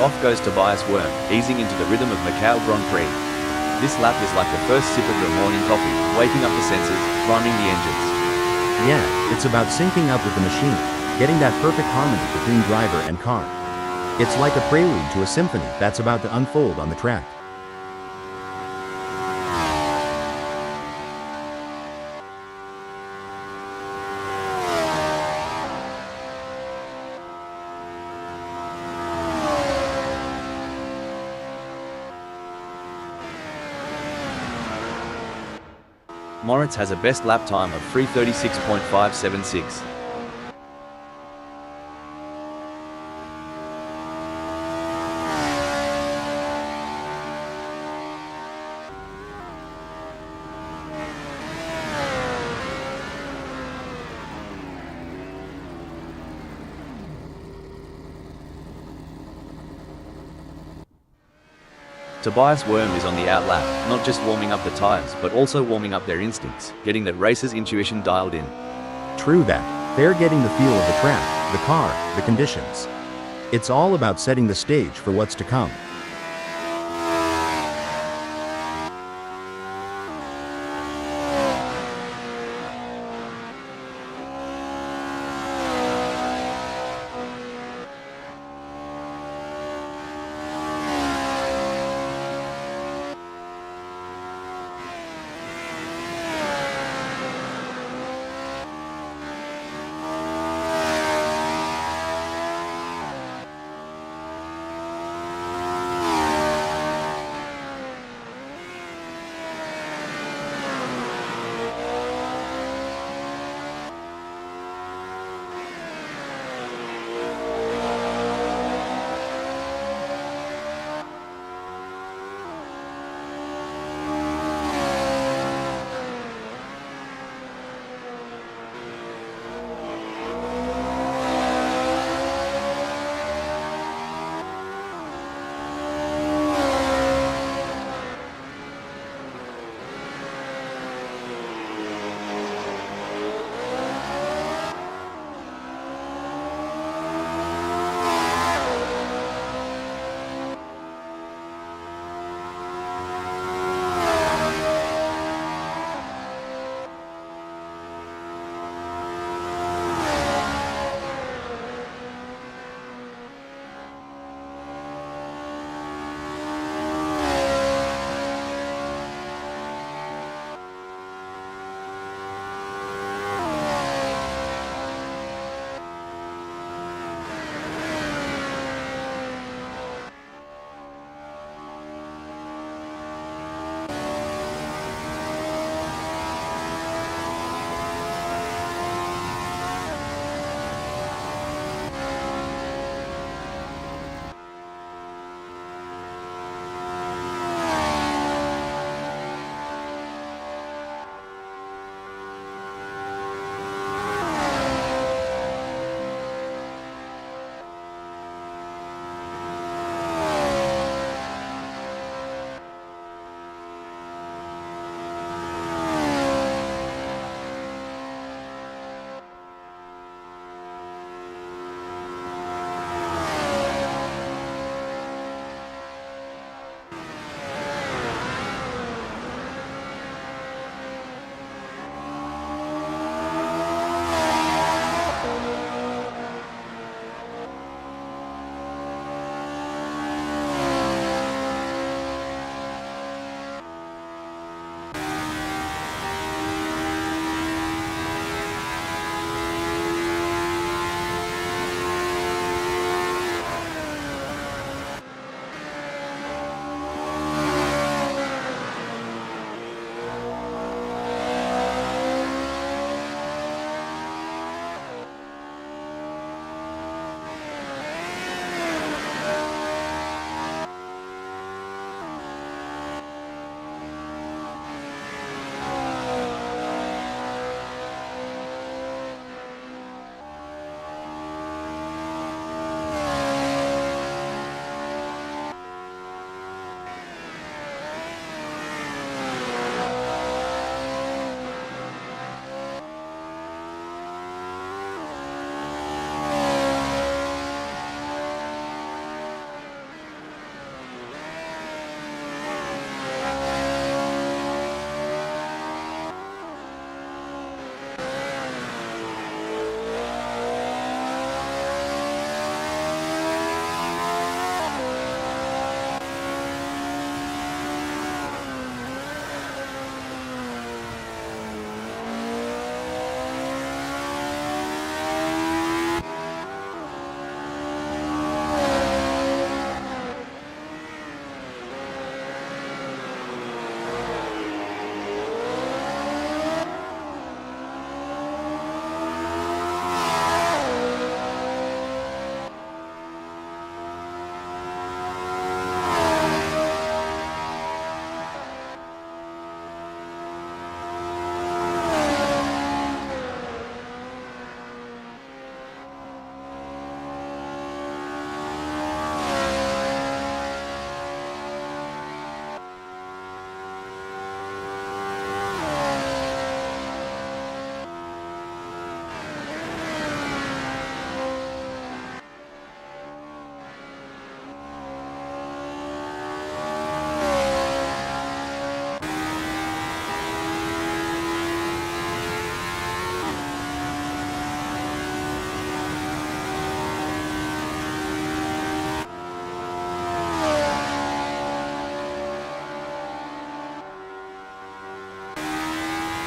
Off goes Tobias Worm, easing into the rhythm of Macau Grand Prix. This lap is like the first sip of your morning coffee, waking up the senses, priming the engines. Yeah, it's about syncing up with the machine, getting that perfect harmony between driver and car. It's like a prelude to a symphony that's about to unfold on the track. Moritz has a best lap time of 3:36.576. Tobias Worm is on the out lap, not just warming up the tires but also warming up their instincts, getting that racer's intuition dialed in. True that. They're getting the feel of the track, the car, the conditions. It's all about setting the stage for what's to come.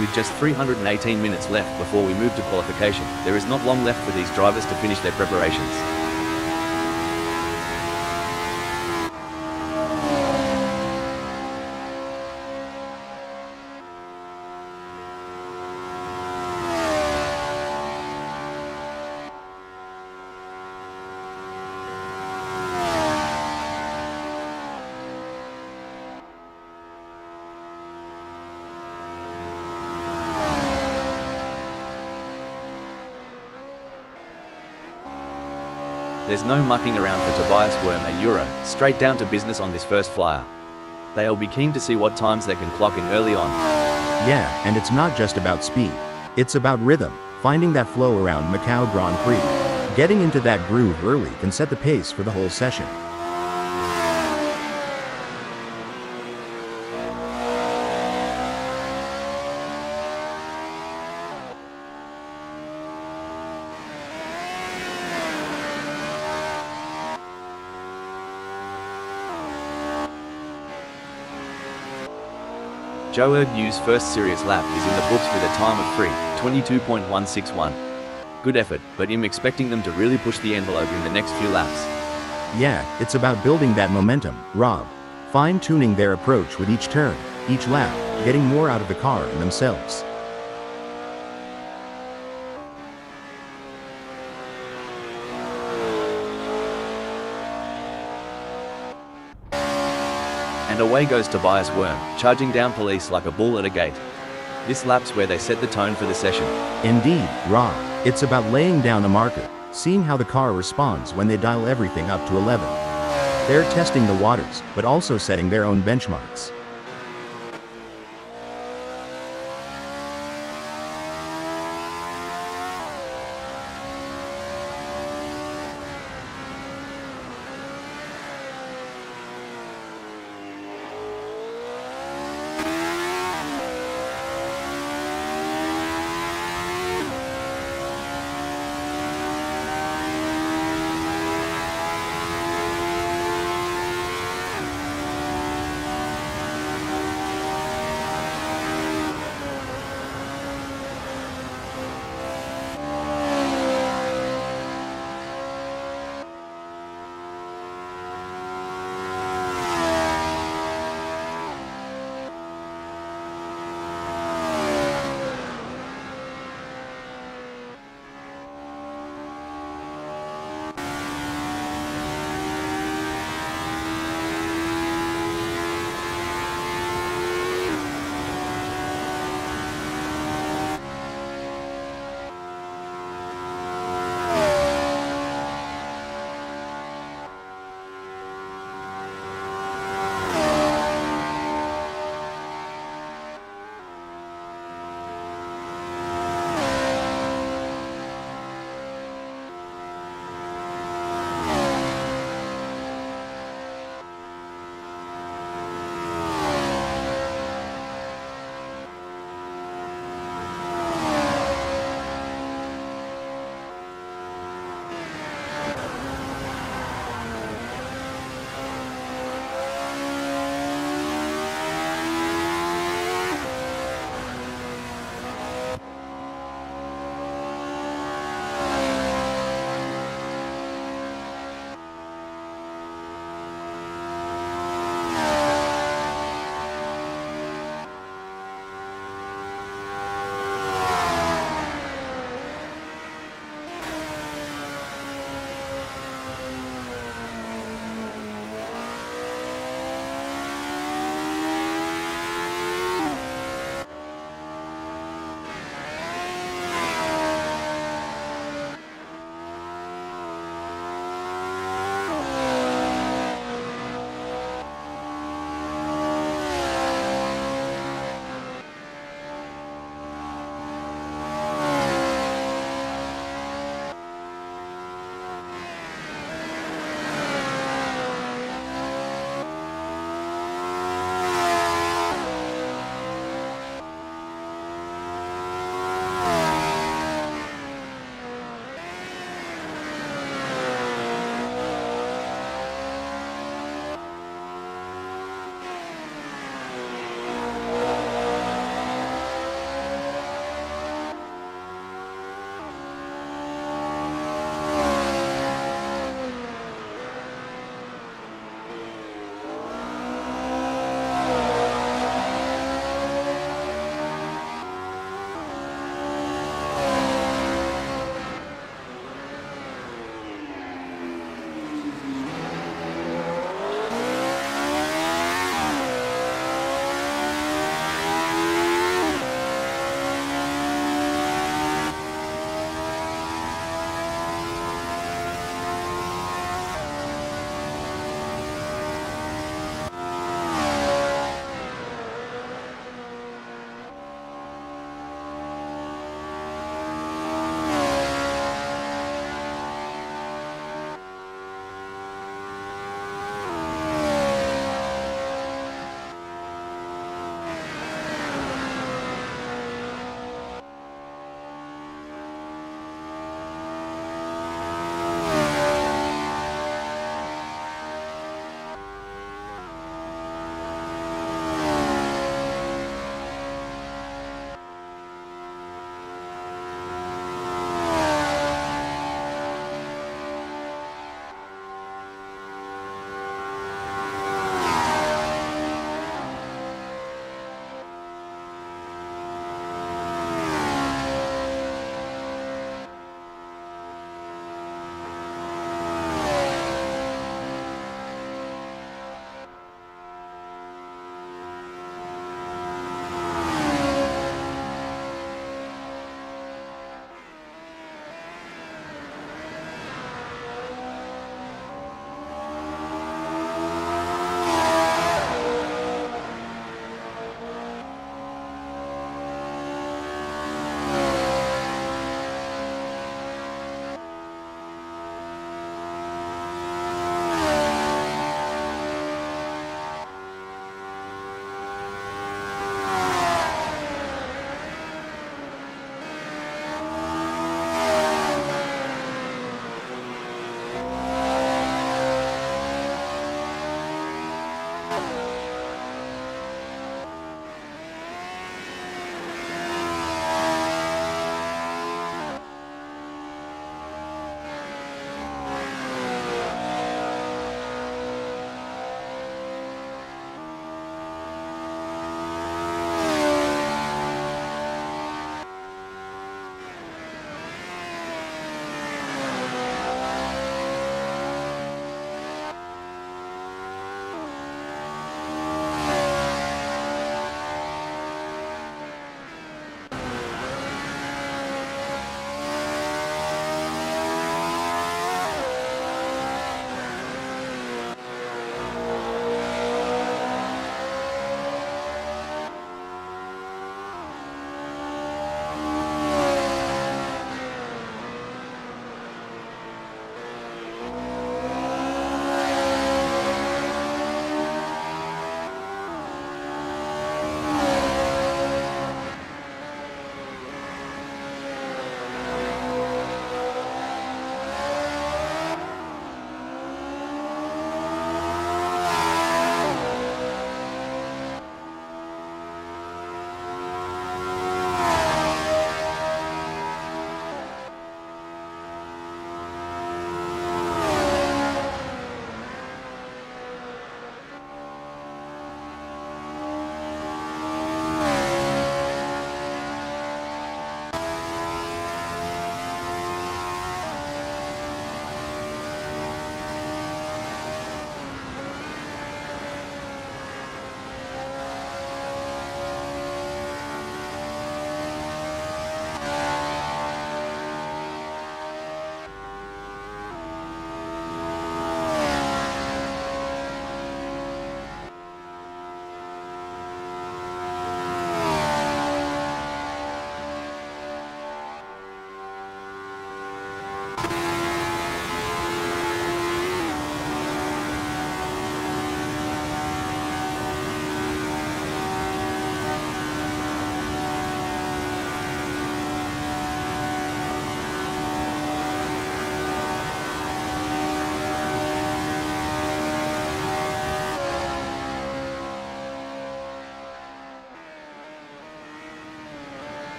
With just 318 minutes left before we move to qualification, there is not long left for these drivers to finish their preparations. There's no mucking around for Tobias Worm and Euro, straight down to business on this first flyer. They'll be keen to see what times they can clock in early on. Yeah, and it's not just about speed. It's about rhythm, finding that flow around Macau Grand Prix. Getting into that groove early can set the pace for the whole session. Joe Agnew's first serious lap is in the books with a time of 3:22.161. Good effort, but I'm expecting them to really push the envelope in the next few laps. Yeah, it's about building that momentum, Rob. Fine-tuning their approach with each turn, each lap, getting more out of the car and themselves. And away goes Tobias Worm, charging down police like a bull at a gate. This lap's where they set the tone for the session. Indeed, Rob. It's about laying down a marker, seeing how the car responds when they dial everything up to 11. They're testing the waters, but also setting their own benchmarks.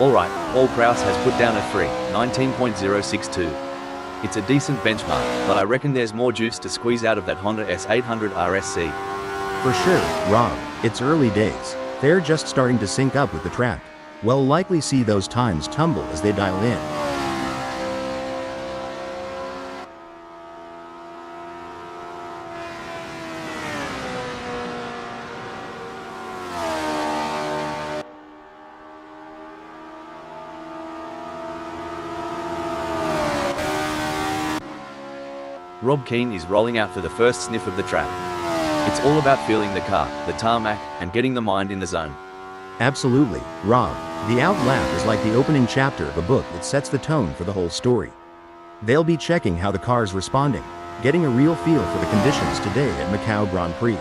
Alright, Paul Krause has put down a 3:19.062. It's a decent benchmark, but I reckon there's more juice to squeeze out of that Honda S800 RSC. For sure, Rob, it's early days. They're just starting to sync up with the track. We'll likely see those times tumble as they dial in. Rob Keane is rolling out for the first sniff of the track. It's all about feeling the car, the tarmac, and getting the mind in the zone. Absolutely, Rob. The out lap is like the opening chapter of a book that sets the tone for the whole story. They'll be checking how the car's responding, getting a real feel for the conditions today at Macau Grand Prix.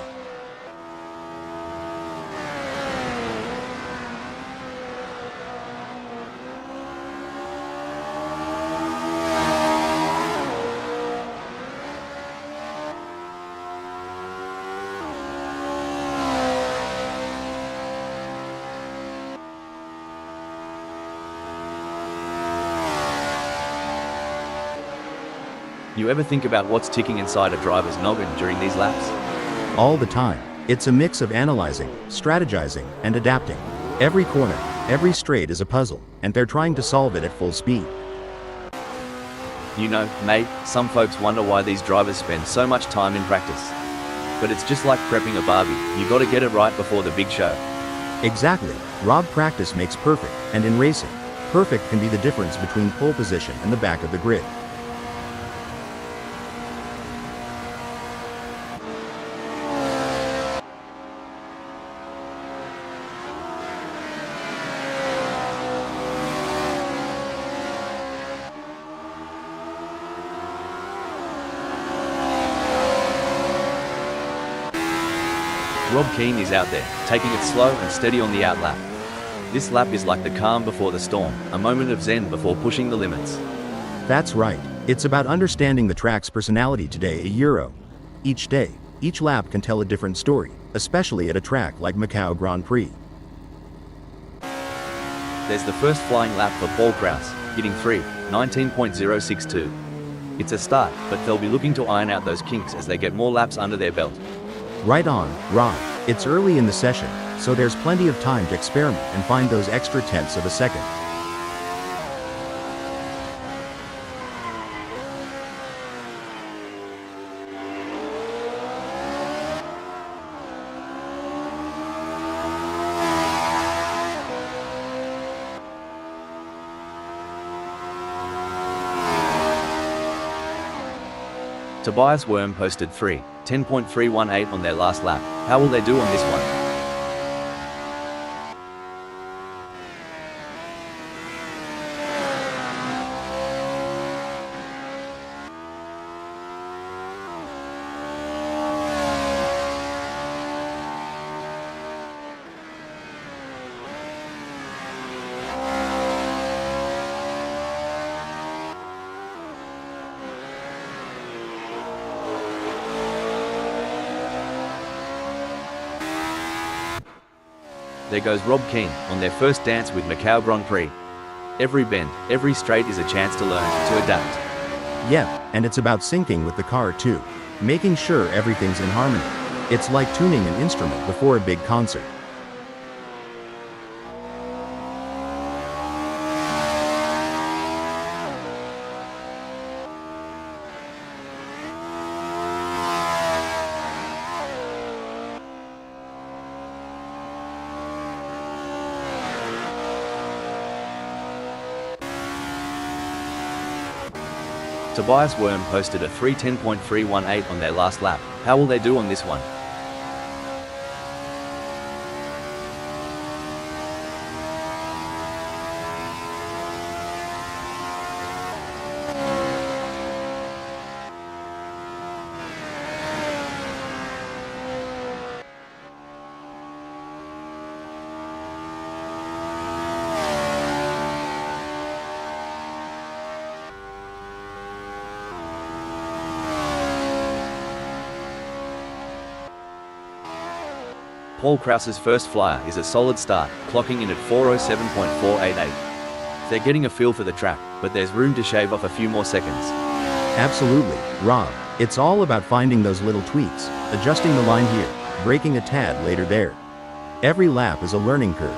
You ever think about what's ticking inside a driver's noggin during these laps? All the time. It's a mix of analyzing, strategizing, and adapting. Every corner, every straight is a puzzle, and they're trying to solve it at full speed. You know, mate, some folks wonder why these drivers spend so much time in practice. But it's just like prepping a Barbie, you gotta get it right before the big show. Exactly. Rob, practice makes perfect, and in racing, perfect can be the difference between pole position and the back of the grid. Rob Keane is out there, taking it slow and steady on the out lap. This lap is like the calm before the storm, a moment of zen before pushing the limits. That's right. It's about understanding the track's personality today a Euro. Each day, each lap can tell a different story, especially at a track like Macau Grand Prix. There's the first flying lap for Paul Krause, hitting 3:19.062. It's a start, but they'll be looking to iron out those kinks as they get more laps under their belt. Right on, Rob. It's early in the session, so there's plenty of time to experiment and find those extra tenths of a second. Tobias Worm posted 3:10.318 on their last lap. How will they do on this one? There goes Rob Keane on their first dance with Macau Grand Prix. Every bend, every straight is a chance to learn, to adapt. Yeah, and it's about syncing with the car too, making sure everything's in harmony. It's like tuning an instrument before a big concert. Tobias Worm posted a 3:10.318 on their last lap. How will they do on this one? Paul Krause's first flyer is a solid start, clocking in at 4:07.488. They're getting a feel for the track, but there's room to shave off a few more seconds. Absolutely, Rob. It's all about finding those little tweaks, adjusting the line here, braking a tad later there. Every lap is a learning curve.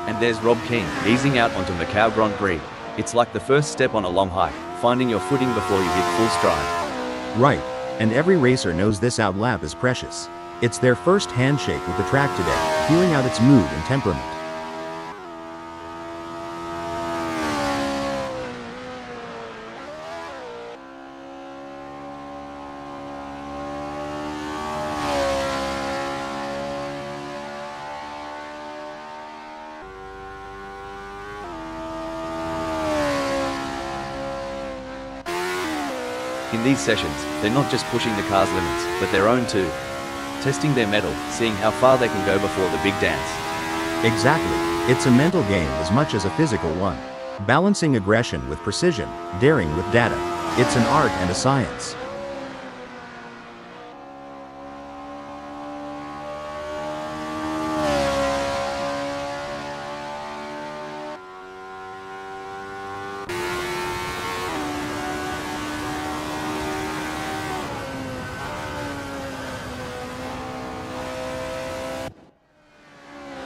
And there's Rob Keane, easing out onto Macau Grand Prix. It's like the first step on a long hike, finding your footing before you hit full stride. Right, and every racer knows this out lap is precious. It's their first handshake with the track today, feeling out its mood and temperament. In these sessions, they're not just pushing the car's limits, but their own too. Testing their mettle, seeing how far they can go before the big dance. Exactly, it's a mental game as much as a physical one. Balancing aggression with precision, daring with data. It's an art and a science.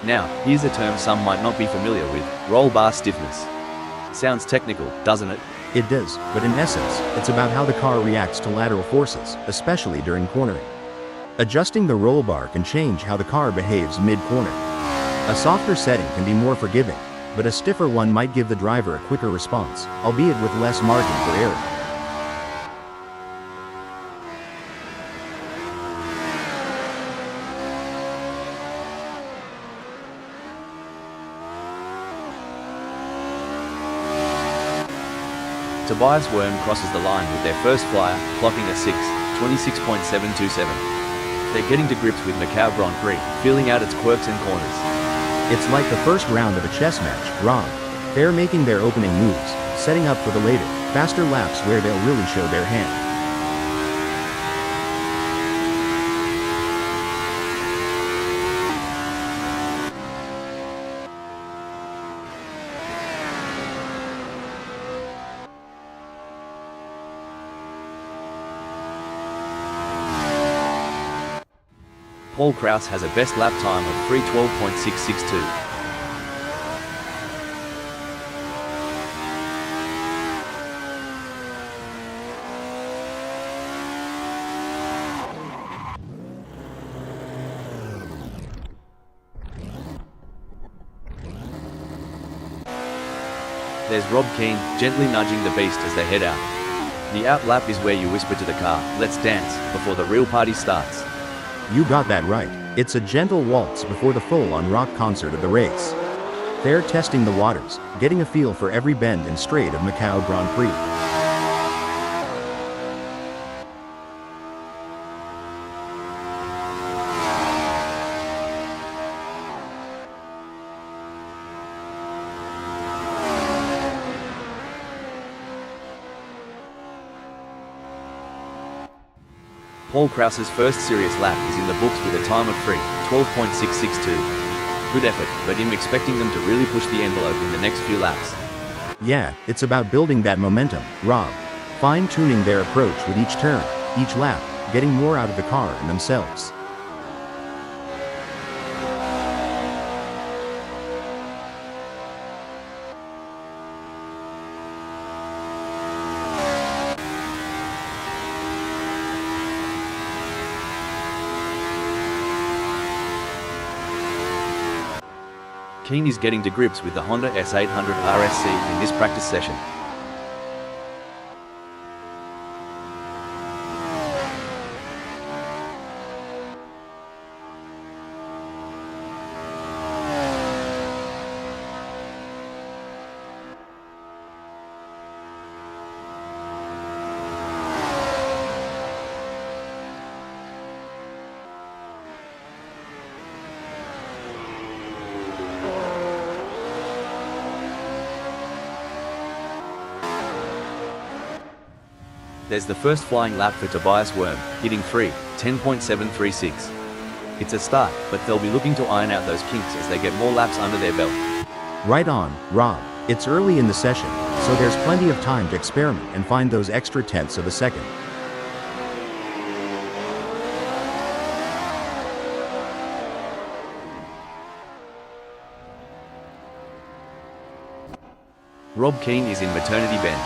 Now, here's a term some might not be familiar with: roll bar stiffness. Sounds technical, doesn't it? It does, but in essence, it's about how the car reacts to lateral forces, especially during cornering. Adjusting the roll bar can change how the car behaves mid-corner. A softer setting can be more forgiving, but a stiffer one might give the driver a quicker response, albeit with less margin for error. Tobias Worm crosses the line with their first flyer, clocking a 26.727. They're getting to grips with Macau Grand Prix, feeling out its quirks and corners. It's like the first round of a chess match, Rob. They're making their opening moves, setting up for the later, faster laps where they'll really show their hand. Paul Kraus has a best lap time of 3:12.662. There's Rob Keane, gently nudging the beast as they head out. The out lap is where you whisper to the car, "Let's dance," before the real party starts. You got that right. It's a gentle waltz before the full-on rock concert of the race. They're testing the waters, getting a feel for every bend and straight of Macau Grand Prix. Paul Kraus's first serious lap is in the books with a time of 3:12.662. Good effort, but I'm expecting them to really push the envelope in the next few laps. Yeah, it's about building that momentum, Rob. Fine-tuning their approach with each turn, each lap, getting more out of the car and themselves. Keane is getting to grips with the Honda S800 RSC in this practice session. There's the first flying lap for Tobias Worm, hitting free, 10.736. It's a start, but they'll be looking to iron out those kinks as they get more laps under their belt. Right on, Rob. It's early in the session, so there's plenty of time to experiment and find those extra tenths of a second. Rob Keane is in maternity bend.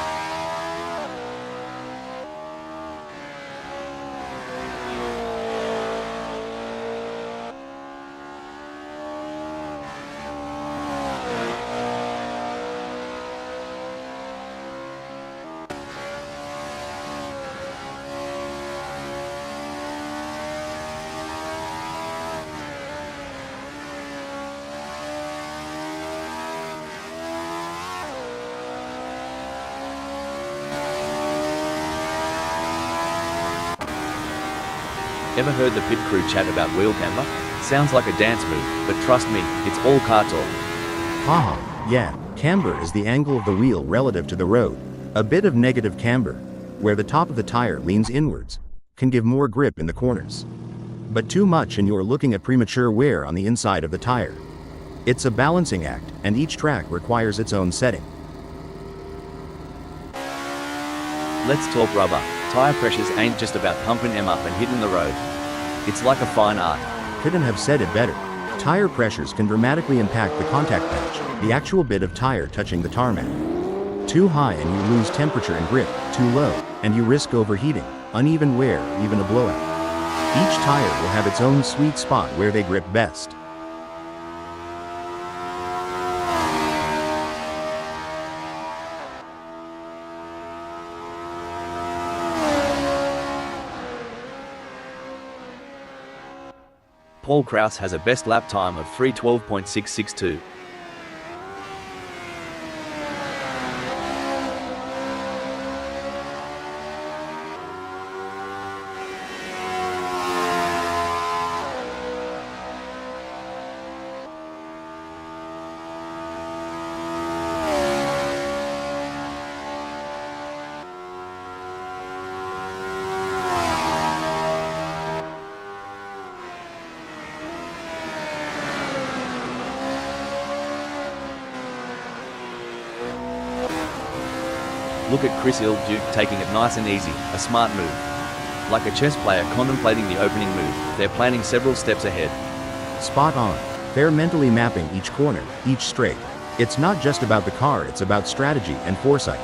Ever heard the pit crew chat about wheel camber? Sounds like a dance move, but trust me, it's all car talk. Haha, yeah, camber is the angle of the wheel relative to the road. A bit of negative camber, where the top of the tire leans inwards, can give more grip in the corners. But too much and you're looking at premature wear on the inside of the tire. It's a balancing act, and each track requires its own setting. Let's talk rubber. Tire pressures ain't just about pumping them up and hitting the road. It's like a fine art. Couldn't have said it better. Tire pressures can dramatically impact the contact patch, the actual bit of tire touching the tarmac. Too high and you lose temperature and grip, too low, and you risk overheating, uneven wear, or even a blowout. Each tire will have its own sweet spot where they grip best. Paul Krause has a best lap time of 3:12.662. Look at Chris Duke taking it nice and easy, a smart move. Like a chess player contemplating the opening move, they're planning several steps ahead. Spot on. They're mentally mapping each corner, each straight. It's not just about the car, it's about strategy and foresight.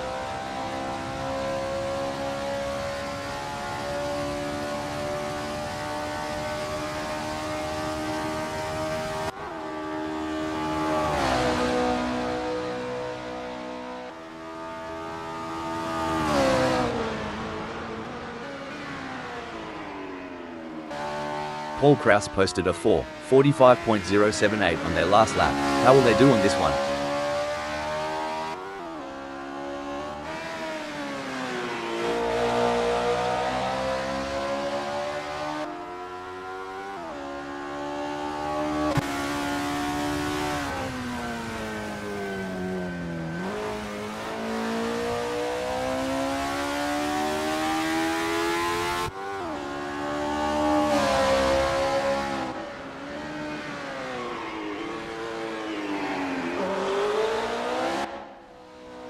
Paul Krause posted a 4:45.078 on their last lap. How will they do on this one?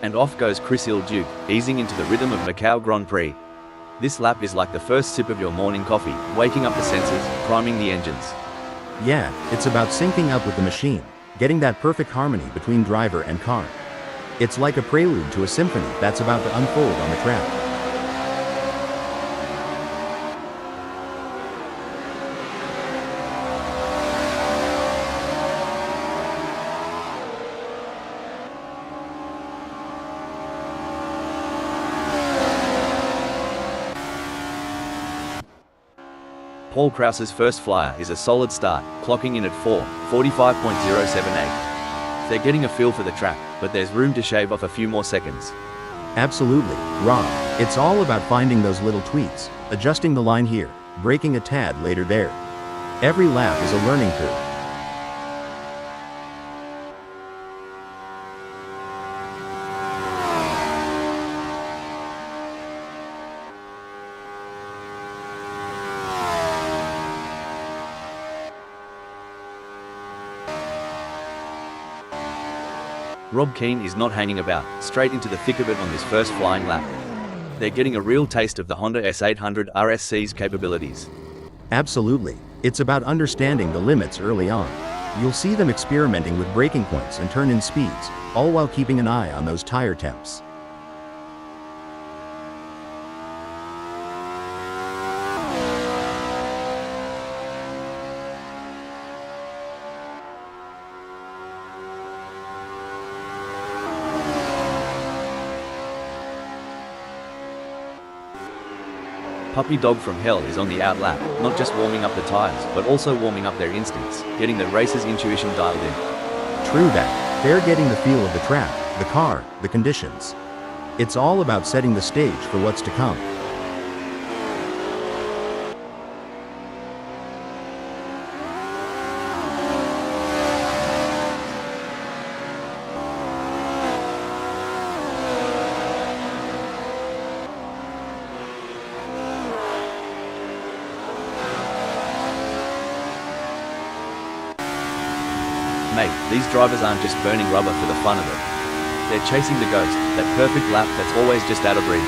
And off goes Chris Duke, easing into the rhythm of Macau Grand Prix. This lap is like the first sip of your morning coffee, waking up the senses, priming the engines. Yeah, it's about syncing up with the machine, getting that perfect harmony between driver and car. It's like a prelude to a symphony that's about to unfold on the track. Paul Krause's first flyer is a solid start, clocking in at 4:45.078. They're getting a feel for the track, but there's room to shave off a few more seconds. Absolutely, Rob. It's all about finding those little tweaks, adjusting the line here, braking a tad later there. Every lap is a learning curve. Rob Keane is not hanging about, straight into the thick of it on this first flying lap. They're getting a real taste of the Honda S800 RSC's capabilities. Absolutely. It's about understanding the limits early on. You'll see them experimenting with braking points and turn-in speeds, all while keeping an eye on those tire temps. Puppy Dog from Hell is on the out lap, not just warming up the tires, but also warming up their instincts, getting the racer's intuition dialed in. True that. They're getting the feel of the track, the car, the conditions. It's all about setting the stage for what's to come. Mate, these drivers aren't just burning rubber for the fun of it. They're chasing the ghost, that perfect lap that's always just out of reach.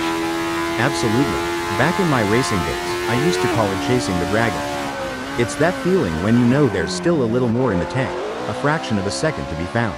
Absolutely. Back in my racing days, I used to call it chasing the dragon. It's that feeling when you know there's still a little more in the tank, a fraction of a second to be found.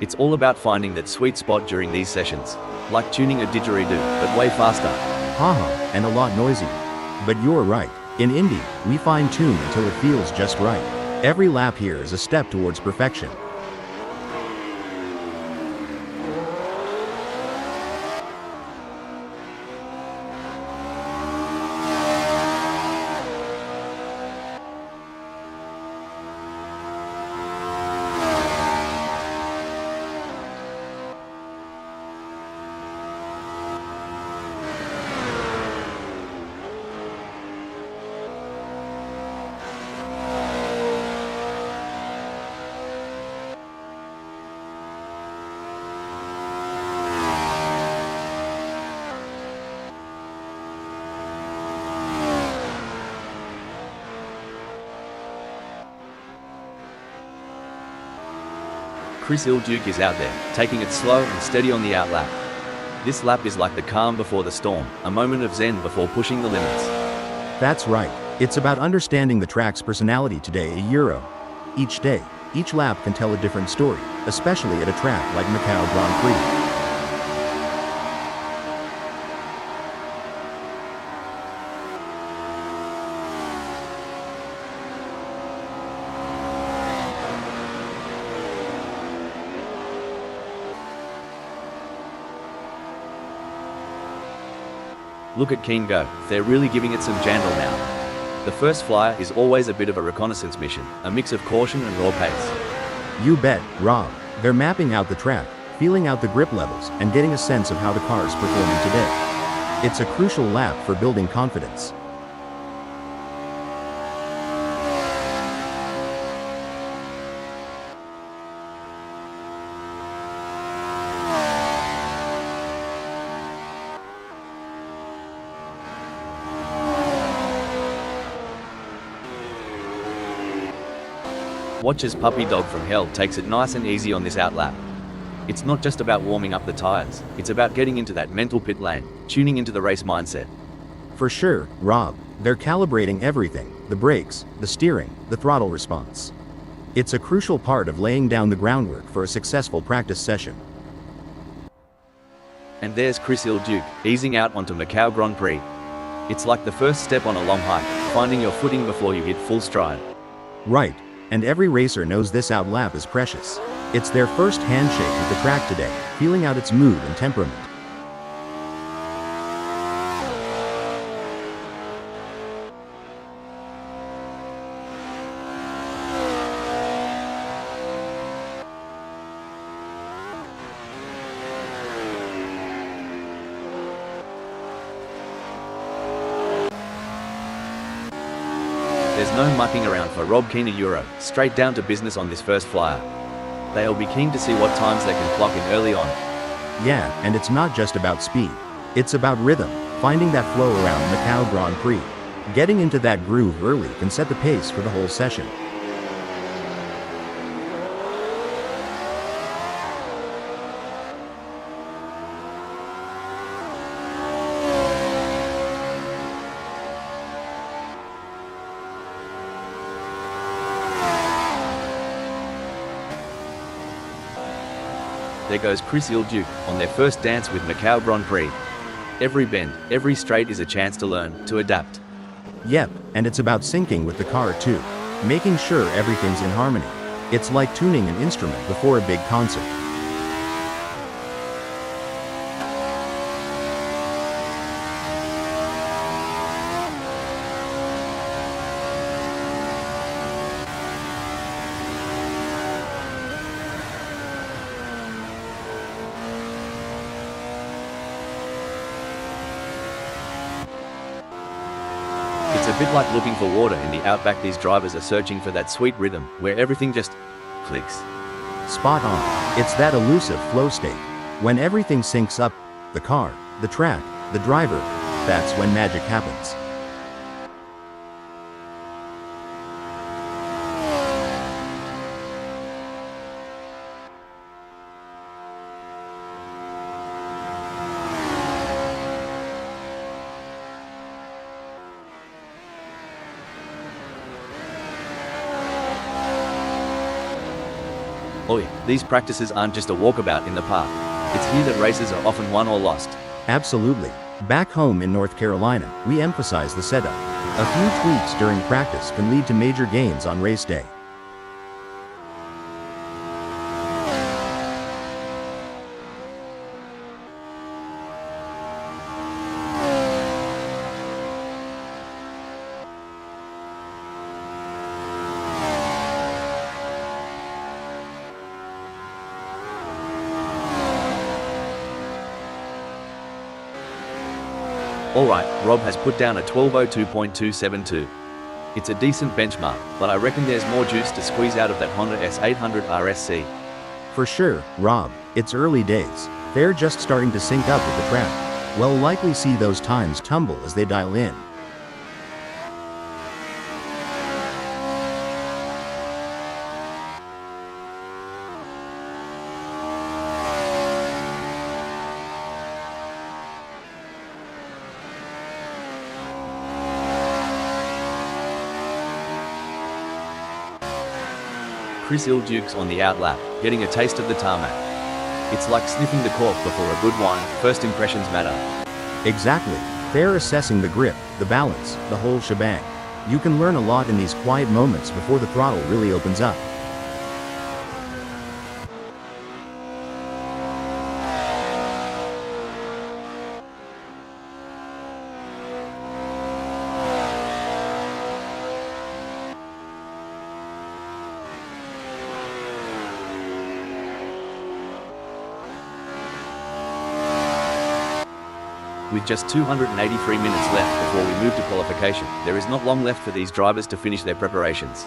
It's all about finding that sweet spot during these sessions. Like tuning a didgeridoo, but way faster. Haha, and a lot noisier. But you're right. In Indy, we fine-tune until it feels just right. Every lap here is a step towards perfection. Chris Ilduke is out there, taking it slow and steady on the out lap. This lap is like the calm before the storm, a moment of zen before pushing the limits. That's right. It's about understanding the track's personality today a Euro. Each day, each lap can tell a different story, especially at a track like Macau Grand Prix. Look at Keane go, they're really giving it some jandle now. The first flyer is always a bit of a reconnaissance mission, a mix of caution and raw pace. You bet, Rob. They're mapping out the track, feeling out the grip levels, and getting a sense of how the car's performing today. It's a crucial lap for building confidence. Watch as Puppy Dog from Hell takes it nice and easy on this out lap. It's not just about warming up the tires, it's about getting into that mental pit lane, tuning into the race mindset. For sure, Rob. They're calibrating everything, the brakes, the steering, the throttle response. It's a crucial part of laying down the groundwork for a successful practice session. And there's Chris Ilduke, easing out onto Macau Grand Prix. It's like the first step on a long hike, finding your footing before you hit full stride. Right. And every racer knows this out lap is precious. It's their first handshake with the track today, feeling out its mood and temperament. There's There's no mucking around for Rob Keener Euro, straight down to business on this first flyer. They'll be keen to see what times they can clock in early on. Yeah, and it's not just about speed. It's about rhythm, finding that flow around Macau Grand Prix. Getting into that groove early can set the pace for the whole session. There goes Chris Duke on their first dance with Macau Grand Prix. Every bend, every straight is a chance to learn, to adapt. Yep, and it's about syncing with the car too. Making sure everything's in harmony. It's like tuning an instrument before a big concert. It's a bit like looking for water in the outback. These drivers are searching for that sweet rhythm, where everything just clicks. Spot on. It's that elusive flow state. When everything syncs up, the car, the track, the driver, that's when magic happens. Oi, these practices aren't just a walkabout in the park. It's here that races are often won or lost. Absolutely. Back home in North Carolina, we emphasize the setup. A few tweaks during practice can lead to major gains on race day. Alright, Rob has put down a 12:02.272. It's a decent benchmark, but I reckon there's more juice to squeeze out of that Honda S800 RSC. For sure, Rob, it's early days. They're just starting to sync up with the track. We'll likely see those times tumble as they dial in. Chris Duke's on the outlap, getting a taste of the tarmac. It's like sniffing the cork before a good wine. First impressions matter. Exactly. They're assessing the grip, the balance, the whole shebang. You can learn a lot in these quiet moments before the throttle really opens up. With just 283 minutes left before we move to qualification, there is not long left for these drivers to finish their preparations.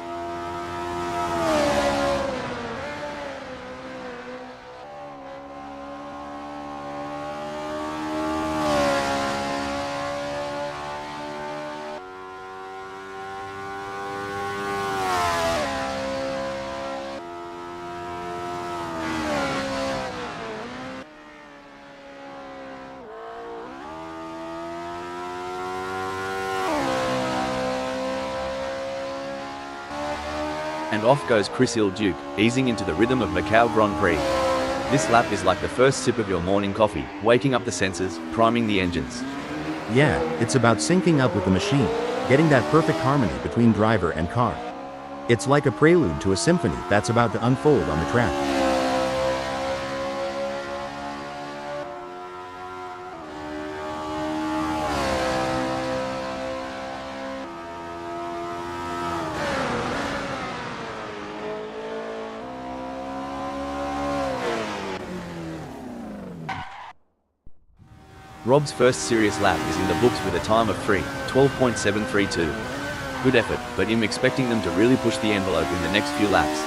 And off goes Chris Duke, easing into the rhythm of Macau Grand Prix. This lap is like the first sip of your morning coffee, waking up the senses, priming the engines. Yeah, it's about syncing up with the machine, getting that perfect harmony between driver and car. It's like a prelude to a symphony that's about to unfold on the track. Rob's first serious lap is in the books with a time of 3:12.732. Good effort, but I'm expecting them to really push the envelope in the next few laps.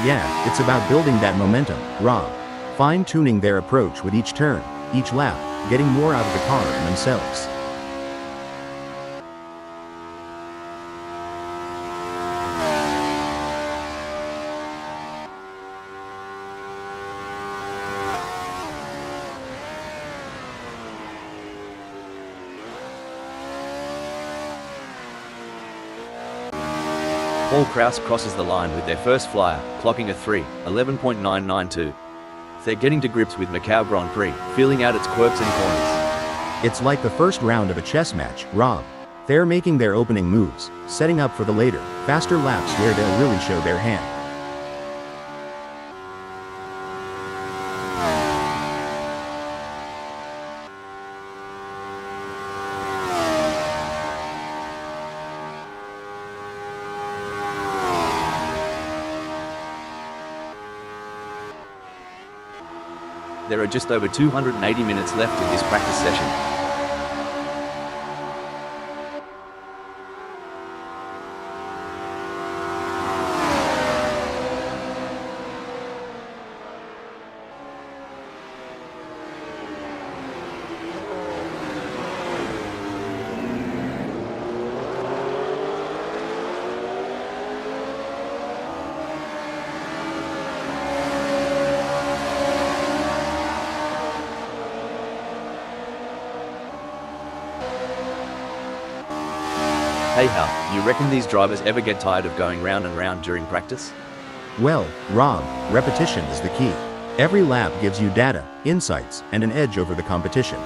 Yeah, it's about building that momentum, Rob. Fine-tuning their approach with each turn, each lap, getting more out of the car and themselves. Paul Kraus crosses the line with their first flyer, clocking a 3:11.992. They're getting to grips with Macau Grand Prix, feeling out its quirks and corners. It's like the first round of a chess match, Rob. They're making their opening moves, setting up for the later, faster laps where they'll really show their hand. There are just over 280 minutes left in this practice session. Hey Hal, you reckon these drivers ever get tired of going round and round during practice? Well, Rob, repetition is the key. Every lap gives you data, insights, and an edge over the competition.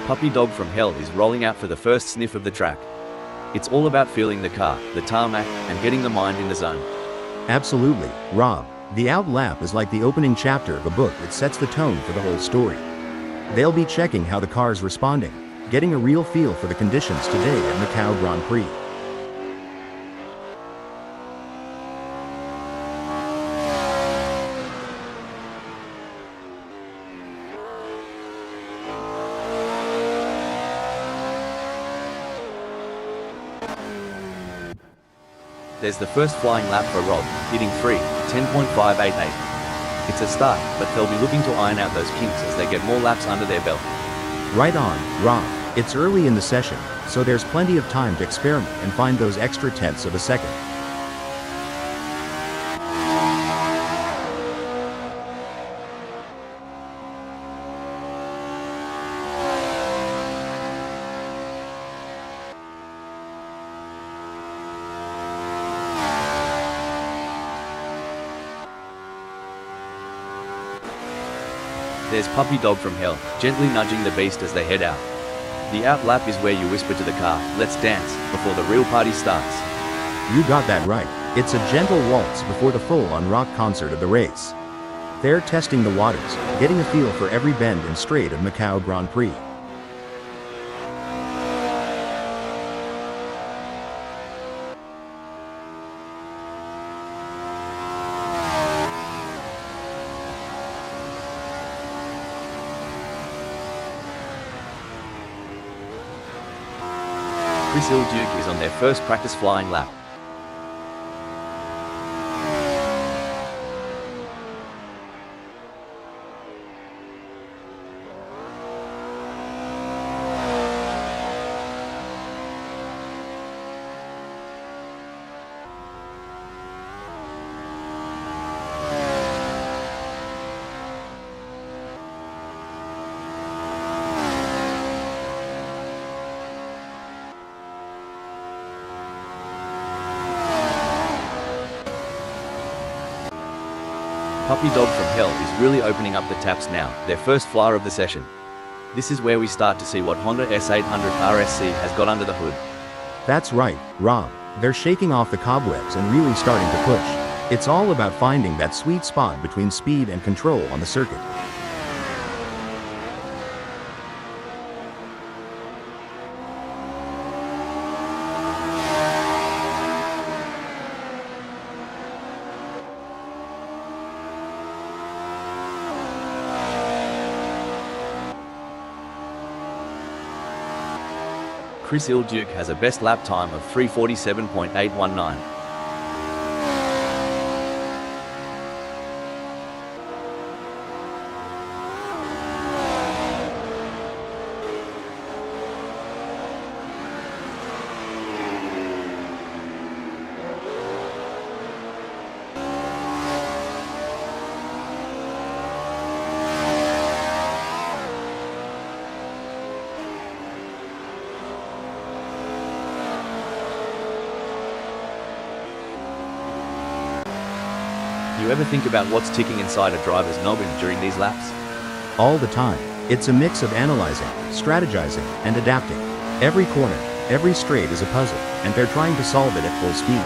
Puppy Dog from Hell is rolling out for the first sniff of the track. It's all about feeling the car, the tarmac, and getting the mind in the zone. Absolutely, Rob. The out lap is like the opening chapter of a book that sets the tone for the whole story. They'll be checking how the car's responding, getting a real feel for the conditions today at Macau Grand Prix. There's the first flying lap for Rob, hitting 3:10.588. It's a start, but they'll be looking to iron out those kinks as they get more laps under their belt. Right on, Rob. It's early in the session, so there's plenty of time to experiment and find those extra tenths of a second. There's Puppy Dog from Hell, gently nudging the beast as they head out. The out lap is where you whisper to the car, "Let's dance," before the real party starts. You got that right. It's a gentle waltz before the full-on rock concert of the race. They're testing the waters, getting a feel for every bend and straight of Macau Grand Prix. Prix Duke is on their first practice flying lap. Puppy Dog from Hell is really opening up the taps now, their first flyer of the session. This is where we start to see what Honda S800 RSC has got under the hood. That's right, Rob. They're shaking off the cobwebs and really starting to push. It's all about finding that sweet spot between speed and control on the circuit. Chris Ilduke has a best lap time of 3:47.819. You ever think about what's ticking inside a driver's noggin during these laps? All the time. It's a mix of analyzing, strategizing, and adapting. Every corner, every straight is a puzzle, and they're trying to solve it at full speed.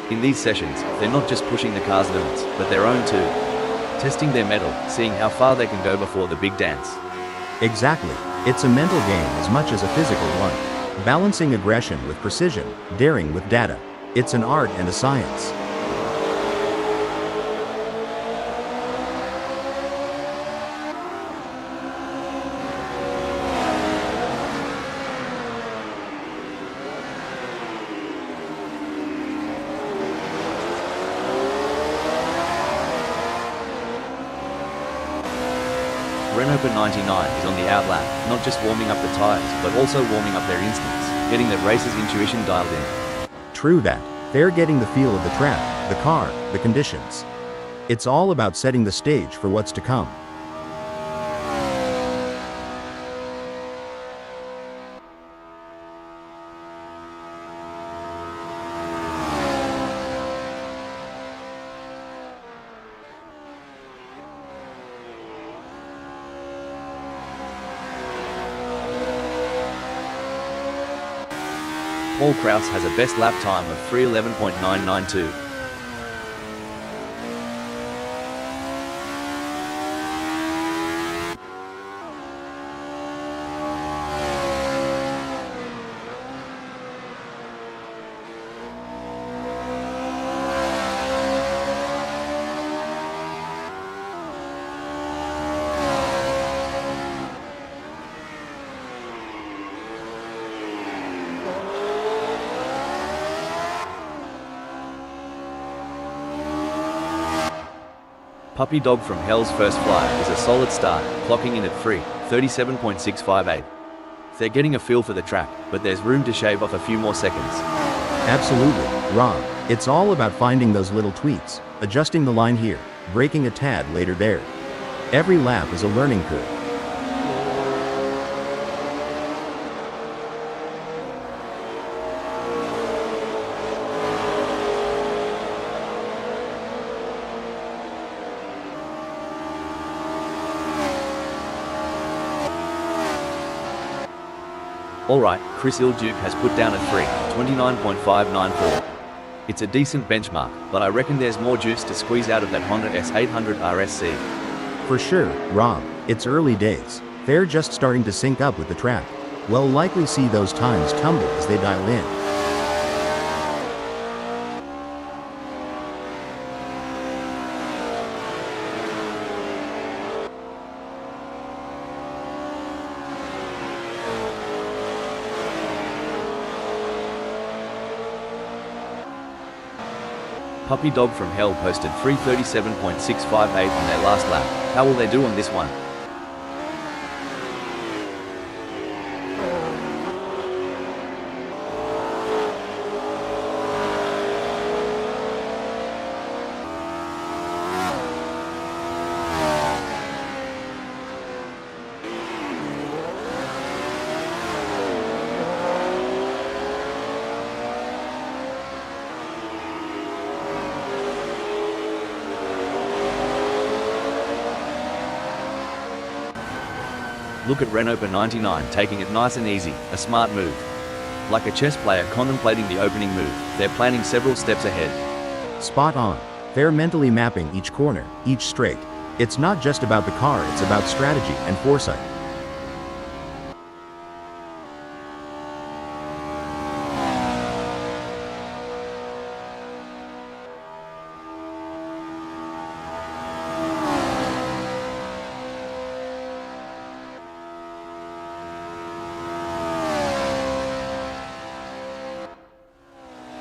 In these sessions, they're not just pushing the car's limits, but their own too. Testing their mettle, seeing how far they can go before the big dance. Exactly. It's a mental game as much as a physical one. Balancing aggression with precision, daring with data. It's an art and a science. Renault 99 is on the out lap, not just warming up the tyres, but also warming up their instincts, getting the racer's intuition dialed in. True that. They're getting the feel of the track, the car, the conditions. It's all about setting the stage for what's to come. Paul Kraus has a best lap time of 3:11.992. Puppy Dog from Hell's First Fly is a solid start, clocking in at 3:37.658. They're getting a feel for the track, but there's room to shave off a few more seconds. Absolutely, Rob. It's all about finding those little tweaks, adjusting the line here, braking a tad later there. Every lap is a learning curve. Alright, Chris Ilduke has put down a 3:29.594. It's a decent benchmark, but I reckon there's more juice to squeeze out of that Honda S800 RSC. For sure, Rob. It's early days. They're just starting to sync up with the track. We'll likely see those times tumble as they dial in. Puppy Dog from Hell posted 3:37.658 on their last lap. How will they do on this one? Look at Renault 99 taking it nice and easy, a smart move. Like a chess player contemplating the opening move, they're planning several steps ahead. Spot on. They're mentally mapping each corner, each straight. It's not just about the car, it's about strategy and foresight.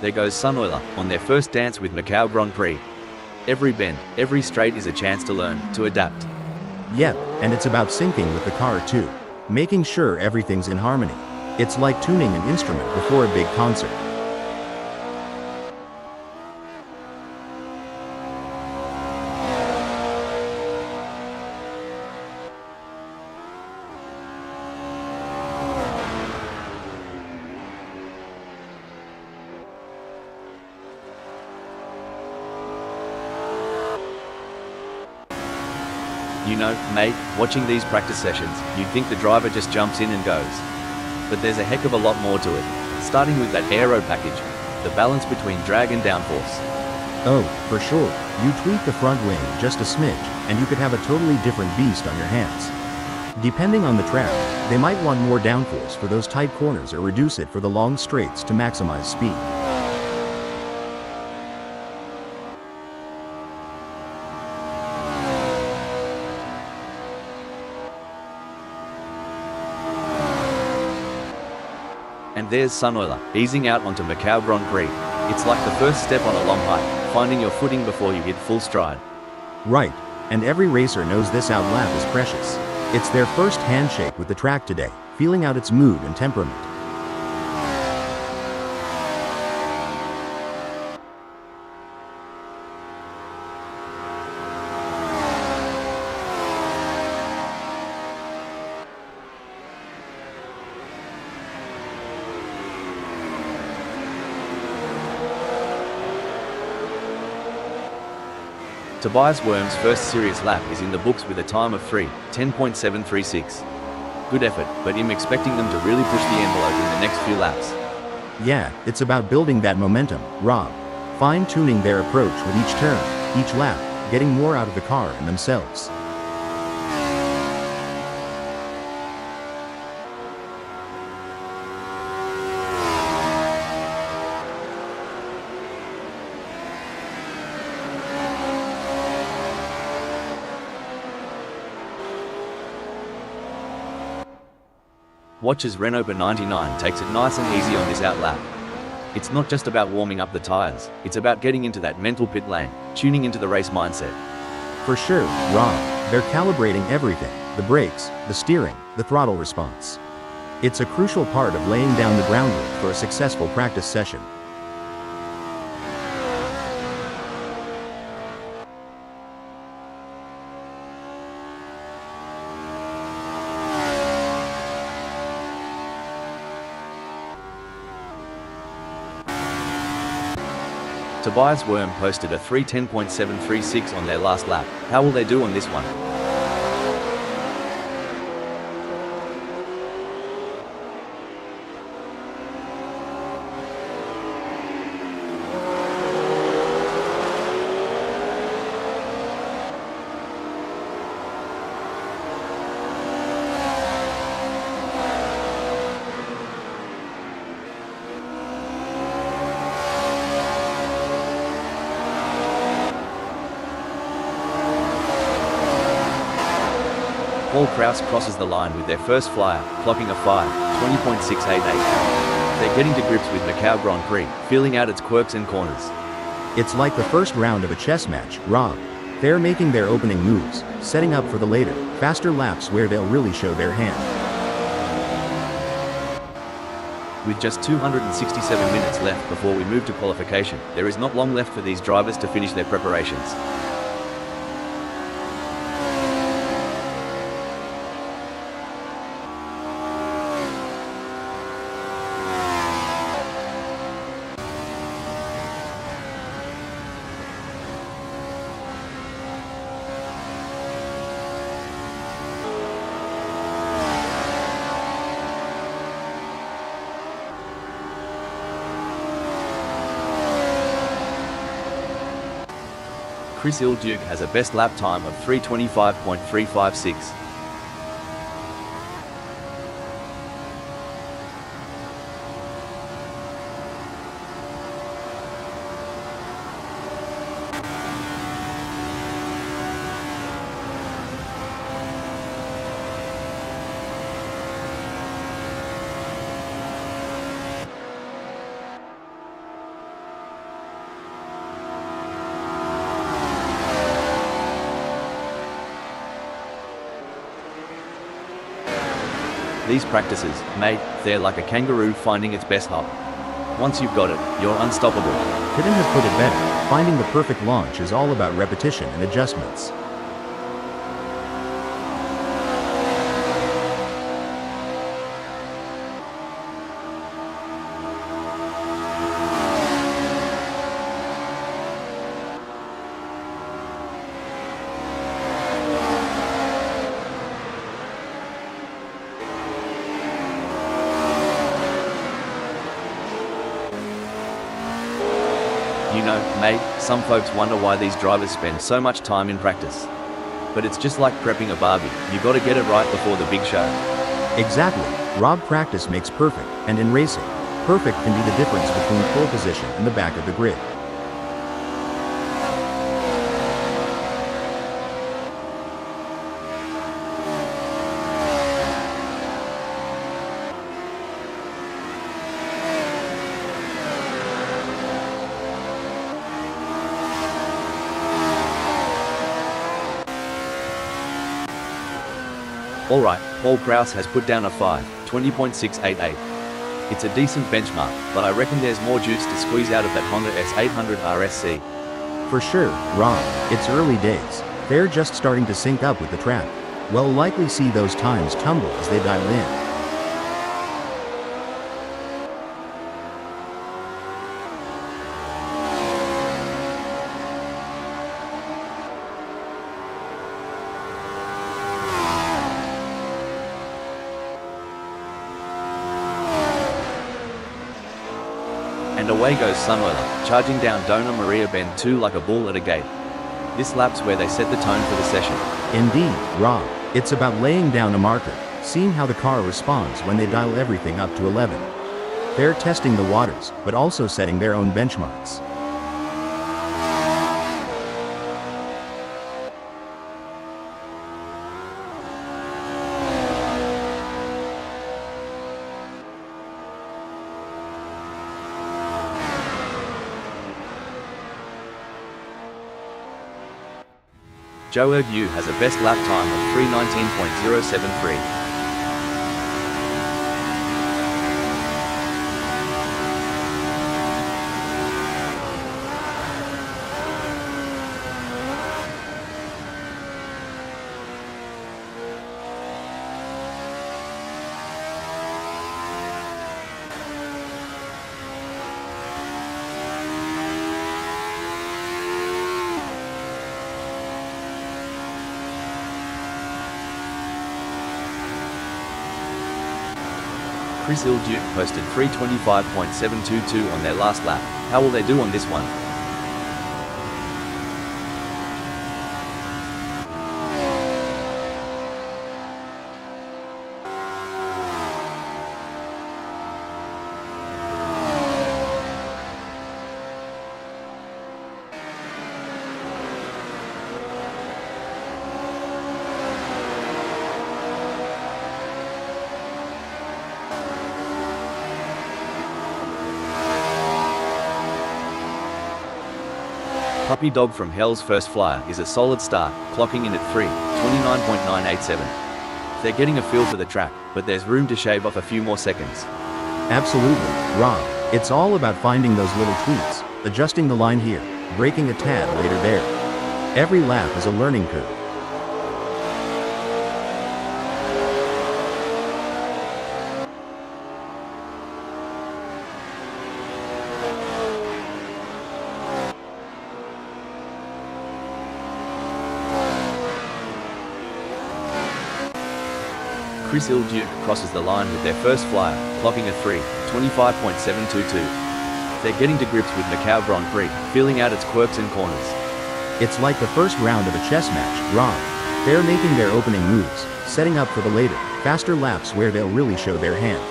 There goes Sunoiler on their first dance with Macau Grand Prix. Every bend, every straight is a chance to learn, to adapt. Yep, and it's about syncing with the car too. Making sure everything's in harmony. It's like tuning an instrument before a big concert. You know, mate, watching these practice sessions, you'd think the driver just jumps in and goes. But there's a heck of a lot more to it. Starting with that aero package, the balance between drag and downforce. Oh, for sure. You tweak the front wing just a smidge, and you could have a totally different beast on your hands. Depending on the track, they might want more downforce for those tight corners or reduce it for the long straights to maximize speed. And there's Sunoiler, easing out onto Macau Grand Prix. It's like the first step on a long hike, finding your footing before you hit full stride. Right, and every racer knows this out lap is precious. It's their first handshake with the track today, feeling out its mood and temperament. Tobias Worm's first serious lap is in the books with a time of 3:10.736. Good effort, but I'm expecting them to really push the envelope in the next few laps. Yeah, it's about building that momentum, Rob. Fine-tuning their approach with each turn, each lap, getting more out of the car and themselves. Watch as Renault 99 takes it nice and easy on this out lap. It's not just about warming up the tires, it's about getting into that mental pit lane, tuning into the race mindset. For sure, Rob. They're calibrating everything, the brakes, the steering, the throttle response. It's a crucial part of laying down the groundwork for a successful practice session. Tobias Worm posted a 3:10.736 on their last lap. How will they do on this one? Paul Kraus crosses the line with their first flyer, clocking a 5:20.688. They're getting to grips with Macau Grand Prix, feeling out its quirks and corners. It's like the first round of a chess match, Rob. They're making their opening moves, setting up for the later, faster laps where they'll really show their hand. With just 267 minutes left before we move to qualification, there is not long left for these drivers to finish their preparations. Chris Duke has a best lap time of 3:25.356. These practices, mate, they're like a kangaroo finding its best hop. Once you've got it, you're unstoppable. Couldn't have put it better. Finding the perfect launch is all about repetition and adjustments. You know, mate, some folks wonder why these drivers spend so much time in practice. But it's just like prepping a barbie, you gotta get it right before the big show. Exactly. Rob, practice makes perfect, and in racing, perfect can be the difference between pole position and the back of the grid. Alright, Paul Krause has put down a 5:20.688. It's a decent benchmark, but I reckon there's more juice to squeeze out of that Honda S800 RSC. For sure, Rob, it's early days. They're just starting to sync up with the track. We'll likely see those times tumble as they dial in. And away goes Sunola, charging down Dona Maria Bend 2 like a bull at a gate. This lap's where they set the tone for the session. Indeed, Rob, it's about laying down a marker, seeing how the car responds when they dial everything up to 11. They're testing the waters, but also setting their own benchmarks. Joe Yu has a best lap time of 3:19.073. Chris Duke posted 3:25.722 on their last lap. How will they do on this one? Puppy Dog from Hell's First Flyer is a solid start, clocking in at 3:29.987. They're getting a feel for the track, but there's room to shave off a few more seconds. Absolutely, Rob. It's all about finding those little tweaks, adjusting the line here, braking a tad later there. Every lap is a learning curve. Chris Duke crosses the line with their first flyer, clocking at 3:25.722. They're getting to grips with Macau Grand Prix, feeling out its quirks and corners. It's like the first round of a chess match, Rob. They're making their opening moves, setting up for the later, faster laps where they'll really show their hand.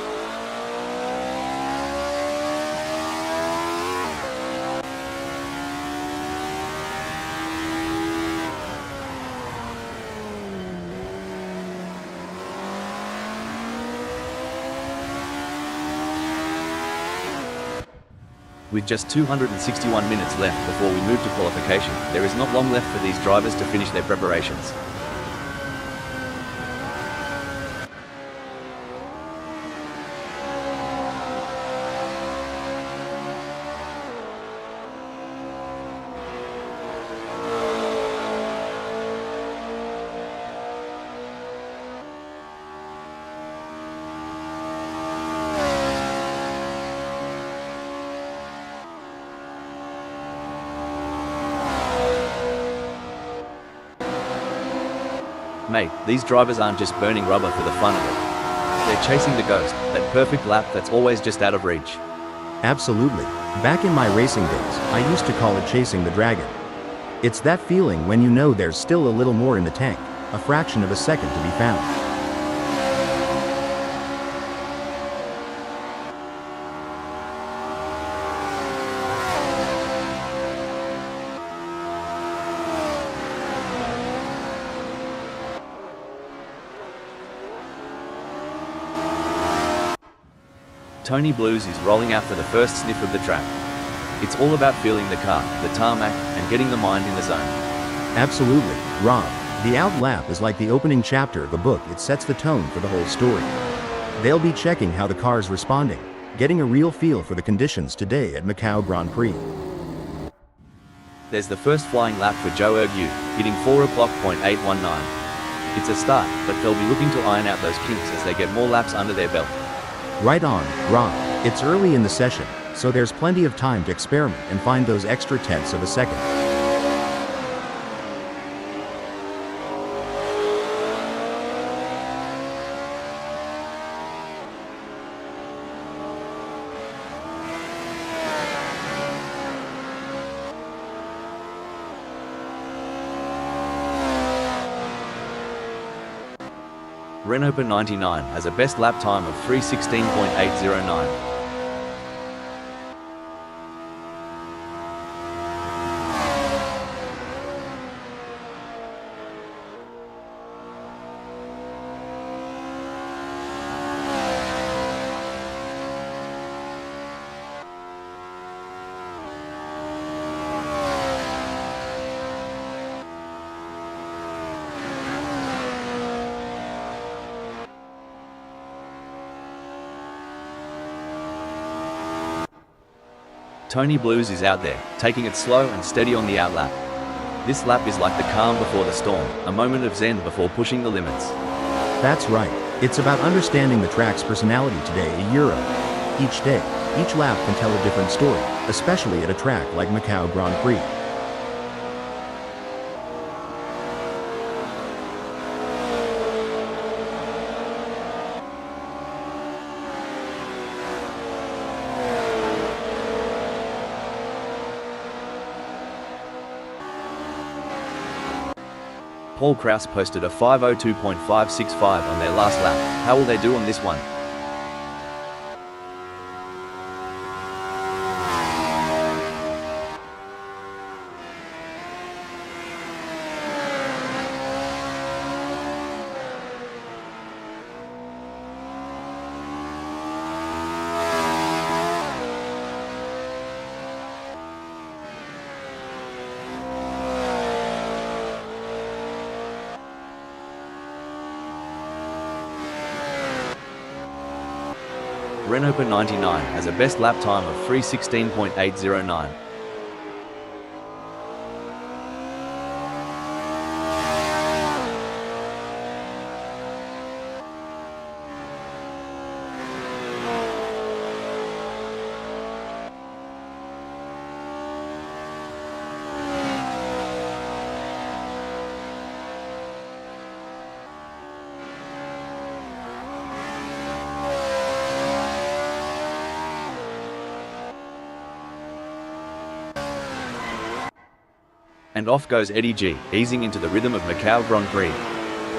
With just 261 minutes left before we move to qualification, there is not long left for these drivers to finish their preparations. Mate, these drivers aren't just burning rubber for the fun of it. They're chasing the ghost, that perfect lap that's always just out of reach. Absolutely. Back in my racing days, I used to call it chasing the dragon. It's that feeling when you know there's still a little more in the tank, a fraction of a second to be found. Tony Blues is rolling out for the first sniff of the track. It's all about feeling the car, the tarmac, and getting the mind in the zone. Absolutely, Rob. The out lap is like the opening chapter of a book. It sets the tone for the whole story. They'll be checking how the car's responding, getting a real feel for the conditions today at Macau Grand Prix. There's the first flying lap for Joe Ergu, hitting 4:08:19. It's a start, but they'll be looking to iron out those kinks as they get more laps under their belt. Right on, Rob. It's early in the session, so there's plenty of time to experiment and find those extra tenths of a second. Renault 99 has a best lap time of 3:16.809. Tony Blues is out there, taking it slow and steady on the out lap. This lap is like the calm before the storm, a moment of zen before pushing the limits. That's right. It's about understanding the track's personality today a Euro. Each day, each lap can tell a different story, especially at a track like Macau Grand Prix. Paul Kraus posted a 5:02.565 on their last lap. How will they do on this one? Renault 99 has a best lap time of 3:16.809. And off goes Eddie G, easing into the rhythm of Macau Grand Prix.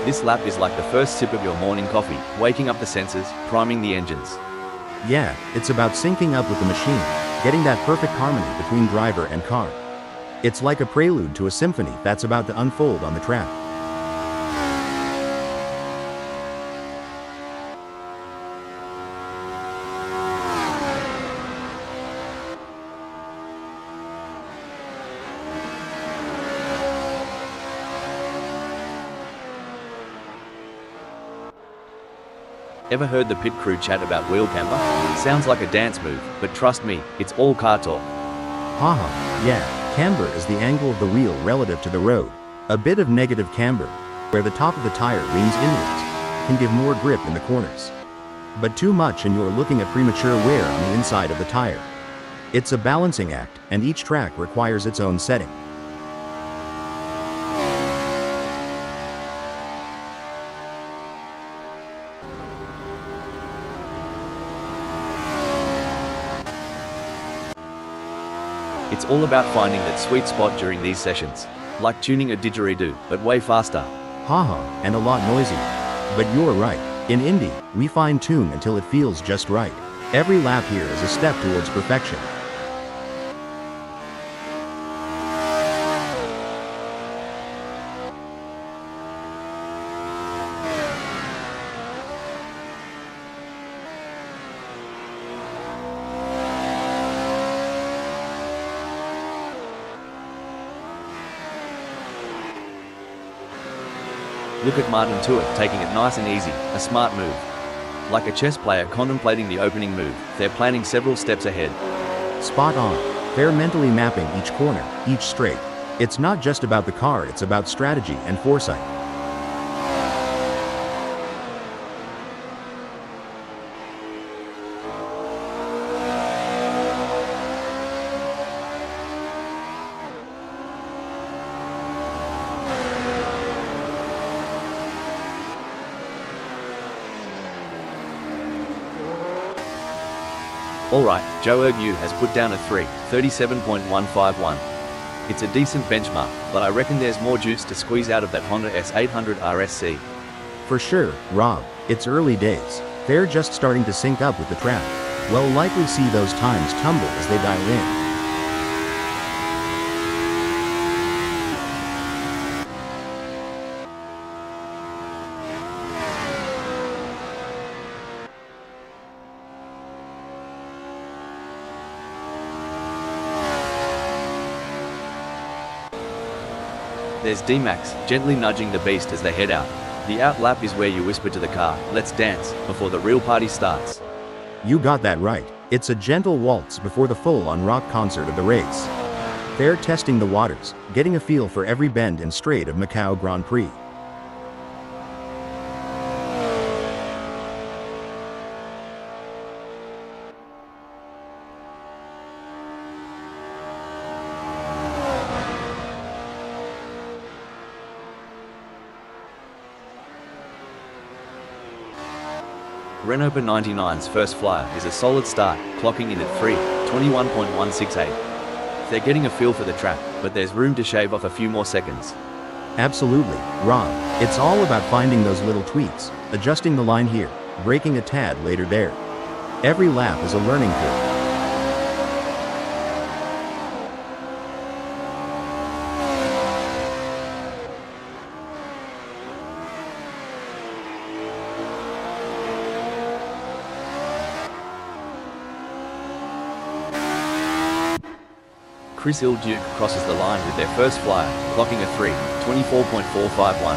This lap is like the first sip of your morning coffee, waking up the senses, priming the engines. Yeah, it's about syncing up with the machine, getting that perfect harmony between driver and car. It's like a prelude to a symphony that's about to unfold on the track. Ever heard the pit crew chat about wheel camber? Sounds like a dance move, but trust me, it's all car talk. Haha, yeah, camber is the angle of the wheel relative to the road. A bit of negative camber, where the top of the tire leans inwards, can give more grip in the corners. But too much and you're looking at premature wear on the inside of the tire. It's a balancing act, and each track requires its own setting. It's all about finding that sweet spot during these sessions. Like tuning a didgeridoo, but way faster. Haha, and a lot noisier. But you're right. In Indy, we fine tune until it feels just right. Every lap here is a step towards perfection. Look at Martin Tuitt taking it nice and easy, a smart move. Like a chess player contemplating the opening move, they're planning several steps ahead. Spot on. They're mentally mapping each corner, each straight. It's not just about the car, it's about strategy and foresight. Alright, Joe Ergu has put down a 3:37.151. It's a decent benchmark, but I reckon there's more juice to squeeze out of that Honda S800 RSC. For sure, Rob, it's early days. They're just starting to sync up with the track. We'll likely see those times tumble as they dial in. There's D-Max, gently nudging the beast as they head out. The out lap is where you whisper to the car, "Let's dance," before the real party starts. You got that right. It's a gentle waltz before the full-on rock concert of the race. They're testing the waters, getting a feel for every bend and straight of Macau Grand Prix. Renault 99's first flyer is a solid start, clocking in at 3:21.168. They're getting a feel for the track, but there's room to shave off a few more seconds. Absolutely, Rob. It's all about finding those little tweaks, adjusting the line here, braking a tad later there. Every lap is a learning curve. Chris Duke crosses the line with their first flyer, clocking a 3:24.451.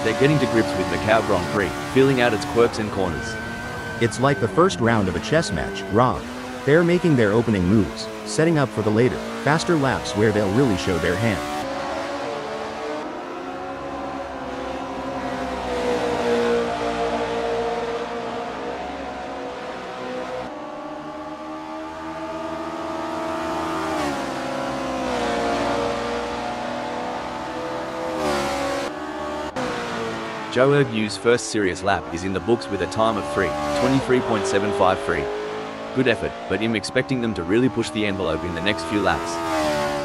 They're getting to grips with Macau Grand Prix, feeling out its quirks and corners. It's like the first round of a chess match, Rob. They're making their opening moves, setting up for the later, faster laps where they'll really show their hand. Joe Ergu's first serious lap is in the books with a time of 3:23.753. Good effort, but I'm expecting them to really push the envelope in the next few laps.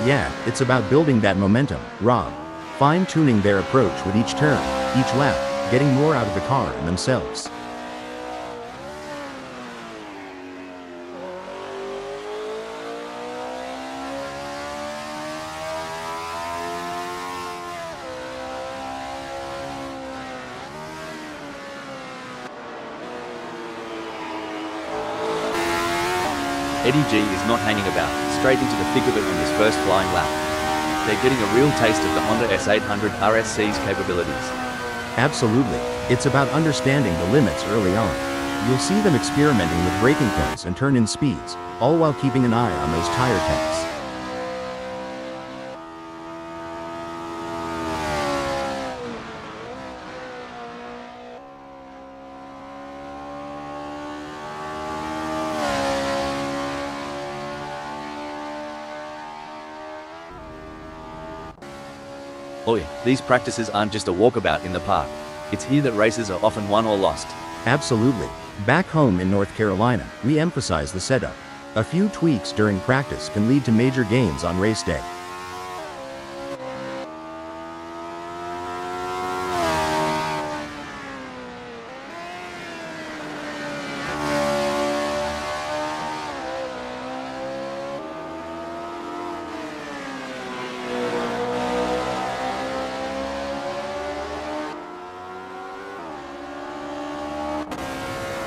Yeah, it's about building that momentum, Rob. Fine-tuning their approach with each turn, each lap, getting more out of the car and themselves. Eddie G is not hanging about, straight into the thick of it on this first flying lap. They're getting a real taste of the Honda S800 RSC's capabilities. Absolutely. It's about understanding the limits early on. You'll see them experimenting with braking points and turn-in speeds, all while keeping an eye on those tire temps. Oh yeah, these practices aren't just a walkabout in the park. It's here that races are often won or lost. Absolutely. Back home in North Carolina, we emphasize the setup. A few tweaks during practice can lead to major gains on race day.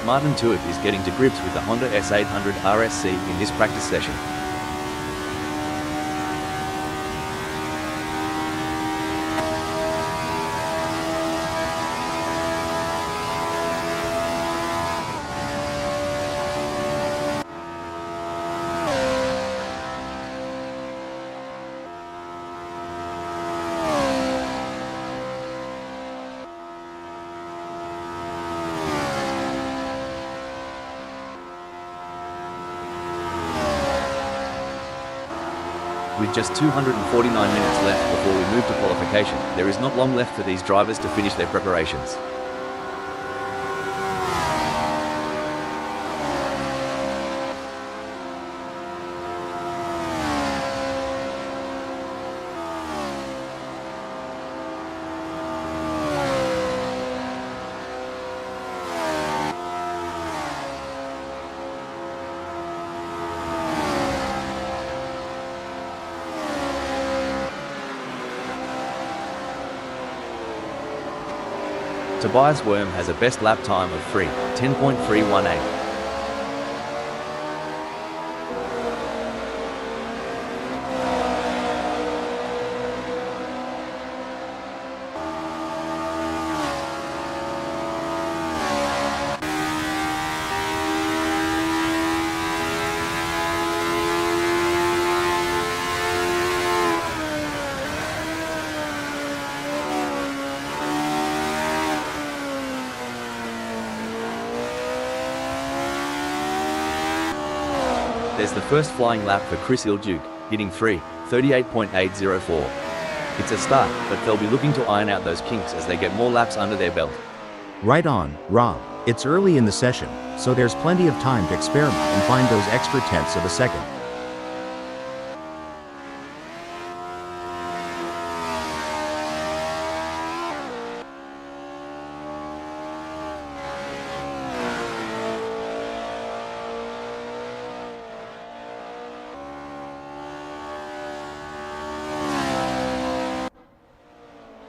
Martin Tuitt is getting to grips with the Honda S800 RSC in this practice session. With just 249 minutes left before we move to qualification, there is not long left for these drivers to finish their preparations. Tobias Worm has a best lap time of 10.318. There's the first flying lap for Chris Ilduke, hitting 38.804. It's a start, but they'll be looking to iron out those kinks as they get more laps under their belt. Right on, Rob. It's early in the session, so there's plenty of time to experiment and find those extra tenths of a second.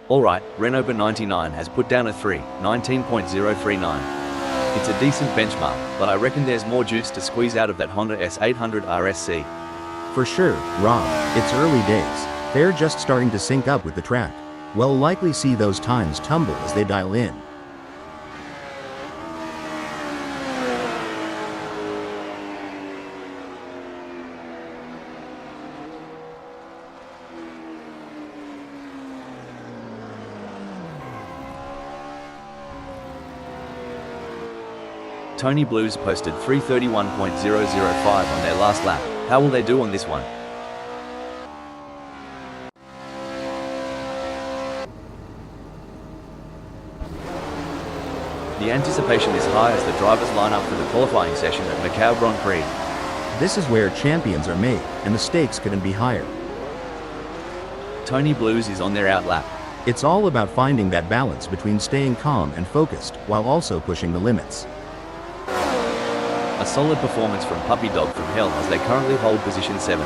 Alright, Renober 99 has put down a 19.039. It's a decent benchmark, but I reckon there's more juice to squeeze out of that Honda S800 RSC. For sure, Rob, it's early days. They're just starting to sync up with the track. We'll likely see those times tumble as they dial in. Tony Blues posted 331.005 on their last lap. How will they do on this one? The anticipation is high as the drivers line up for the qualifying session at Macau Grand Prix. This is where champions are made, and the stakes couldn't be higher. Tony Blues is on their outlap. It's all about finding that balance between staying calm and focused while also pushing the limits. A solid performance from Puppy Dog from Hell as they currently hold position 7.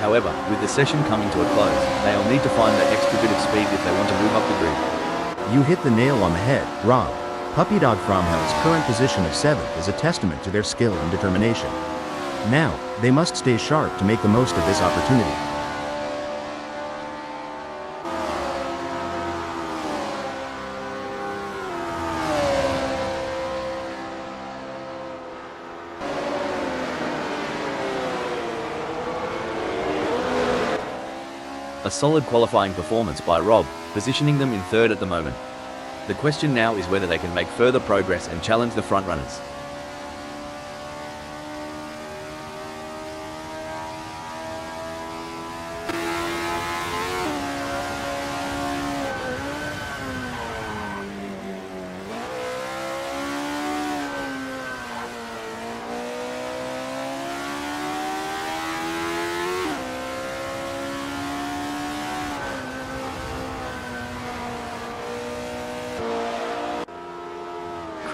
However, with the session coming to a close, they'll need to find that extra bit of speed if they want to move up the grid. You hit the nail on the head, Rob. Puppy Dog from Hell's current position of 7th is a testament to their skill and determination. Now, they must stay sharp to make the most of this opportunity. A solid qualifying performance by Rob, positioning them in 3rd at the moment. The question now is whether they can make further progress and challenge the frontrunners.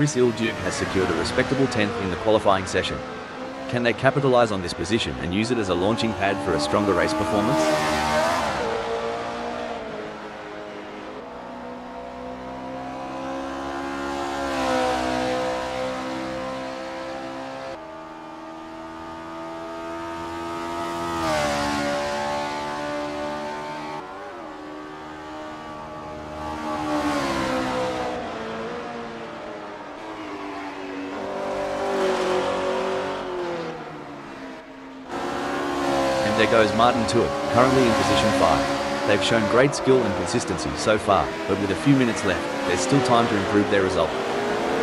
Chris Ilduke has secured a respectable 10th in the qualifying session. Can they capitalise on this position and use it as a launching pad for a stronger race performance? There goes Martin Tuitt, currently in position 5. They've shown great skill and consistency so far, but with a few minutes left, there's still time to improve their result.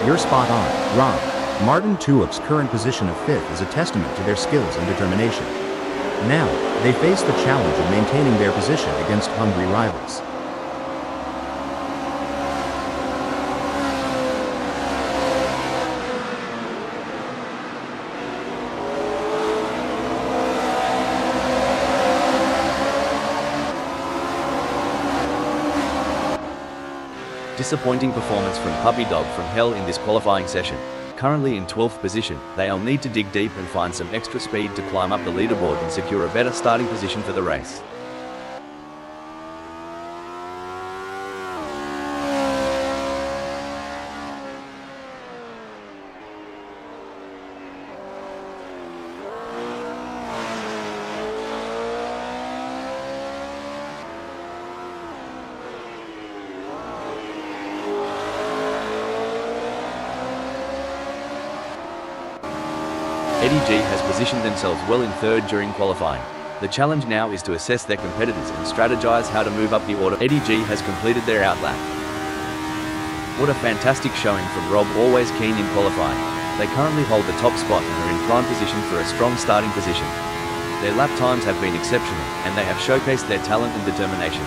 You're spot on, Rob. Martin Tuitt's current position of 5th is a testament to their skills and determination. Now, they face the challenge of maintaining their position against hungry rivals. Disappointing performance from Puppy Dog from Hell in this qualifying session. Currently in 12th position, they'll need to dig deep and find some extra speed to climb up the leaderboard and secure a better starting position for the race. Eddie G has positioned themselves well in 3rd during qualifying. The challenge now is to assess their competitors and strategize how to move up the order. Eddie G has completed their outlap. What a fantastic showing from Rob, always keen in qualifying. They currently hold the top spot and are in prime position for a strong starting position. Their lap times have been exceptional, and they have showcased their talent and determination.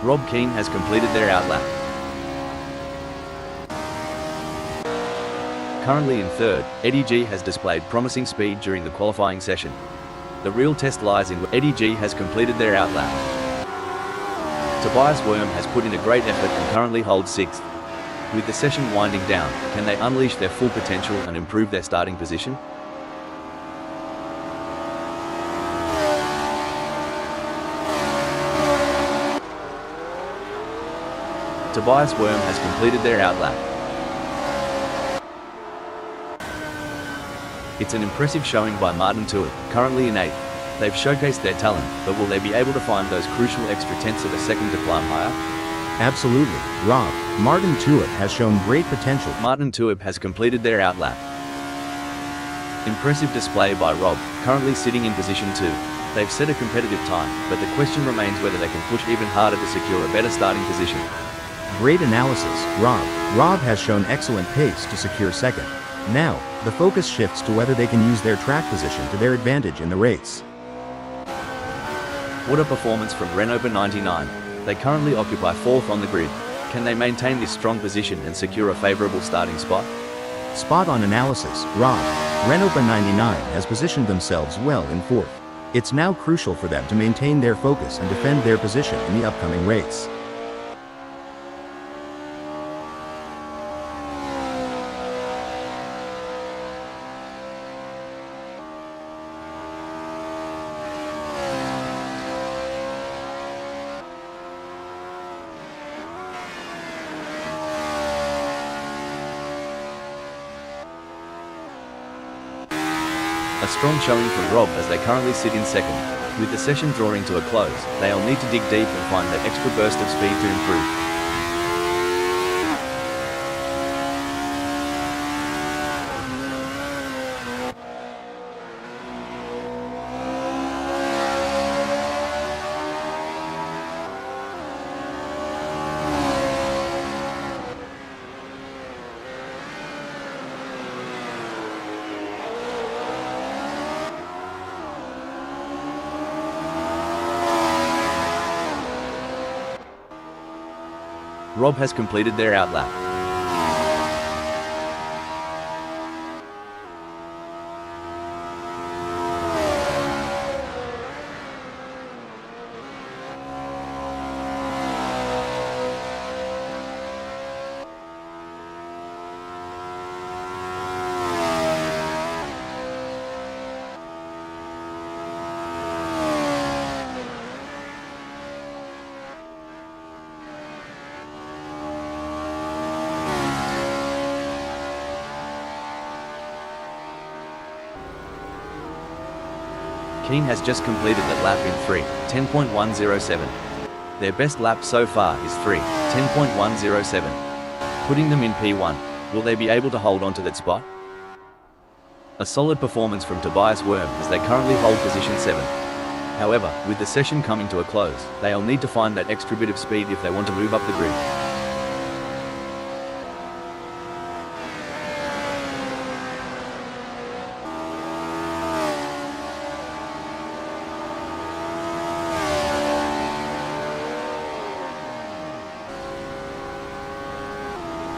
Rob Keane has completed their outlap. Currently in third, Eddie G has displayed promising speed during the qualifying session. The real test lies in where Eddie G has completed their outlap. Tobias Worm has put in a great effort and currently holds 6th. With the session winding down, can they unleash their full potential and improve their starting position? Tobias Worm has completed their outlap. It's an impressive showing by Martin Tuitt, currently in 8th. They've showcased their talent, but will they be able to find those crucial extra tenths of a second to climb higher? Absolutely, Rob. Martin Tuitt has shown great potential. Martin Tuitt has completed their outlap. Impressive display by Rob, currently sitting in position 2. They've set a competitive time, but the question remains whether they can push even harder to secure a better starting position. Great analysis, Rob. Rob has shown excellent pace to secure second. Now, the focus shifts to whether they can use their track position to their advantage in the race. What a performance from Renault 99. They currently occupy 4th on the grid. Can they maintain this strong position and secure a favourable starting spot? Spot on analysis, Rob. Renault 99 has positioned themselves well in 4th. It's now crucial for them to maintain their focus and defend their position in the upcoming race. A strong showing from Rob as they currently sit in 2nd. With the session drawing to a close, they'll need to dig deep and find that extra burst of speed to improve. Rob has completed their outlap. Keane has just completed that lap in 3:10.107. Their best lap so far is 3:10.107. Putting them in P1. Will they be able to hold on to that spot? A solid performance from Tobias Worm as they currently hold position 7. However, with the session coming to a close, they'll need to find that extra bit of speed if they want to move up the grid.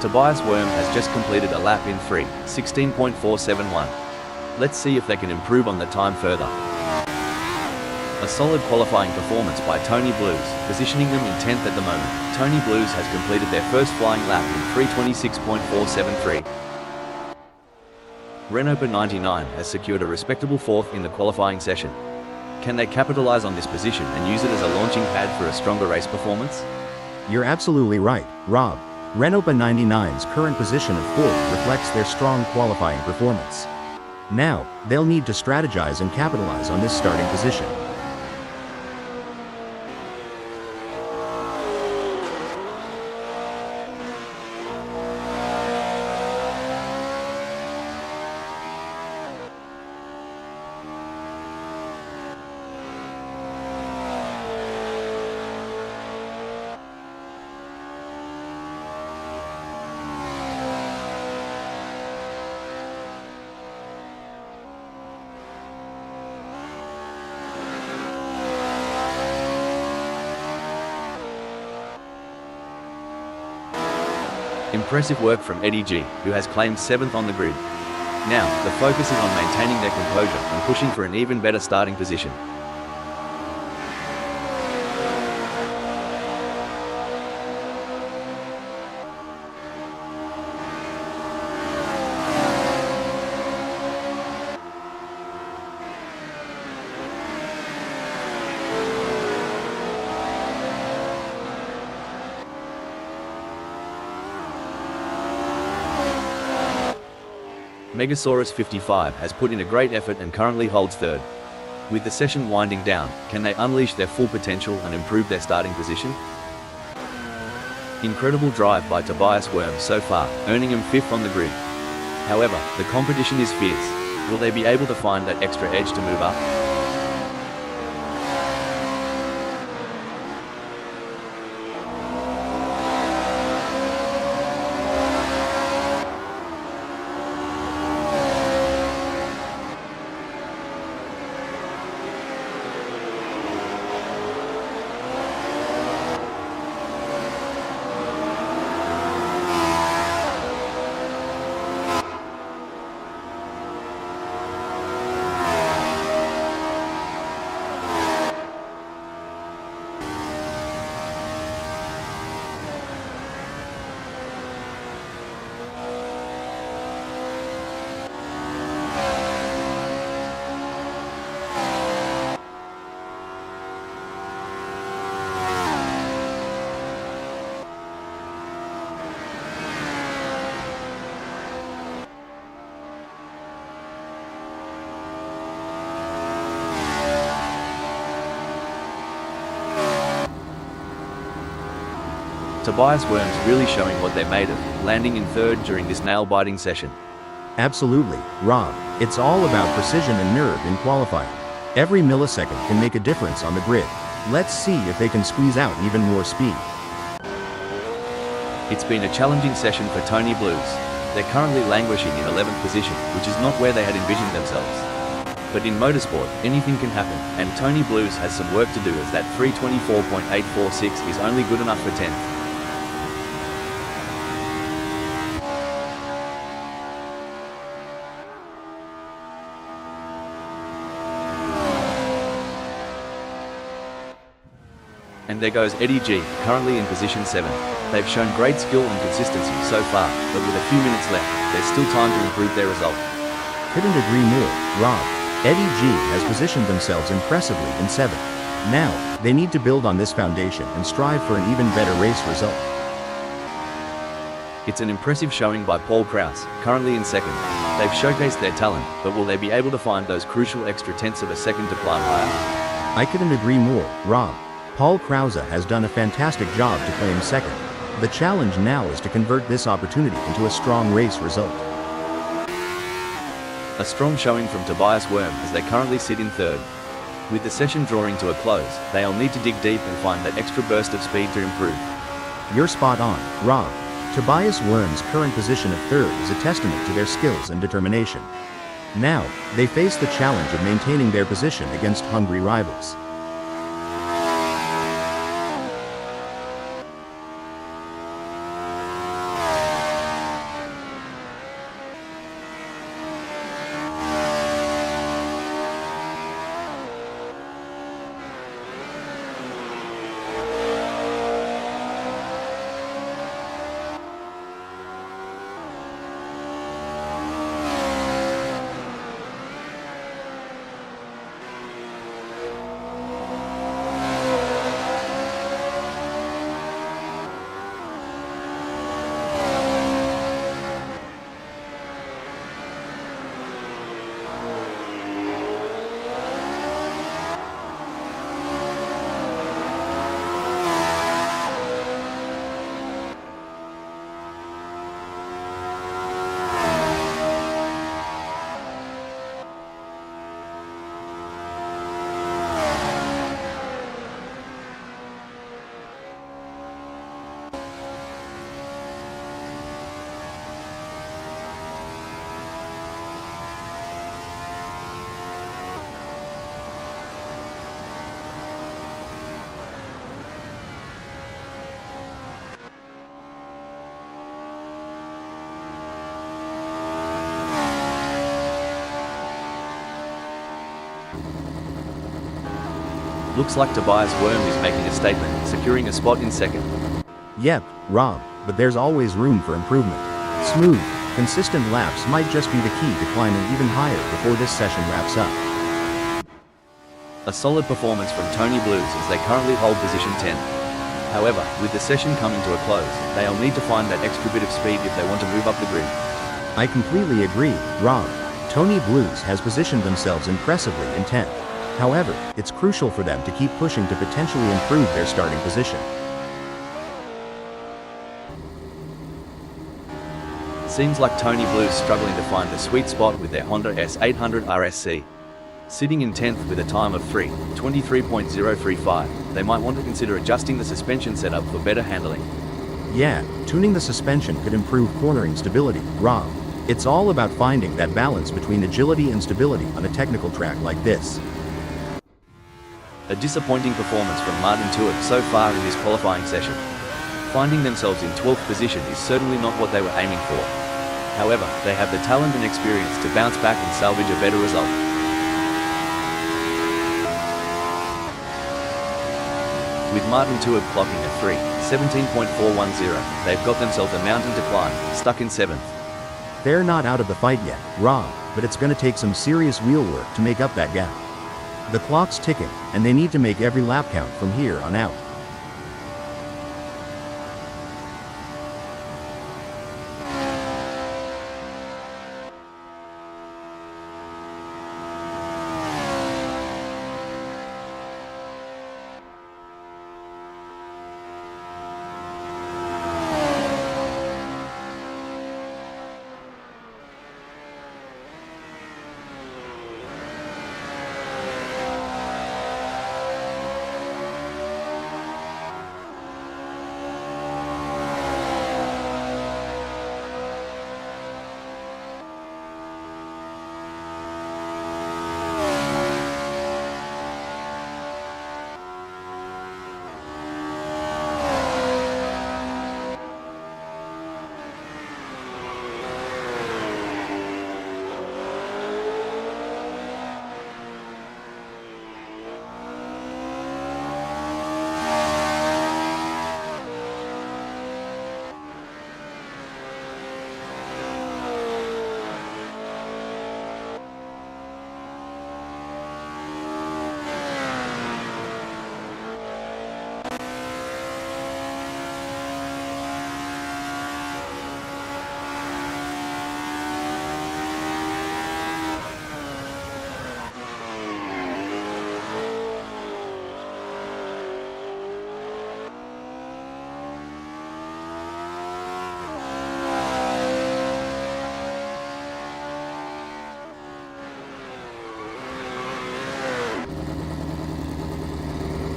Tobias Worm has just completed a lap in 3:16.471. Let's see if they can improve on the time further. A solid qualifying performance by Tony Blues, positioning them in 10th at the moment. Tony Blues has completed their first flying lap in 3:26.473. Renault 99 has secured a respectable 4th in the qualifying session. Can they capitalise on this position and use it as a launching pad for a stronger race performance? You're absolutely right, Rob. Renault 99's current position of 4th reflects their strong qualifying performance. Now, they'll need to strategize and capitalize on this starting position. Impressive work from Eddie G, who has claimed 7th on the grid. Now, the focus is on maintaining their composure and pushing for an even better starting position. Megasaurus 55 has put in a great effort and currently holds 3rd. With the session winding down, can they unleash their full potential and improve their starting position? Incredible drive by Tobias Worms so far, earning him 5th on the grid. However, the competition is fierce. Will they be able to find that extra edge to move up? Tobias Worms really showing what they're made of, landing in 3rd during this nail-biting session. Absolutely, Rob. It's all about precision and nerve in qualifying. Every millisecond can make a difference on the grid. Let's see if they can squeeze out even more speed. It's been a challenging session for Tony Blues. They're currently languishing in 11th position, which is not where they had envisioned themselves. But in motorsport, anything can happen, and Tony Blues has some work to do as that 324.846 is only good enough for 10th. And there goes Eddie G, currently in position 7. They've shown great skill and consistency so far, but with a few minutes left, there's still time to improve their result. Couldn't agree more, Rob. Eddie G has positioned themselves impressively in 7th. Now, they need to build on this foundation and strive for an even better race result. It's an impressive showing by Paul Krause, currently in 2nd. They've showcased their talent, but will they be able to find those crucial extra tenths of a second to climb higher? I couldn't agree more, Rob. Paul Krause has done a fantastic job to claim 2nd. The challenge now is to convert this opportunity into a strong race result. A strong showing from Tobias Worm as they currently sit in 3rd. With the session drawing to a close, they'll need to dig deep and find that extra burst of speed to improve. You're spot on, Rob. Tobias Worm's current position of 3rd is a testament to their skills and determination. Now, they face the challenge of maintaining their position against hungry rivals. Looks like Tobias Worm is making a statement, securing a spot in second. Yep, Rob, but there's always room for improvement. Smooth, consistent laps might just be the key to climbing even higher before this session wraps up. A solid performance from Tony Blues as they currently hold position 10. However, with the session coming to a close, they'll need to find that extra bit of speed if they want to move up the grid. I completely agree, Rob. Tony Blues has positioned themselves impressively in 10th. However, it's crucial for them to keep pushing to potentially improve their starting position. Seems like Tony Blues struggling to find the sweet spot with their Honda S800 RSC. Sitting in 10th with a time of 23.035, they might want to consider adjusting the suspension setup for better handling. Yeah, tuning the suspension could improve cornering stability, Rob. It's all about finding that balance between agility and stability on a technical track like this. A disappointing performance from Martin Tuitt so far in this qualifying session. Finding themselves in 12th position is certainly not what they were aiming for. However, they have the talent and experience to bounce back and salvage a better result. With Martin Tuitt clocking a 3:17.410, they've got themselves a mountain to climb, stuck in 7th. They're not out of the fight yet, Rob, but it's going to take some serious wheel work to make up that gap. The clock's ticking, and they need to make every lap count from here on out.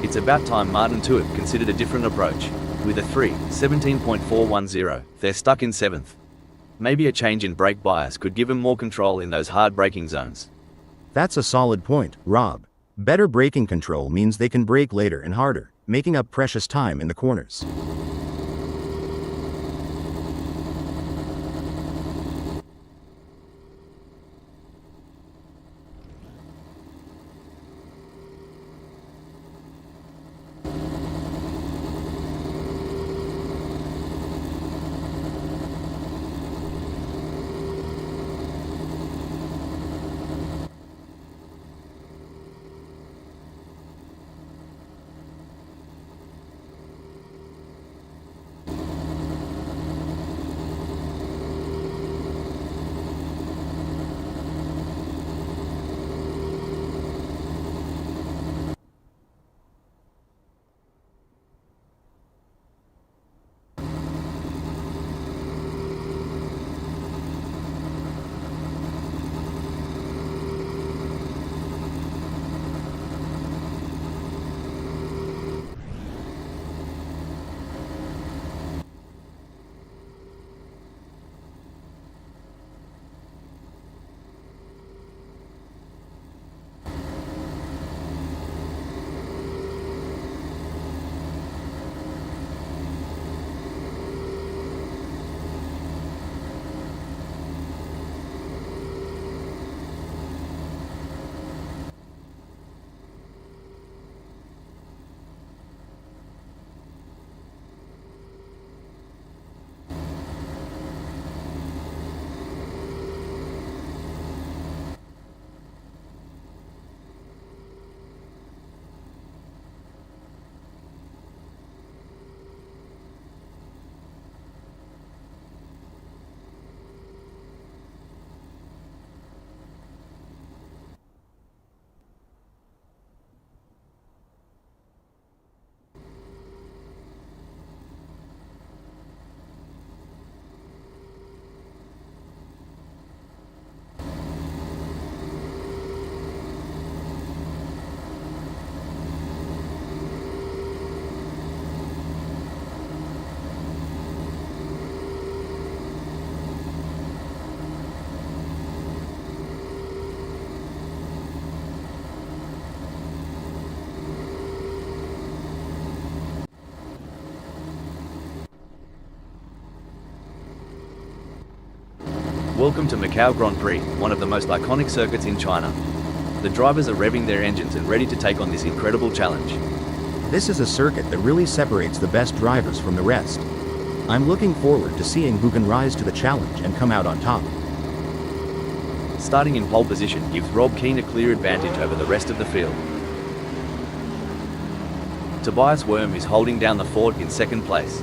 It's about time Martin Tuitt considered a different approach. With a 3:17.410, they're stuck in 7th. Maybe a change in brake bias could give them more control in those hard braking zones. That's a solid point, Rob. Better braking control means they can brake later and harder, making up precious time in the corners. Welcome to Macau Grand Prix, one of the most iconic circuits in China. The drivers are revving their engines and ready to take on this incredible challenge. This is a circuit that really separates the best drivers from the rest. I'm looking forward to seeing who can rise to the challenge and come out on top. Starting in pole position gives Rob Keane a clear advantage over the rest of the field. Tobias Worm is holding down the fort in second place.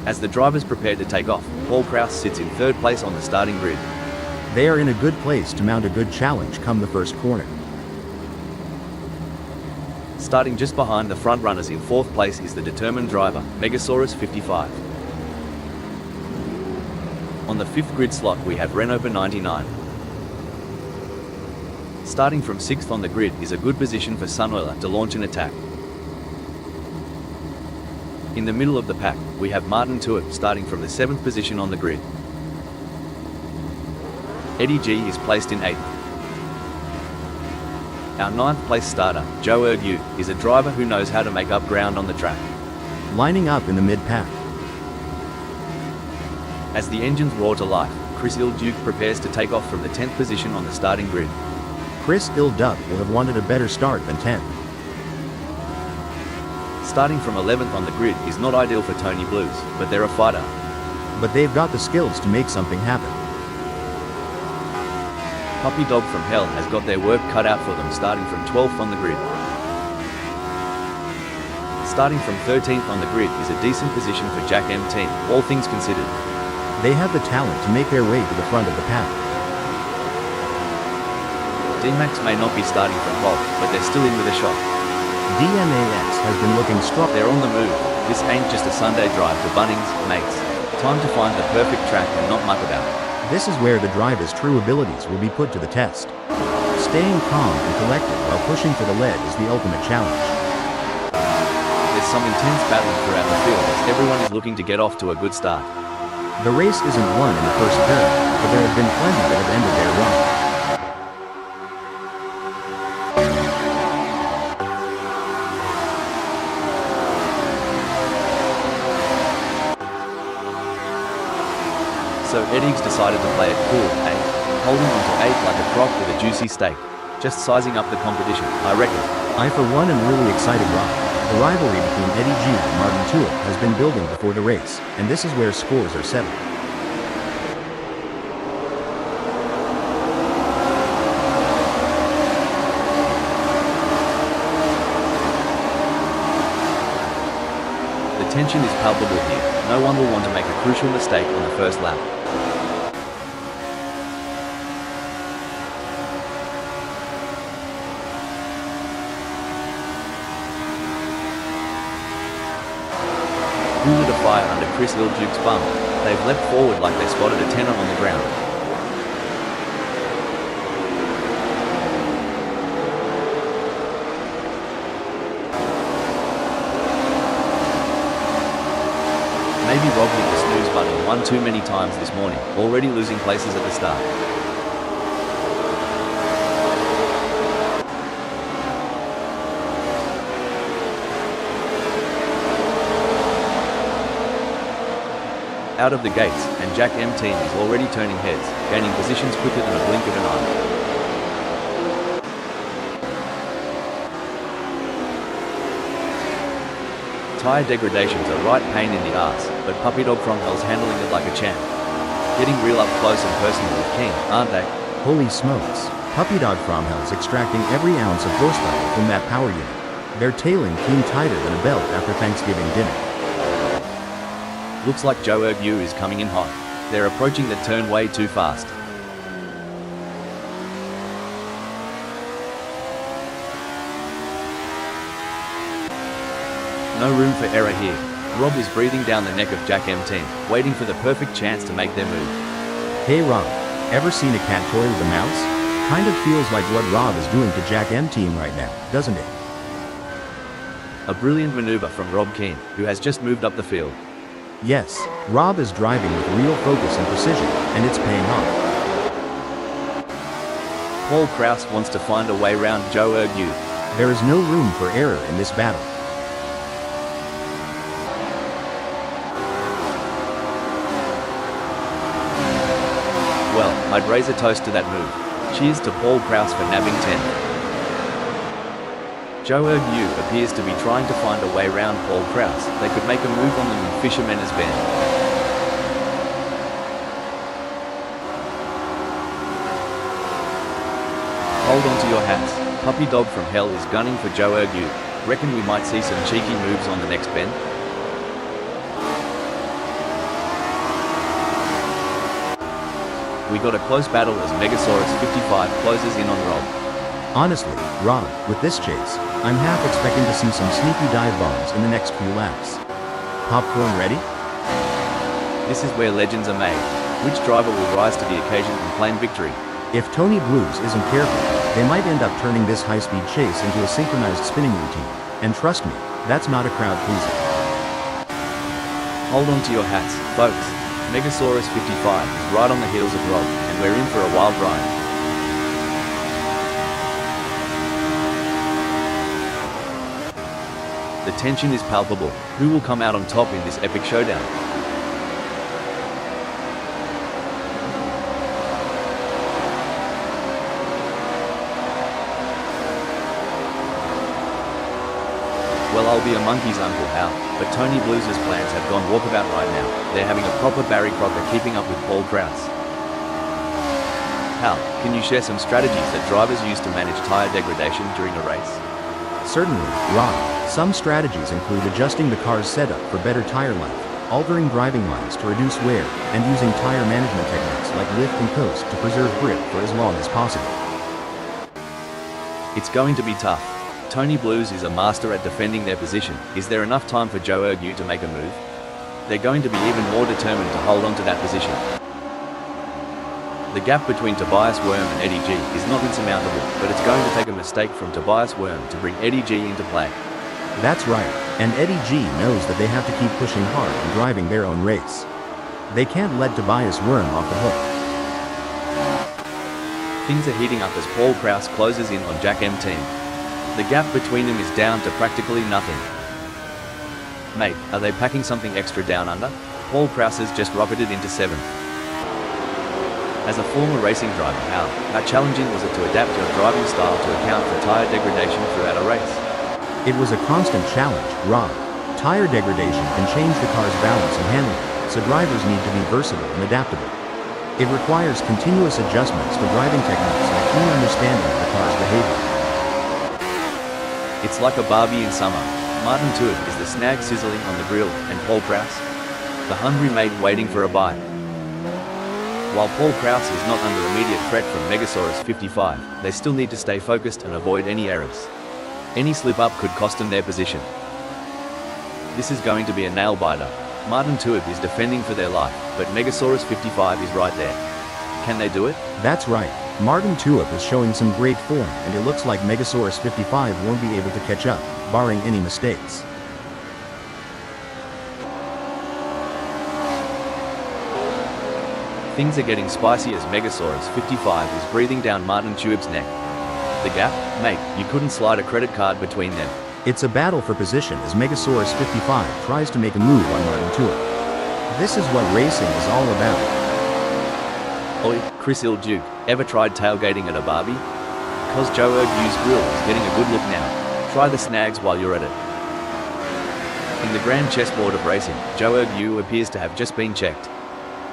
As the drivers prepare to take off, Paul Kraus sits in third place on the starting grid. They are in a good place to mount a good challenge come the first corner. Starting just behind the front runners in fourth place is the determined driver, Megasaurus 55. On the fifth grid slot we have Renover 99. Starting from sixth on the grid is a good position for Sunoiler to launch an attack. In the middle of the pack, we have Martin Tuitt starting from the 7th position on the grid. Eddie G is placed in 8th. Our 9th place starter, Zhou Ergu, is a driver who knows how to make up ground on the track. Lining up in the mid-pack. As the engines roar to life, Chris Il-Duc prepares to take off from the 10th position on the starting grid. Chris Il-Duc will have wanted a better start than 10th. Starting from 11th on the grid is not ideal for Tony Blues, but they're a fighter. But they've got the skills to make something happen. Puppy Dog from Hell has got their work cut out for them starting from 12th on the grid. Starting from 13th on the grid is a decent position for Jack M team, all things considered. They have the talent to make their way to the front of the pack. D-Max may not be starting from pole, but they're still in with a shot. DMAX has been looking strong. They're on the move. This ain't just a Sunday drive to Bunnings, mates. Time to find the perfect track and not muck about. This is where the driver's true abilities will be put to the test. Staying calm and collected while pushing for the lead is the ultimate challenge. There's some intense battling throughout the field as everyone is looking to get off to a good start. The race isn't won in the first turn, but there have been plenty that have ended their run. So Eddie's decided to play it cool, holding onto 8 like a croc with a juicy steak. Just sizing up the competition, I reckon. I for one am really excited, Rob. The rivalry between Eddie G and Martin Tuitt has been building before the race, and this is where scores are settled. The tension is palpable here. No one will want to make a crucial mistake on the first lap. Who lit a fire under Chris Il-Duc's bum? They've leapt forward like they spotted a tenor on the ground. Maybe Rob hit the snooze button one too many times this morning, already losing places at the start. Out of the gates, and Jack M team is already turning heads, gaining positions quicker than a blink of an eye. Tyre degradations are right pain in the arse, but Puppy Dog from Hell's handling it like a champ. Getting real up close and personal with King, aren't they? Holy smokes. Puppy Dog from Hell's extracting every ounce of horsepower from that power unit. They're tailing King tighter than a belt after Thanksgiving dinner. Looks like Zhou Ergu is coming in hot. They're approaching the turn way too fast. No room for error here. Rob is breathing down the neck of Jack M team, waiting for the perfect chance to make their move. Hey Rob, ever seen a cat toy with a mouse? Kind of feels like what Rob is doing to Jack M team right now, doesn't it? A brilliant maneuver from Rob Keane, who has just moved up the field. Yes, Rob is driving with real focus and precision, and it's paying off. Paul Kraus wants to find a way round Zhou Ergu. There is no room for error in this battle. Well, I'd raise a toast to that move. Cheers to Paul Kraus for nabbing 10th. Joe Yu appears to be trying to find a way around Paul Kraus. They could make a move on them in Fisherman's Bend. Hold on to your hats. Puppy Dog from Hell is gunning for Joe Yu. Reckon we might see some cheeky moves on the next bend? We got a close battle as Megasaurus 55 closes in on Rob. Honestly, Rob, with this chase, I'm half expecting to see some sneaky dive bombs in the next few laps. Popcorn ready? This is where legends are made. Which driver will rise to the occasion and claim victory? If Tony Blues isn't careful, they might end up turning this high-speed chase into a synchronized spinning routine. And trust me, that's not a crowd pleaser. Hold on to your hats, folks. Megasaurus 55 is right on the heels of Rob, and we're in for a wild ride. The tension is palpable. Who will come out on top in this epic showdown? Well, I'll be a monkey's Uncle Hal, but Tony Blues' plans have gone walkabout right now. They're having a proper Barry Crocker keeping up with Paul Kraus. Hal, can you share some strategies that drivers use to manage tire degradation during a race? Certainly, Rob. Some strategies include adjusting the car's setup for better tire life, altering driving lines to reduce wear, and using tire management techniques like lift and coast to preserve grip for as long as possible. It's going to be tough. Tony Blues is a master at defending their position. Is there enough time for Joe Yu to make a move? They're going to be even more determined to hold on to that position. The gap between Tobias Worm and Eddie G is not insurmountable, but it's going to take a mistake from Tobias Worm to bring Eddie G into play. That's right, and Eddie G knows that they have to keep pushing hard and driving their own race. They can't let Tobias Worm off the hook. Things are heating up as Paul Kraus closes in on Jack M Team. The gap between them is down to practically nothing. Mate, are they packing something extra down under? Paul Kraus has just rocketed into 7th. As a former racing driver, how challenging was it to adapt your driving style to account for tire degradation throughout a race? It was a constant challenge, Rob. Tire degradation can change the car's balance and handling, so drivers need to be versatile and adaptable. It requires continuous adjustments to driving techniques and a keen understanding of the car's behavior. It's like a barbie in summer. Martin Tuitt is the snag sizzling on the grill, and Paul Kraus, the hungry mate waiting for a bite. While Paul Kraus is not under immediate threat from Megasaurus 55, they still need to stay focused and avoid any errors. Any slip-up could cost them their position. This is going to be a nail-biter. Martin Tuitt is defending for their life, but Megasaurus 55 is right there. Can they do it? That's right. Martin Tuitt is showing some great form, and it looks like Megasaurus 55 won't be able to catch up, barring any mistakes. Things are getting spicy as Megasaurus 55 is breathing down Martin Tuitt's neck. The gap? Mate, you couldn't slide a credit card between them. It's a battle for position as Megasaurus 55 tries to make a move on Martin Tuitt. This is what racing is all about. Oi, Chris Duke, ever tried tailgating at a barbie? Cause Joe Yu's grill is getting a good look now. Try the snags while you're at it. In the grand chessboard of racing, Joe Yu appears to have just been checked.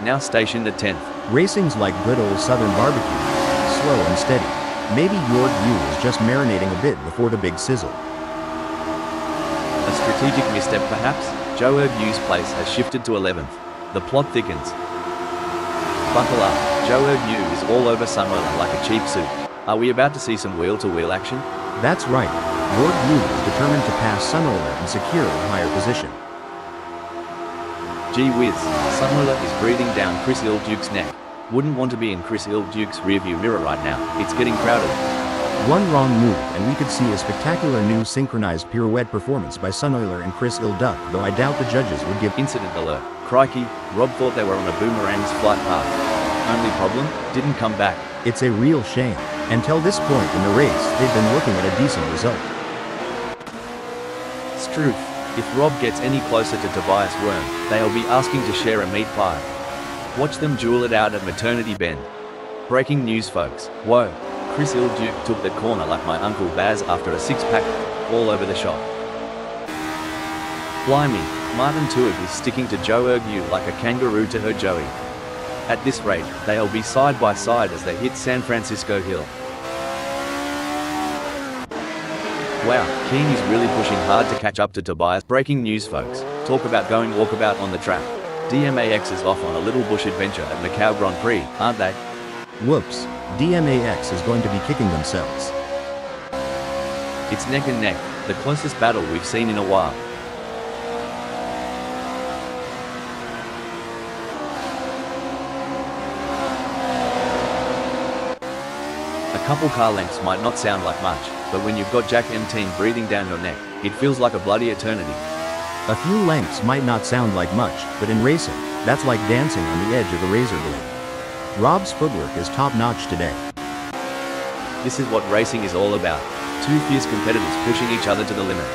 Now stationed at 10th. Racing's like good old southern barbecue, slow and steady. Maybe your Yu is just marinating a bit before the big sizzle. A strategic misstep perhaps? Joe Yu's place has shifted to 11th. The plot thickens. Buckle up, Joe Yu is all over Sunwell like a cheap suit. Are we about to see some wheel-to-wheel action? That's right. Lord Yu is determined to pass Sunwell and secure a higher position. Gee whiz, Sunwell is breathing down Chris Duke's neck. Wouldn't want to be in Chris Duke's rearview mirror right now. It's getting crowded. One wrong move and we could see a spectacular new synchronized pirouette performance by Sunwell and Chris Duke, though I doubt the judges would give incident alert. Crikey, Rob thought they were on a boomerang's flight path. Only problem? Didn't come back. It's a real shame. Until this point in the race, they've been looking at a decent result. Struth. If Rob gets any closer to Tobias Worm, they'll be asking to share a meat pie. Watch them duel it out at Maternity Bend. Breaking news, folks. Whoa. Chris Duke took that corner like my Uncle Baz after a six-pack, all over the shop. Blimey, Martin Tuig is sticking to Joe Yu like a kangaroo to her Joey. At this rate, they'll be side by side as they hit San Francisco Hill. Wow, Keen is really pushing hard to catch up to Tobias. Breaking news, folks. Talk about going walkabout on the track. DMAX is off on a little bush adventure at Macau Grand Prix, aren't they? Whoops, DMAX is going to be kicking themselves. It's neck and neck, the closest battle we've seen in a while. A couple car lengths might not sound like much, but when you've got Jack M10 breathing down your neck, it feels like a bloody eternity. A few lengths might not sound like much, but in racing, that's like dancing on the edge of a razor blade. Rob's footwork is top-notch today. This is what racing is all about. Two fierce competitors pushing each other to the limit.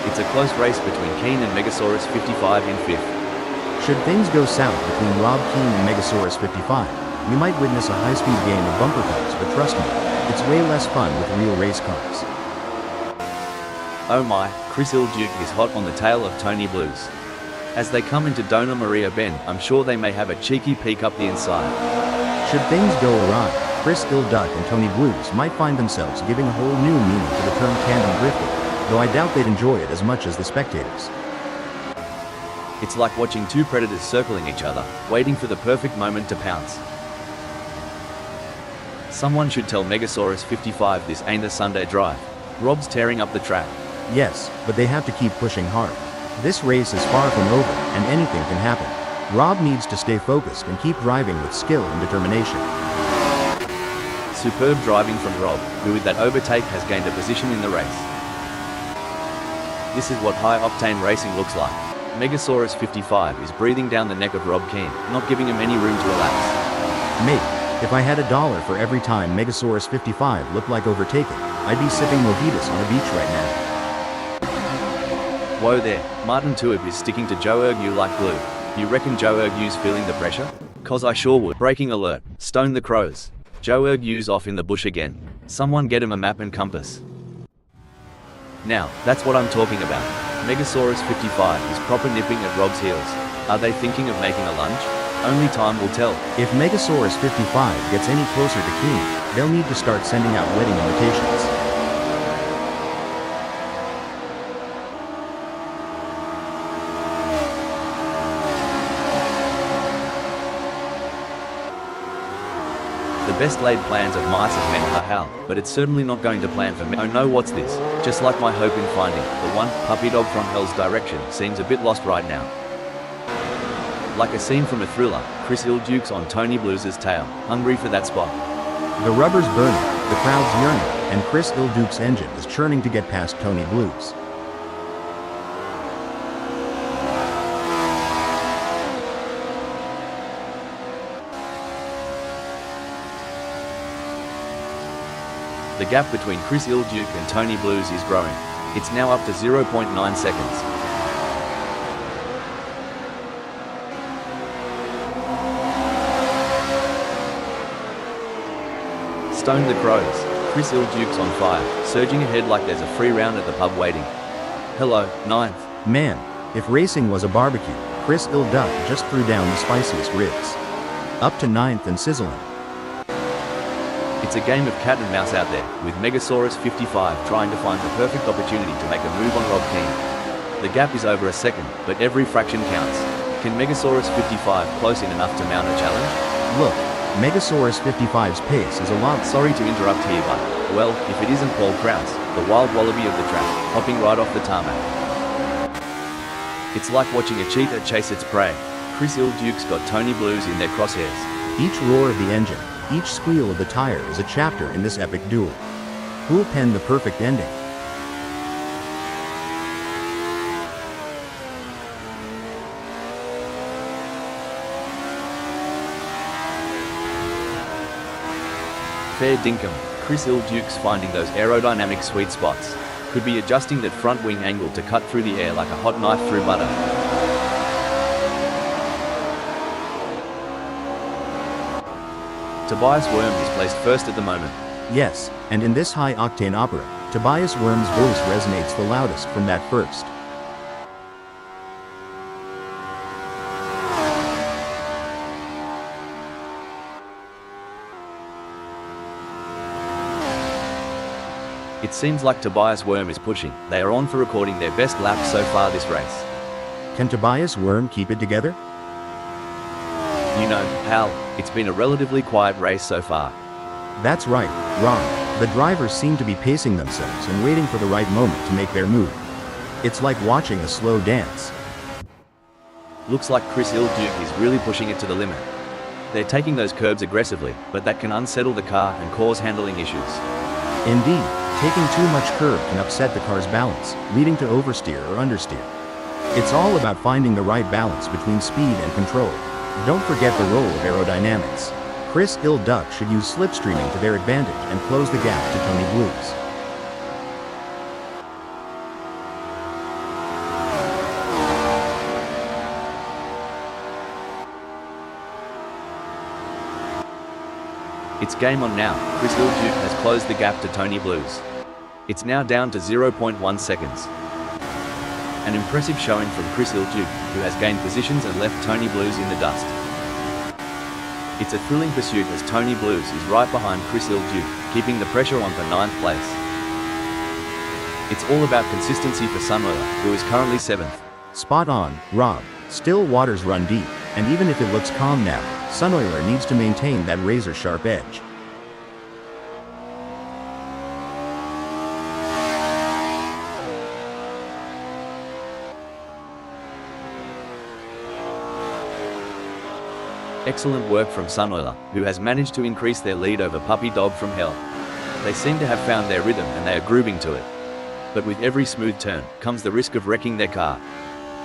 It's a close race between Keen and Megasaurus 55 in 5th. Should things go south between Rob Keen and Megasaurus 55, we might witness a high-speed game of bumper cars, but trust me, it's way less fun with real race cars. Oh my, Chris Duke is hot on the tail of Tony Blues. As they come into Dona Maria Bend, I'm sure they may have a cheeky peek up the inside. Should things go awry, Chris Duck and Tony Blues might find themselves giving a whole new meaning to the term tandem drifting, though I doubt they'd enjoy it as much as the spectators. It's like watching two predators circling each other, waiting for the perfect moment to pounce. Someone should tell Megasaurus 55 this ain't a Sunday drive. Rob's tearing up the track. Yes, but they have to keep pushing hard. This race is far from over, and anything can happen. Rob needs to stay focused and keep driving with skill and determination. Superb driving from Rob, who with that overtake has gained a position in the race. This is what high-octane racing looks like. Megasaurus 55 is breathing down the neck of Rob Keen, not giving him any room to relax. Mate, if I had $1 for every time Megasaurus 55 looked like overtaking, I'd be sipping mojitos on a beach right now. Whoa there, Martin Tuib is sticking to Joe Yu like glue. You reckon Joe Yu's feeling the pressure? Cause I sure would. Breaking alert, stone the crows. Joe Yu's off in the bush again. Someone get him a map and compass. Now, that's what I'm talking about. Megasaurus 55 is proper nipping at Rob's heels. Are they thinking of making a lunge? Only time will tell. If Megasaurus 55 gets any closer to Keen, they'll need to start sending out wedding invitations. The best laid plans of mice have met Hal, but it's certainly not going to plan for me. Oh no, what's this? Just like my hope in finding the one puppy dog from hell's direction seems a bit lost right now. Like a scene from a thriller, Chris Duke's on Tony Blues' tail, hungry for that spot. The rubber's burning, the crowd's yearning, and Chris Duke's engine is churning to get past Tony Blues. The gap between Chris Duke and Tony Blues is growing. It's now up to 0.9 seconds. Stone the crows. Chris Duke's on fire, surging ahead like there's a free round at the pub waiting. Hello, ninth. Man, if racing was a barbecue, Chris Duck just threw down the spiciest ribs. Up to ninth and sizzling. It's a game of cat and mouse out there, with Megasaurus 55 trying to find the perfect opportunity to make a move on Rob Keen. The gap is over a second, but every fraction counts. Can Megasaurus 55 close in enough to mount a challenge? Look, Megasaurus 55's pace is a lot. Sorry to interrupt here, but, well, if it isn't Paul Krause, the wild wallaby of the track, hopping right off the tarmac. It's like watching a cheetah chase its prey. Chris Duke's got Tony Blues in their crosshairs. Each roar of the engine, each squeal of the tire is a chapter in this epic duel. Who'll pen the perfect ending? Fair dinkum, Chris Duke's finding those aerodynamic sweet spots. Could be adjusting that front wing angle to cut through the air like a hot knife through butter. Tobias Worm is placed first at the moment. Yes, and in this high-octane opera, Tobias Worm's voice resonates the loudest from that first. It seems like Tobias Worm is pushing. They are on for recording their best lap so far this race. Can Tobias Worm keep it together? You know, pal, it's been a relatively quiet race so far. That's right, Rob. The drivers seem to be pacing themselves and waiting for the right moment to make their move. It's like watching a slow dance. Looks like Chris Ilduke is really pushing it to the limit. They're taking those curbs aggressively, but that can unsettle the car and cause handling issues. Indeed, taking too much curb can upset the car's balance, leading to oversteer or understeer. It's all about finding the right balance between speed and control. Don't forget the role of aerodynamics. Chris Ilduke should use slipstreaming to their advantage and close the gap to Tony Blues. It's game on now. Chris Ilduke has closed the gap to Tony Blues. It's now down to 0.1 seconds. An impressive showing from Chris Ilduke, who has gained positions and left Tony Blues in the dust. It's a thrilling pursuit as Tony Blues is right behind Chris Ilduke, keeping the pressure on for 9th place. It's all about consistency for Sunoiler, who is currently 7th. Spot on, Rob. Still waters run deep, and even if it looks calm now, Sunoiler needs to maintain that razor-sharp edge. Excellent work from Sunoiler, who has managed to increase their lead over Puppy Dog from Hell. They seem to have found their rhythm and they are grooving to it. But with every smooth turn, comes the risk of wrecking their car.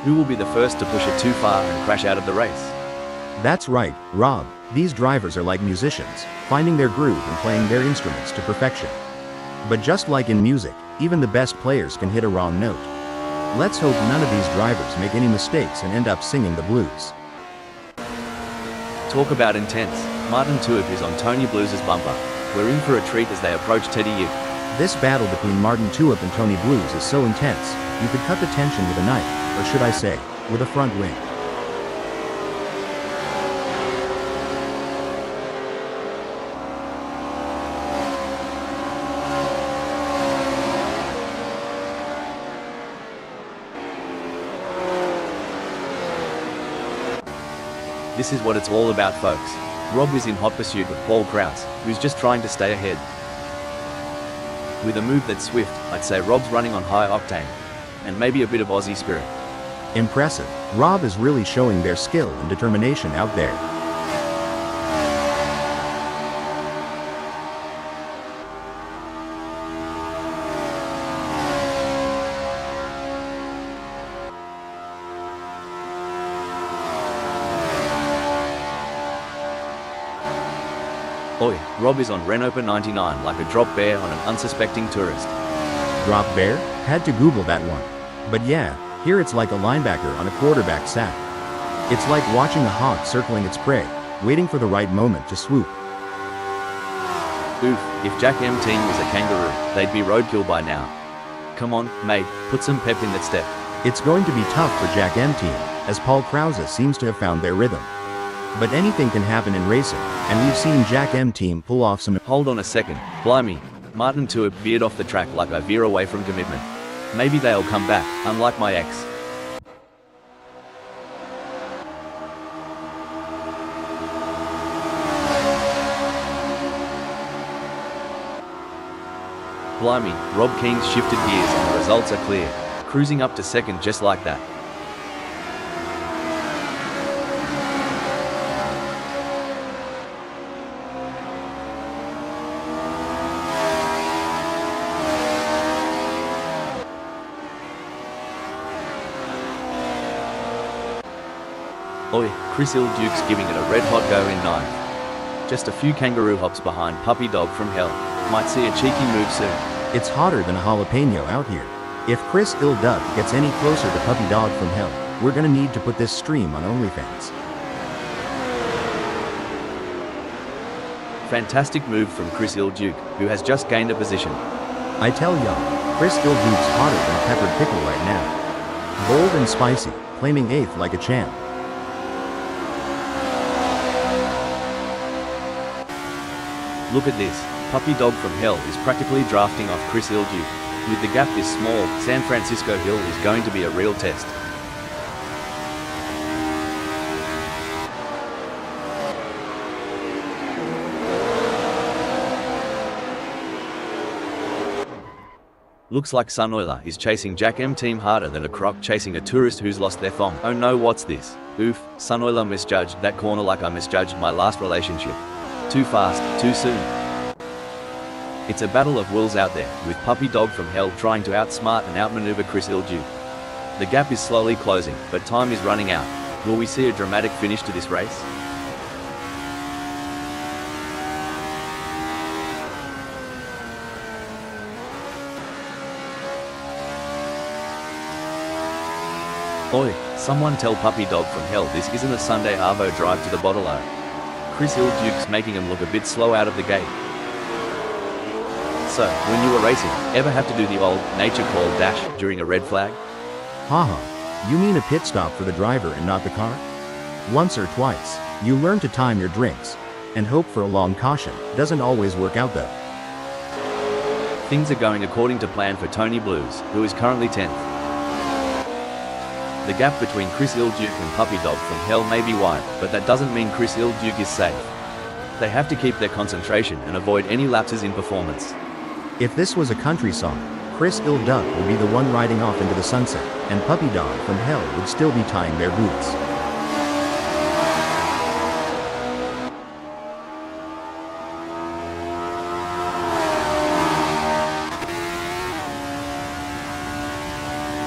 Who will be the first to push it too far and crash out of the race? That's right, Rob. These drivers are like musicians, finding their groove and playing their instruments to perfection. But just like in music, even the best players can hit a wrong note. Let's hope none of these drivers make any mistakes and end up singing the blues. Talk about intense. Martin Tuip is on Tony Blues' bumper. We're in for a treat as they approach Teddy Ute. This battle between Martin Tuip and Tony Blues is so intense, you could cut the tension with a knife, or should I say, with a front wing. This is what it's all about, folks. Rob is in hot pursuit with Paul Krause, who's just trying to stay ahead. With a move that's swift, I'd say Rob's running on high octane, and maybe a bit of Aussie spirit. Impressive. Rob is really showing their skill and determination out there. Oi, Rob is on Renault 99 like a drop bear on an unsuspecting tourist. Drop bear? Had to Google that one. But yeah, here it's like a linebacker on a quarterback sack. It's like watching a hawk circling its prey, waiting for the right moment to swoop. Oof, if Jack M Team was a kangaroo, they'd be roadkill by now. Come on, mate, put some pep in that step. It's going to be tough for Jack M Team, as Paul Krause seems to have found their rhythm. But anything can happen in racing, and we've seen Jack M Team pull off some... Hold on a second, blimey. Martin Tuip veered off the track like I veer away from commitment. Maybe they'll come back, unlike my ex. Blimey, Rob Keen's shifted gears and the results are clear. Cruising up to second just like that. Oi, Chris Ilduke's giving it a red hot go in ninth. Just a few kangaroo hops behind Puppy Dog from Hell. Might see a cheeky move soon. It's hotter than a jalapeno out here. If Chris Ill Duck gets any closer to Puppy Dog from Hell, we're gonna need to put this stream on OnlyFans. Fantastic move from Chris Ill Duke, who has just gained a position. I tell y'all, Chris Ill Duke's hotter than peppered pickle right now. Bold and spicy, claiming 8th like a champ. Look at this, Puppy Dog from Hell is practically drafting off Chris Ill Duke. With the gap this small, San Francisco Hill is going to be a real test. Looks like Sunoiler is chasing Jack M Team harder than a croc chasing a tourist who's lost their thong. Oh no, what's this? Oof, Sunoiler misjudged that corner like I misjudged my last relationship. Too fast, too soon. It's a battle of wills out there, with Puppy Dog from Hell trying to outsmart and outmaneuver Chris Ill Duke. The gap is slowly closing, but time is running out. Will we see a dramatic finish to this race? Oi, someone tell Puppy Dog from Hell this isn't a Sunday Arvo drive to the bottle-o. Chris Ill Duke's making him look a bit slow out of the gate. So, when you were racing, ever have to do the old nature call dash during a red flag? Haha, you mean a pit stop for the driver and not the car? Once or twice, you learn to time your drinks, and hope for a long caution. Doesn't always work out though. Things are going according to plan for Tony Blues, who is currently 10th. The gap between Chris Ill Duke and Puppy Dog from Hell may be wide, but that doesn't mean Chris Ill Duke is safe. They have to keep their concentration and avoid any lapses in performance. If this was a country song, Chris Ill Duck would be the one riding off into the sunset, and Puppy Dog from Hell would still be tying their boots.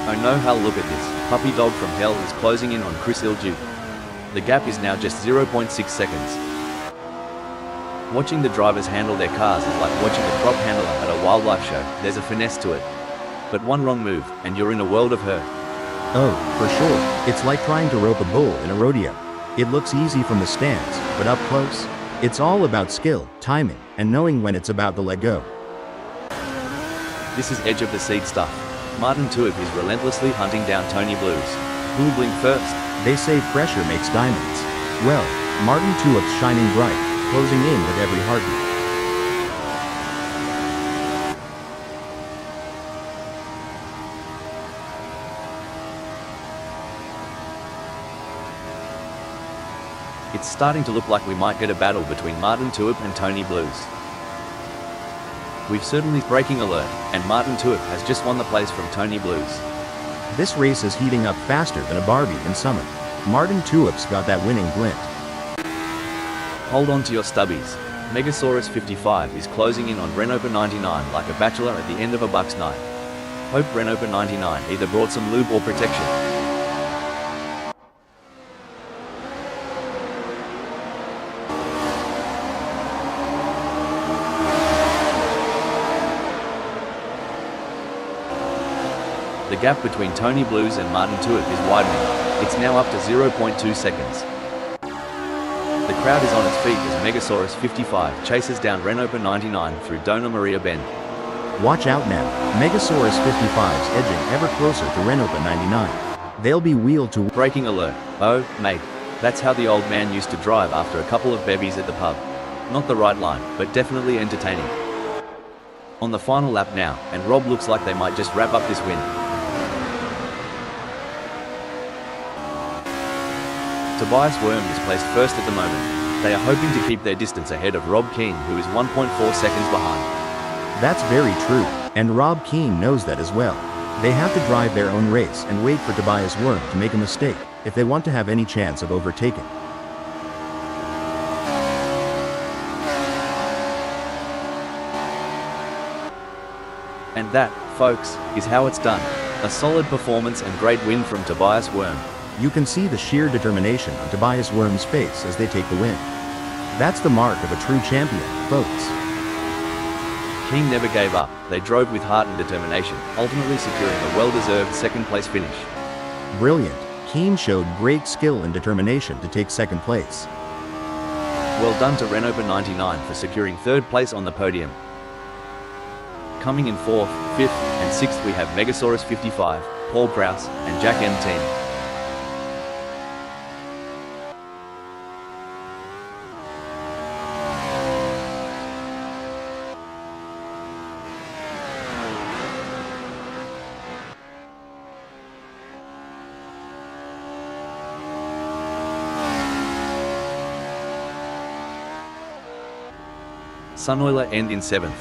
Oh no, Hal, look at this. Puppy Dog from Hell is closing in on Chris Ill Duke. The gap is now just 0.6 seconds. Watching the drivers handle their cars is like watching a crop handler at a wildlife show. There's a finesse to it. But one wrong move, and you're in a world of hurt. Oh, for sure. It's like trying to rope a bull in a rodeo. It looks easy from the stands, but up close, it's all about skill, timing, and knowing when it's about to let go. This is edge of the seat stuff. Martin Tuick is relentlessly hunting down Tony Blues. Who will blink first? They say pressure makes diamonds. Well, Martin Tuick's shining bright, closing in with every heartbeat. It's starting to look like we might get a battle between Martin Tuick and Tony Blues. We've certainly breaking alert, and Martin Tuick has just won the place from Tony Blues. This race is heating up faster than a Barbie in summer. Martin Tuick's got that winning glint. Hold on to your stubbies. Megasaurus 55 is closing in on Renopa 99 like a bachelor at the end of a Bucks night. Hope Renopa 99 either brought some lube or protection. The gap between Tony Blues and Martin Tuick is widening. It's now up to 0.2 seconds. The crowd is on its feet as Megasaurus 55 chases down Renopa 99 through Dona Maria Bend. Watch out now, Megasaurus 55's edging ever closer to Renopa 99. They'll be wheeled to Breaking alert. Oh, mate. That's how the old man used to drive after a couple of bevies at the pub. Not the right line, but definitely entertaining. On the final lap now, and Rob looks like they might just wrap up this win. Tobias Worm is placed first at the moment. They are hoping to keep their distance ahead of Rob Keane, who is 1.4 seconds behind. That's very true, and Rob Keane knows that as well. They have to drive their own race and wait for Tobias Worm to make a mistake if they want to have any chance of overtaking. And that, folks, is how it's done. A solid performance and great win from Tobias Worm. You can see the sheer determination on Tobias Worm's face as they take the win. That's the mark of a true champion, folks. Keen never gave up. They drove with heart and determination, ultimately securing a well-deserved second-place finish. Brilliant. Keen showed great skill and determination to take second place. Well done to Renault 99 for securing third place on the podium. Coming in 4th, 5th, and 6th we have Megasaurus 55, Paul Prous, and Jack M. Team. Sunoiler end in 7th.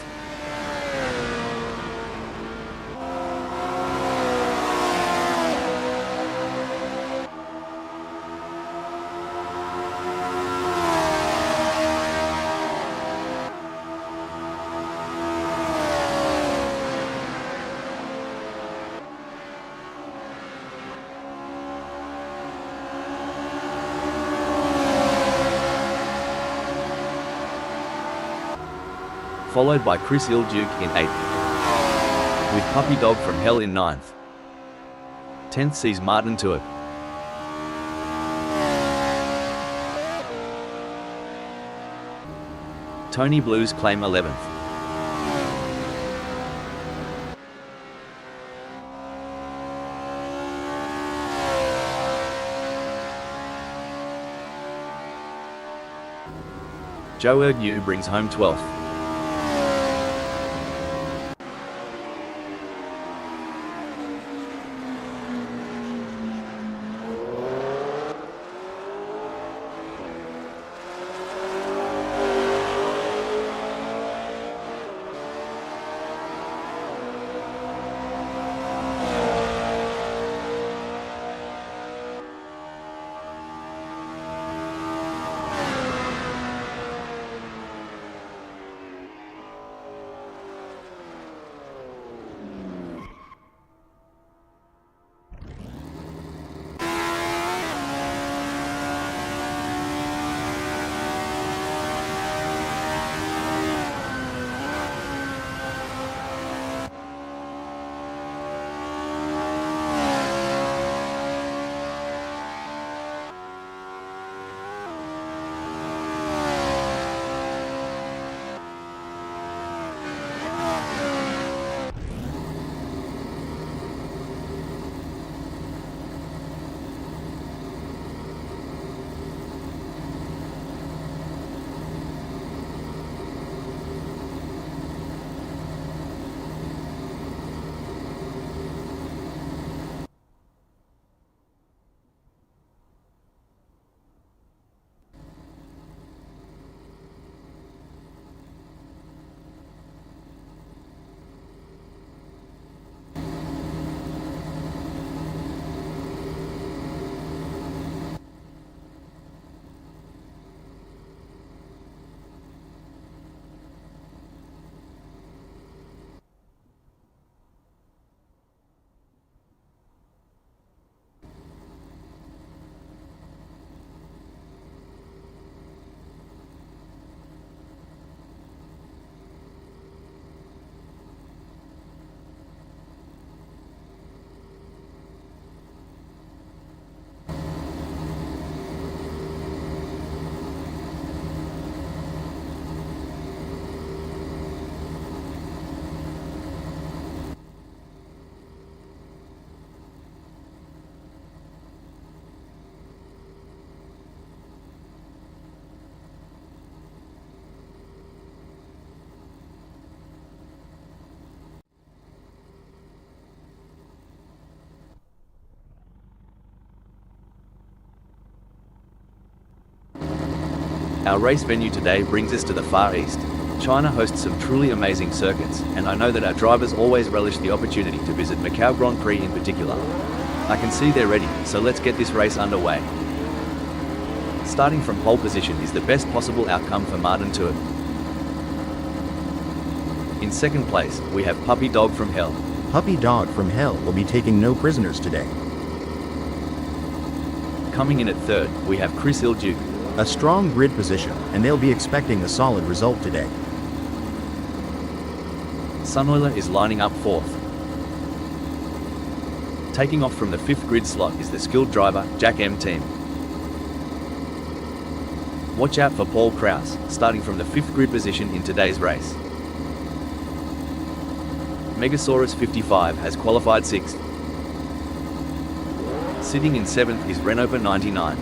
Followed by Chris Ilduke in 8th, with Puppy Dog from Hell in 9th. 10th sees Martin Tuip. Tony Blues claim 11th. Joe Agnew brings home 12th. Our race venue today brings us to the Far East. China hosts some truly amazing circuits, and I know that our drivers always relish the opportunity to visit Macau Grand Prix in particular. I can see they're ready, so let's get this race underway. Starting from pole position is the best possible outcome for Martin Tuip. In second place, we have Puppy Dog from Hell. Puppy Dog from Hell will be taking no prisoners today. Coming in at third, we have Chris Ilduke. A strong grid position, and they'll be expecting a solid result today. Sunoiler is lining up 4th. Taking off from the 5th grid slot is the skilled driver, Jack M team. Watch out for Paul Kraus, starting from the 5th grid position in today's race. Megasaurus 55 has qualified 6th. Sitting in 7th is Renopa 99.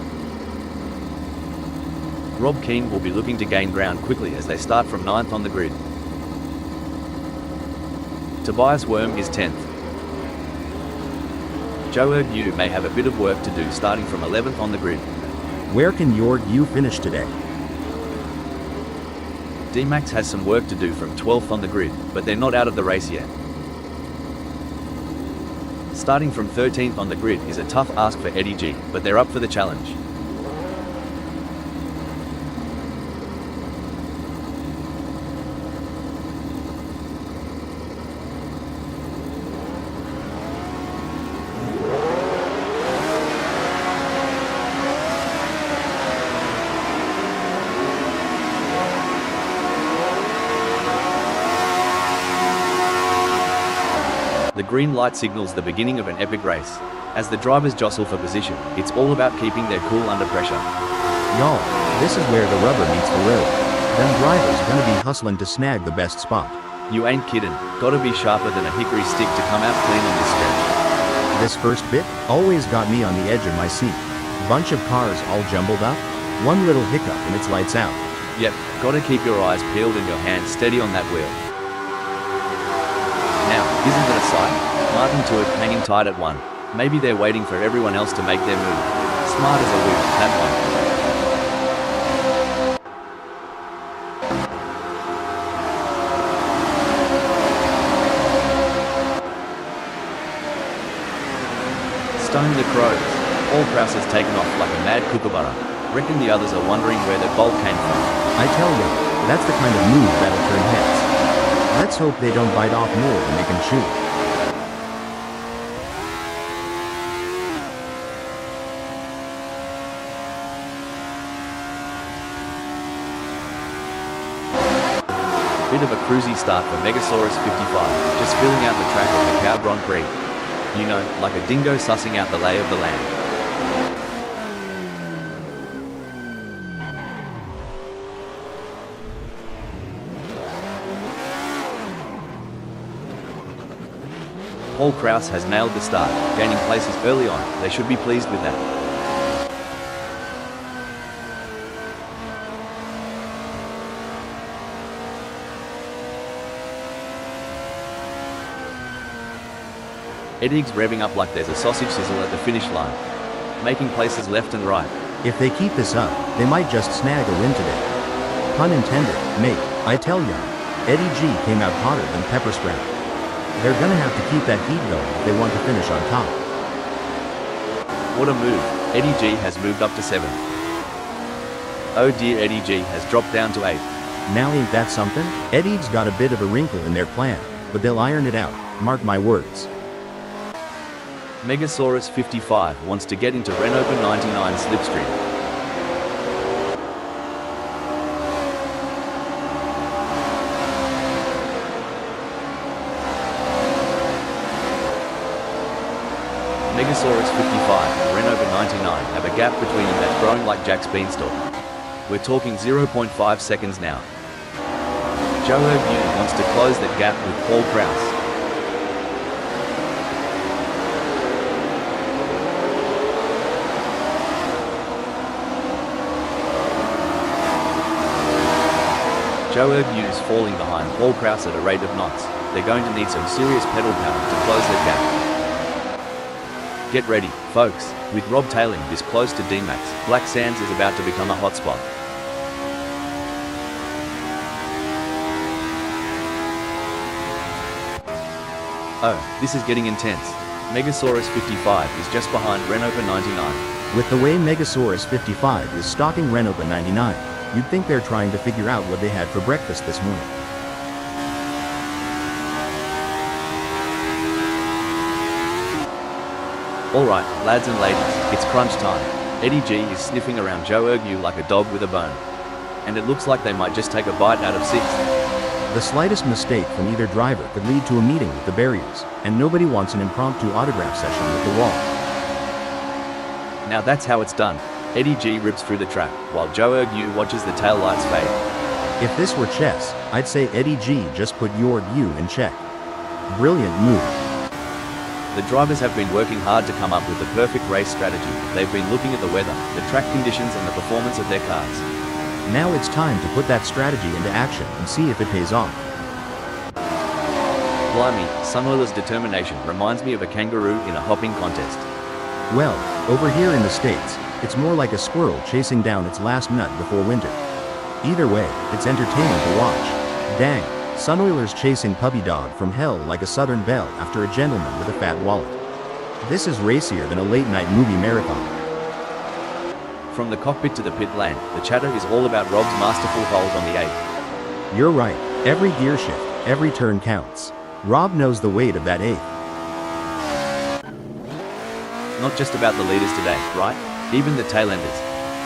Rob Keane will be looking to gain ground quickly as they start from 9th on the grid. Tobias Worm is 10th. Joe Yu may have a bit of work to do starting from 11th on the grid. Where can you finish today? D-Max has some work to do from 12th on the grid, but they're not out of the race yet. Starting from 13th on the grid is a tough ask for Eddie G, but they're up for the challenge. The green light signals the beginning of an epic race. As the drivers jostle for position, it's all about keeping their cool under pressure. Y'all, this is where the rubber meets the road. Them drivers gonna be hustling to snag the best spot. You ain't kiddin', gotta be sharper than a hickory stick to come out clean on this stretch. This first bit always got me on the edge of my seat. Bunch of cars all jumbled up, one little hiccup and it's lights out. Yep, gotta keep your eyes peeled and your hands steady on that wheel. Now, isn't it a sight? Martin to it, hanging tight at 1. Maybe they're waiting for everyone else to make their move. Smart as a whip, that one. Stone the crows. All Kraus has taken off like a mad kookaburra. Reckon the others are wondering where the bolt came from. I tell you, that's the kind of move that'll turn heads. Let's hope they don't bite off more than they can chew. Bit of a cruisy start for Megasaurus 55, just filling out the track of the Macau Grand Prix. You know, like a dingo sussing out the lay of the land. Paul Kraus has nailed the start, gaining places early on. They should be pleased with that. Eddie's revving up like there's a sausage sizzle at the finish line, making places left and right. If they keep this up, they might just snag a win today. Pun intended, mate, I tell ya. Eddie G came out hotter than pepper spray. They're gonna have to keep that heat going if they want to finish on top. What a move. Eddie G has moved up to 7th. Oh dear, Eddie G has dropped down to 8th. Now ain't that something? Eddie's got a bit of a wrinkle in their plan, but they'll iron it out, mark my words. Megasaurus 55 wants to get into Renopa 99 slipstream. Megasaurus 55 and Renopa 99 have a gap between them that's growing like Jack's beanstalk. We're talking 0.5 seconds now. Joe Yu wants to close that gap with Paul Kraus. Joe Yu is falling behind Paul Kraus at a rate of knots. They're going to need some serious pedal power to close that gap. Get ready, folks, with Rob tailing this close to D-Max, Black Sands is about to become a hotspot. Oh, this is getting intense. Megasaurus 55 is just behind Renopa 99. With the way Megasaurus 55 is stalking Renopa 99, you'd think they're trying to figure out what they had for breakfast this morning. Alright, lads and ladies, it's crunch time. Eddie G is sniffing around Joe Yu like a dog with a bone. And it looks like they might just take a bite out of 6th. The slightest mistake from either driver could lead to a meeting with the barriers, and nobody wants an impromptu autograph session with the wall. Now that's how it's done. Eddie G rips through the track, while Joe Yu watches the taillights fade. If this were chess, I'd say Eddie G just put your you in check. Brilliant move. The drivers have been working hard to come up with the perfect race strategy. They've been looking at the weather, the track conditions and the performance of their cars. Now it's time to put that strategy into action and see if it pays off. Blimey, Sunoiler's determination reminds me of a kangaroo in a hopping contest. Well, over here in the States, it's more like a squirrel chasing down its last nut before winter. Either way, it's entertaining to watch. Dang, Sunoiler's chasing puppy dog from hell like a southern belle after a gentleman with a fat wallet. This is racier than a late-night movie marathon. From the cockpit to the pit lane, the chatter is all about Rob's masterful hold on the 8. You're right, every gear shift, every turn counts. Rob knows the weight of that 8. Not just about the leaders today, right? Even the tailenders.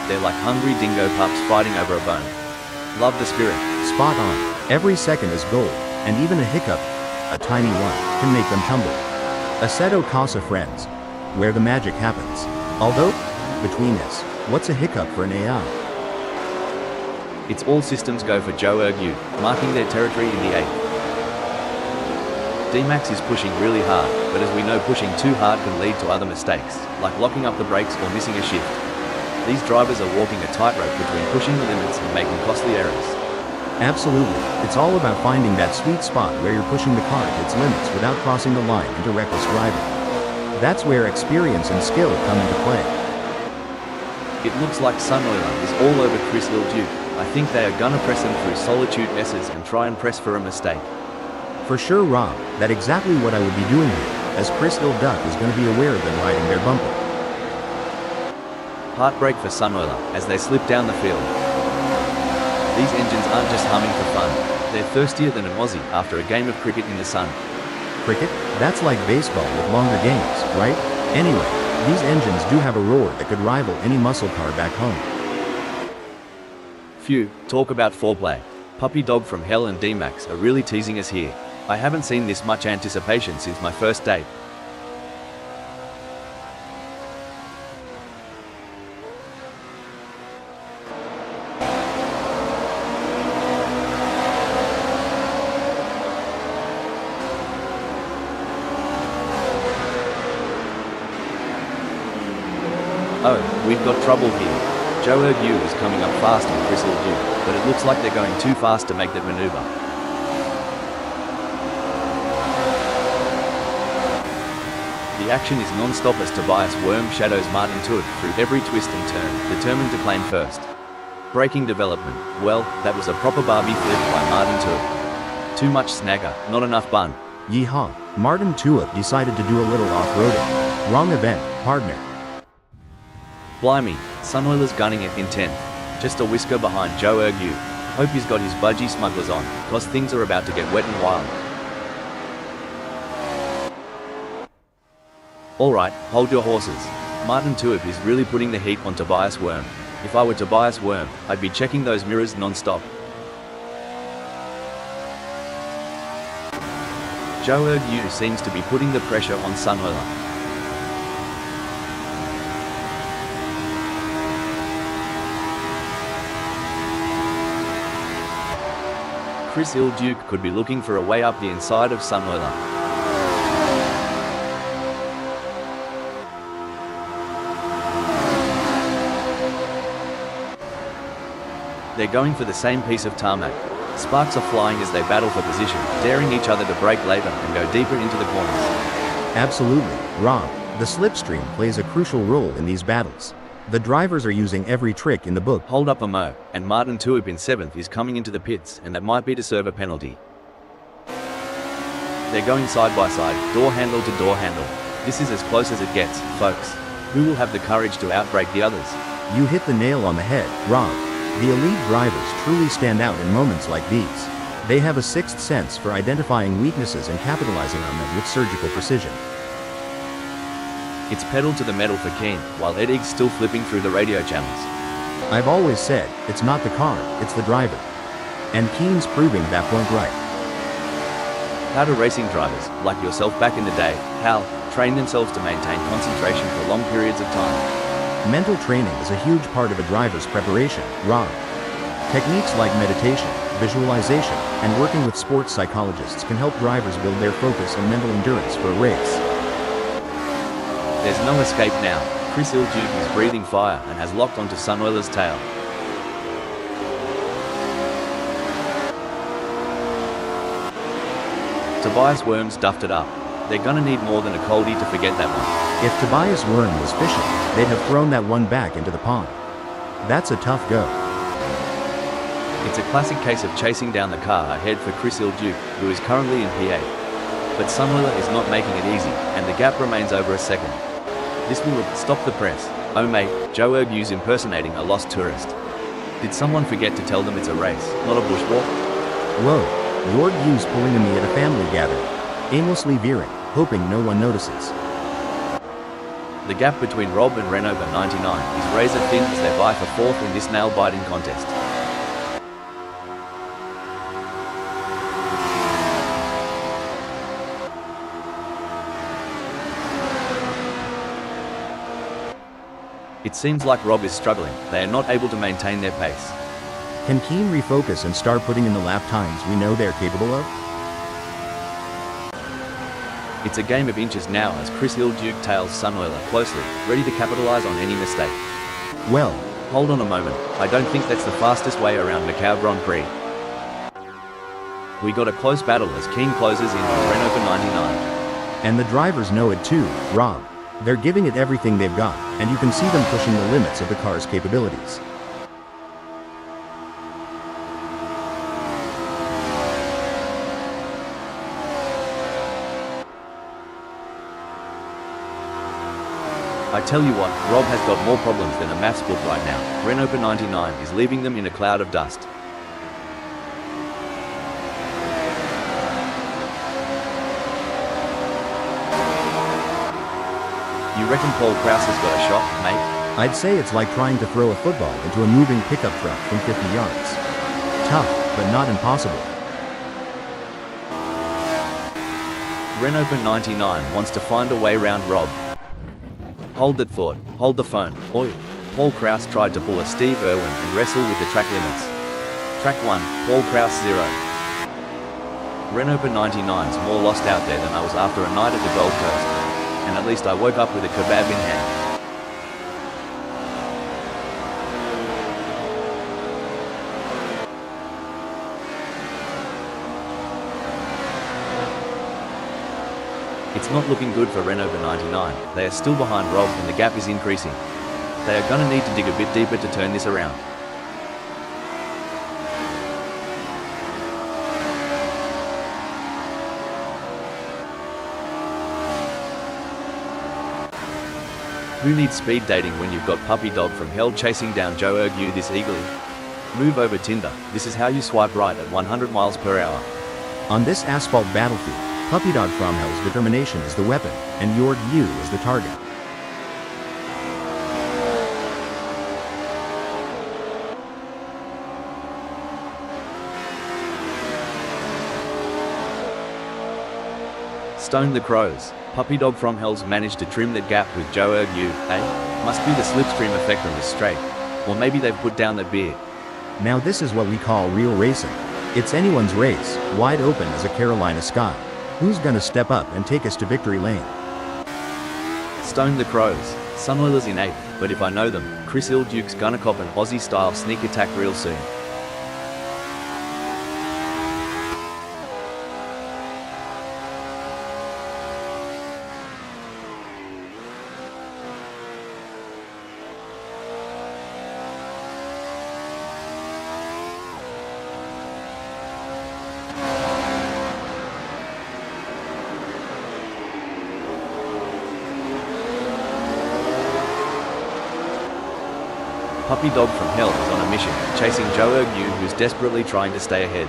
They're like hungry dingo pups fighting over a bone. Love the spirit. Spot on. Every second is gold, and even a hiccup, a tiny one, can make them tumble. Assetto Corsa friends, where the magic happens. Although, between us, what's a hiccup for an AI? It's all systems go for Joe Yu, marking their territory in the 8. D-Max is pushing really hard, but as we know, pushing too hard can lead to other mistakes, like locking up the brakes or missing a shift. These drivers are walking a tightrope between pushing the limits and making costly errors. Absolutely, it's all about finding that sweet spot where you're pushing the car to its limits without crossing the line into reckless driving. That's where experience and skill come into play. It looks like Sunoiler is all over Chris Duke. I think they are gonna press him through solitude S's and try and press for a mistake. For sure, Rob, that's exactly what I would be doing here, as Chris Duck is going to be aware of them riding their bumper. Heartbreak for Sunoiler as they slip down the field. These engines aren't just humming for fun, they're thirstier than an Aussie after a game of cricket in the sun. Cricket? That's like baseball with longer games, right? Anyway, these engines do have a roar that could rival any muscle car back home. Phew, talk about foreplay. Puppy Dog from Hell and D-Max are really teasing us here. I haven't seen this much anticipation since my first date. Oh, we've got trouble here. Joe Yu is coming up fast on Chris Duke, but it looks like they're going too fast to make that maneuver. The action is non-stop as Tobias Worm shadows Martin Tuitt through every twist and turn, determined to claim first. Braking development, well, that was a proper Barbie flip by Martin Tuitt. Too much snagger, not enough bun. Yeehaw, Martin Tuitt decided to do a little off-roading. Wrong event, partner. Blimey, Sunoiler's gunning it in 10th. Just a whisker behind Joe Yu. Hope he's got his budgie smugglers on, cause things are about to get wet and wild. Alright, hold your horses. Martin Tuitt is really putting the heat on Tobias Worm. If I were Tobias Worm, I'd be checking those mirrors non-stop. Joe Yu seems to be putting the pressure on Sunoiler. Chris Duke could be looking for a way up the inside of Sunoiler. They're going for the same piece of tarmac. Sparks are flying as they battle for position, daring each other to brake later and go deeper into the corners. Absolutely, Rob. The slipstream plays a crucial role in these battles. The drivers are using every trick in the book. Hold up a mo, and Martin Tuitt in 7th is coming into the pits, and that might be to serve a penalty. They're going side by side, door handle to door handle. This is as close as it gets, folks. Who will have the courage to outbrake the others? You hit the nail on the head, Rob. The elite drivers truly stand out in moments like these. They have a sixth sense for identifying weaknesses and capitalizing on them with surgical precision. It's pedal to the metal for Keen, while Eddie's still flipping through the radio channels. I've always said, it's not the car, it's the driver. And Keen's proving that point right. How do racing drivers, like yourself back in the day, Hal, train themselves to maintain concentration for long periods of time? Mental training is a huge part of a driver's preparation, Rob. Techniques like meditation, visualization, and working with sports psychologists can help drivers build their focus and mental endurance for a race. There's no escape now. Chris Ilduke is breathing fire and has locked onto Sunoiler's tail. Tobias Worms duffed it up. They're gonna need more than a coldie to forget that one. If Tobias Worm was fishing, they'd have thrown that one back into the pond. That's a tough go. It's a classic case of chasing down the car ahead for Chris Ilduke, who is currently in P8. But Sunoiler is not making it easy, and the gap remains over a second. This will stop the press. Oh mate, Joe Ergu's impersonating a lost tourist. Did someone forget to tell them it's a race, not a bushwalk? Whoa. Lord Hughes pulling a me at a family gathering, aimlessly veering, hoping no one notices. The gap between Rob and Renault 99 is razor thin as they vie for fourth in this nail-biting contest. It seems like Rob is struggling. They are not able to maintain their pace. Can Keen refocus and start putting in the lap times we know they're capable of? It's a game of inches now as Chris Ilduke tails Sunoiler closely, ready to capitalize on any mistake. Well, hold on a moment, I don't think that's the fastest way around Macau Grand Prix. We got a close battle as Keen closes in on Renault 99. And the drivers know it too, Rob. They're giving it everything they've got, and you can see them pushing the limits of the car's capabilities. I tell you what, Rob has got more problems than a maths book right now. Renault 99 is leaving them in a cloud of dust. You reckon Paul Krause has got a shot, mate? I'd say it's like trying to throw a football into a moving pickup truck from 50 yards. Tough, but not impossible. Renault 99 wants to find a way round Rob. Hold that thought, hold the phone. Oi. Paul Krause tried to pull a Steve Irwin and wrestle with the track limits. Track 1, Paul Krause 0. Renault 99's more lost out there than I was after a night at the Gold Coast. And at least I woke up with a kebab in hand. It's not looking good for Renault 99. They are still behind Rob and the gap is increasing. They are gonna need to dig a bit deeper to turn this around. Who needs speed dating when you've got Puppy Dog from hell chasing down Joe Ergu this eagerly? Move over Tinder. This is how you swipe right at 100 miles per hour. On this asphalt battlefield, Puppy Dog from hell's determination is the weapon, and Lord Hugh is the target. Stone the Crows. Puppy Dog from Hell's managed to trim that gap with Joe Ergu, eh? Must be the slipstream effect on this straight. Or maybe they've put down that beer. Now this is what we call real racing. It's anyone's race, wide open as a Carolina sky. Who's gonna step up and take us to victory lane? Stone the Crows. Sunoiler's in 8th, but if I know them, Chris Ilduke's gonna cop an Aussie-style sneak attack real soon. Puppy Dog from Hell is on a mission, chasing Joe Ergu, who's desperately trying to stay ahead.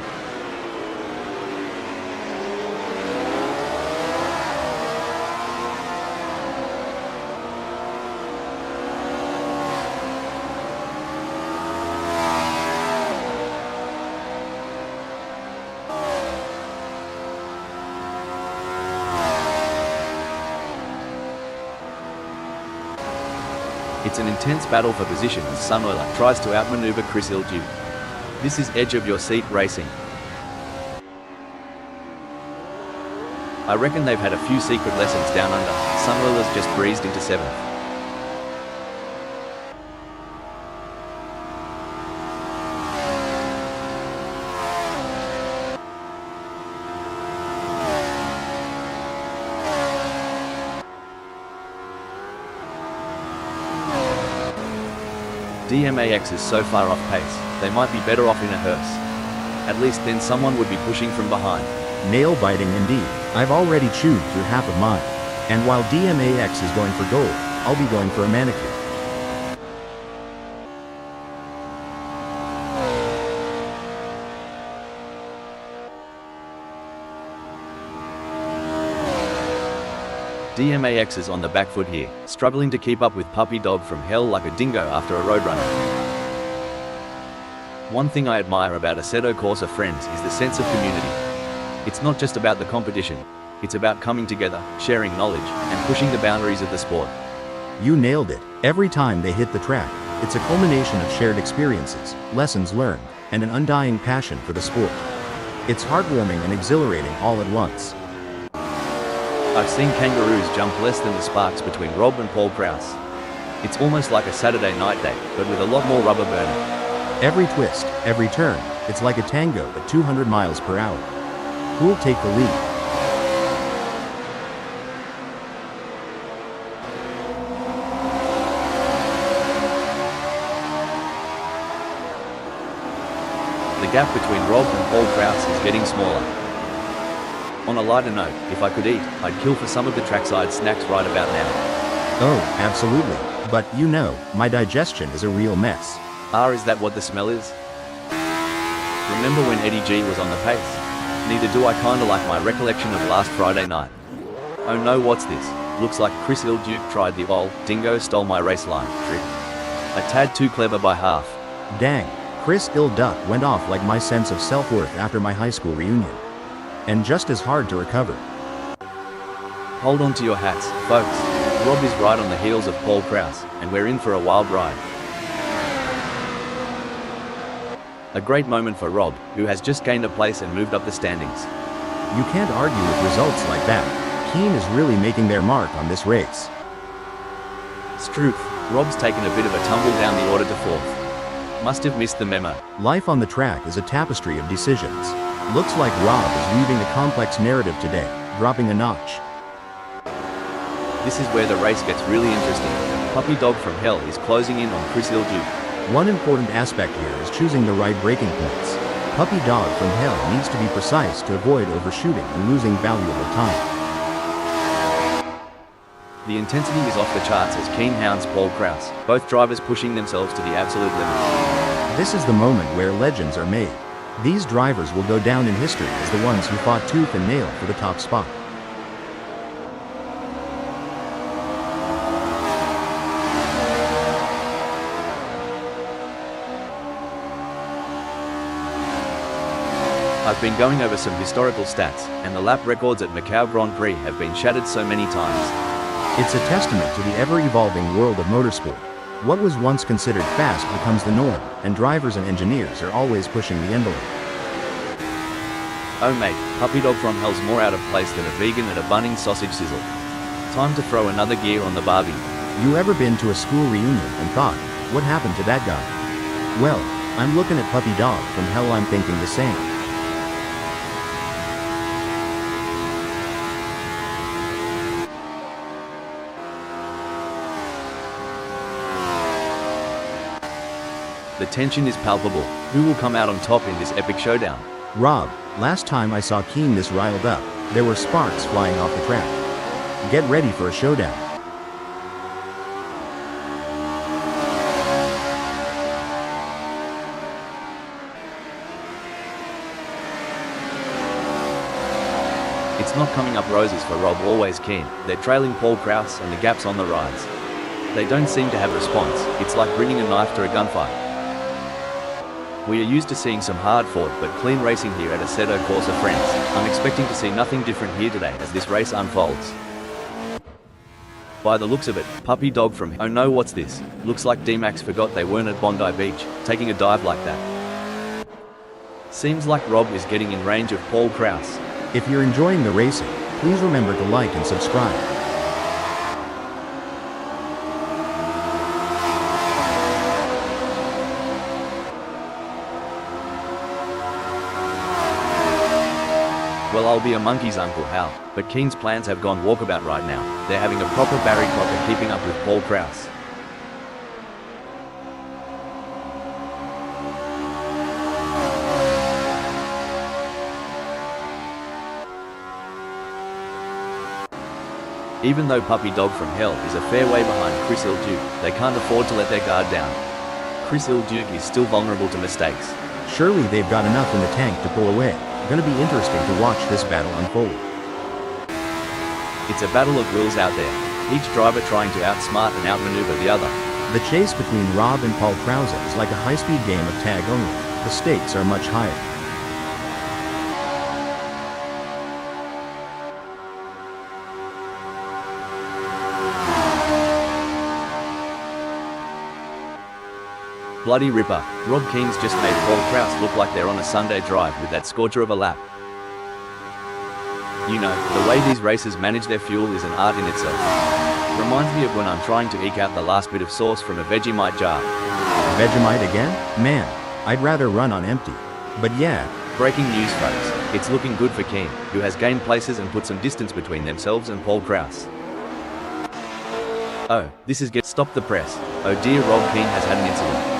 It's an intense battle for position as Sunoiler tries to outmaneuver Chris Ilduke. This is edge of your seat racing. I reckon they've had a few secret lessons down under. Sunoiler's just breezed into 7th. DMAX is so far off pace, they might be better off in a hearse. At least then someone would be pushing from behind. Nail-biting indeed. I've already chewed through half of mine. And while DMAX is going for gold, I'll be going for a manicure. DMAX is on the back foot here, struggling to keep up with Puppy Dog from hell like a dingo after a roadrunner. One thing I admire about Assetto Corsa friends is the sense of community. It's not just about the competition, it's about coming together, sharing knowledge, and pushing the boundaries of the sport. You nailed it. Every time they hit the track, it's a culmination of shared experiences, lessons learned, and an undying passion for the sport. It's heartwarming and exhilarating all at once. I've seen kangaroos jump less than the sparks between Rob and Paul Prous. It's almost like a Saturday night date, but with a lot more rubber burning. Every twist, every turn, it's like a tango at 200 miles per hour. Who'll take the lead? The gap between Rob and Paul Prous is getting smaller. On a lighter note, if I could eat, I'd kill for some of the trackside snacks right about now. Oh, absolutely. But you know, my digestion is a real mess. Is that what the smell is? Remember when Eddie G was on the pace? Neither do I kinda like my recollection of last Friday night. Oh no, what's this? Looks like Chris Ilduke tried the old dingo stole my race line trick. A tad too clever by half. Dang, Chris Ilduke went off like my sense of self-worth after my high school reunion. And just as hard to recover. Hold on to your hats, folks. Rob is right on the heels of Paul Prous, and we're in for a wild ride. A great moment for Rob, who has just gained a place and moved up the standings. You can't argue with results like that. Keen is really making their mark on this race. Struth, Rob's taken a bit of a tumble down the order to 4th. Must have missed the memo. Life on the track is a tapestry of decisions. Looks like Rob is weaving a complex narrative today, dropping a notch. This is where the race gets really interesting. Puppy Dog from hell is closing in on Chris Ilduke. One important aspect here is choosing the right braking points. Puppy Dog from hell needs to be precise to avoid overshooting and losing valuable time. The intensity is off the charts as Keen hounds Paul Prous, both drivers pushing themselves to the absolute limit. This is the moment where legends are made. These drivers will go down in history as the ones who fought tooth and nail for the top spot. I've been going over some historical stats, and the lap records at Macau Grand Prix have been shattered so many times. It's a testament to the ever-evolving world of motorsport. What was once considered fast becomes the norm, and drivers and engineers are always pushing the envelope. Oh mate, Puppy Dog from hell's more out of place than a vegan at a Bunnings sausage sizzle. Time to throw another gear on the barbie. You ever been to a school reunion and thought, what happened to that guy? Well, I'm looking at Puppy Dog from hell, I'm thinking the same. The tension is palpable. Who will come out on top in this epic showdown? Rob, last time I saw Keen this riled up, there were sparks flying off the track. Get ready for a showdown. It's not coming up roses for Rob always Keen. They're trailing Paul Prous and the gaps on the rides. They don't seem to have a response. It's like bringing a knife to a gunfight. We are used to seeing some hard-fought but clean racing here at Assetto Corsa friends. I'm expecting to see nothing different here today as this race unfolds. By the looks of it, Puppy Dog from Oh no, what's this? Looks like D-Max forgot they weren't at Bondi Beach, taking a dive like that. Seems like Rob is getting in range of Paul Krause. If you're enjoying the racing, please remember to like and subscribe. Well, I'll be a monkey's Uncle Hal, but Keen's plans have gone walkabout right now. They're having a proper Barry Crocker keeping up with Paul Krause. Even though Puppy Dog from Hell is a fair way behind Chris Ilduke, they can't afford to let their guard down. Chris Ilduke is still vulnerable to mistakes. Surely they've got enough in the tank to pull away. Gonna be interesting to watch this battle unfold. It's a battle of wills out there, each driver trying to outsmart and outmaneuver the other. The chase between Rob and Paul Krause is like a high-speed game of tag only. The stakes are much higher. Bloody ripper, Rob Keen's just made Paul Krause look like they're on a Sunday drive with that scorcher of a lap. You know, the way these racers manage their fuel is an art in itself. Reminds me of when I'm trying to eke out the last bit of sauce from a Vegemite jar. Vegemite again? Man, I'd rather run on empty. But yeah. Breaking news folks, it's looking good for Keen, who has gained places and put some distance between themselves and Paul Krause. Oh, this is stop the press. Oh dear, Rob Keen has had an incident.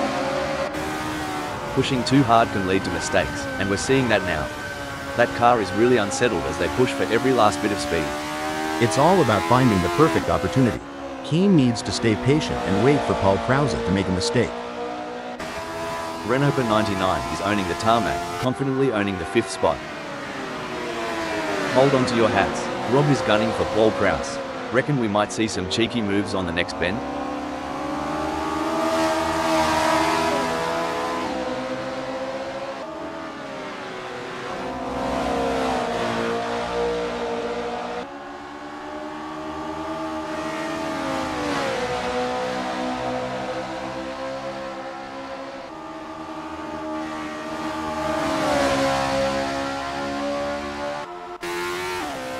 Pushing too hard can lead to mistakes, and we're seeing that now. That car is really unsettled as they push for every last bit of speed. It's all about finding the perfect opportunity. Keen needs to stay patient and wait for Paul Krause to make a mistake. Renault 99 is owning the tarmac, confidently owning the 5th spot. Hold on to your hats, Rob is gunning for Paul Krause. Reckon we might see some cheeky moves on the next bend?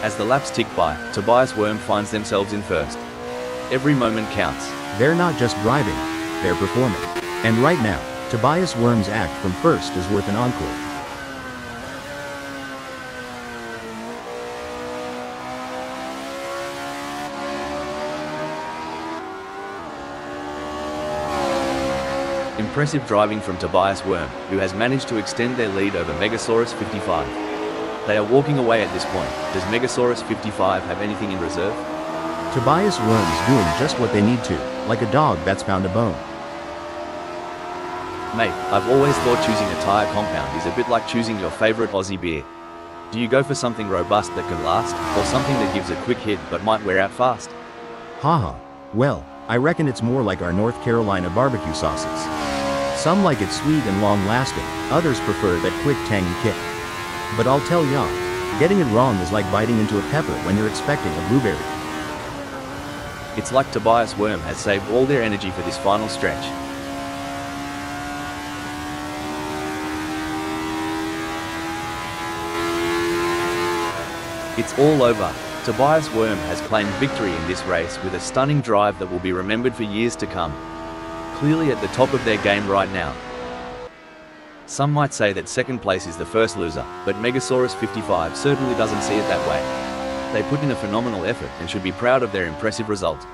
As the laps tick by, Tobias Worm finds themselves in first. Every moment counts. They're not just driving, they're performing. And right now, Tobias Worm's act from first is worth an encore. Impressive driving from Tobias Worm, who has managed to extend their lead over Megasaurus 55. They are walking away at this point. Does Megasaurus 55 have anything in reserve? Tobias Worm's doing just what they need to, like a dog that's found a bone. Mate, I've always thought choosing a tyre compound is a bit like choosing your favourite Aussie beer. Do you go for something robust that can last, or something that gives a quick hit but might wear out fast? Haha. Well, I reckon it's more like our North Carolina barbecue sauces. Some like it sweet and long-lasting, others prefer that quick tangy kick. But I'll tell y'all, getting it wrong is like biting into a pepper when you're expecting a blueberry. It's like Tobias Worm has saved all their energy for this final stretch. It's all over. Tobias Worm has claimed victory in this race with a stunning drive that will be remembered for years to come. Clearly at the top of their game right now. Some might say that second place is the first loser, but Megasaurus 55 certainly doesn't see it that way. They put in a phenomenal effort and should be proud of their impressive result.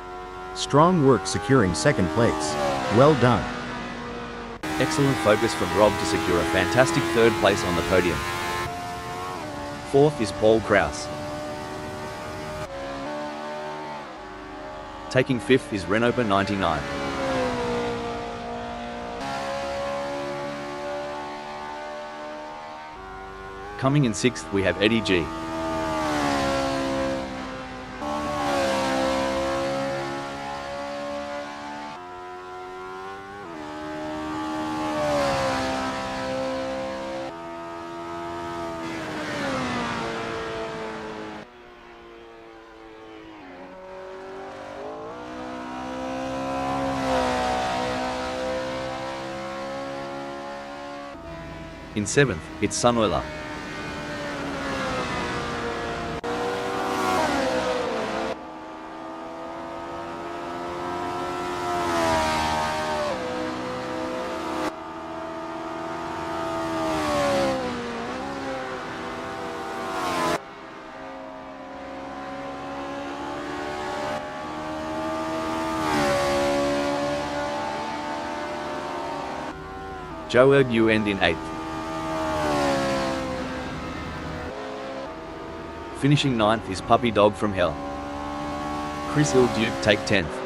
Strong work securing second place. Well done. Excellent focus from Rob to secure a fantastic third place on the podium. Fourth is Paul Krause. Taking fifth is Renault 99. Coming in sixth we have Eddie G. In 7th, it's Sunoiler. Joerg Uend in 8th. Finishing 9th is Puppy Dog from Hell. Chris Il Duke take 10th.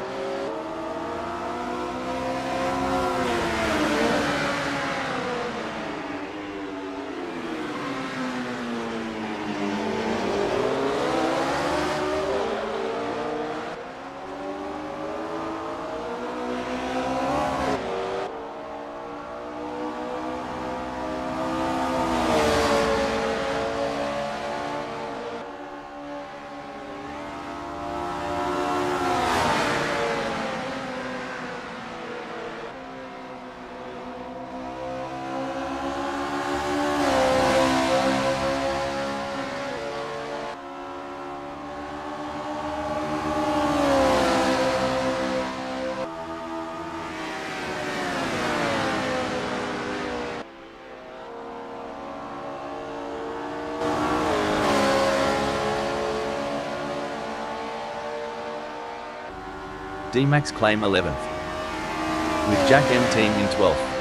D-Max claim 11th. With Jack M Team in 12th.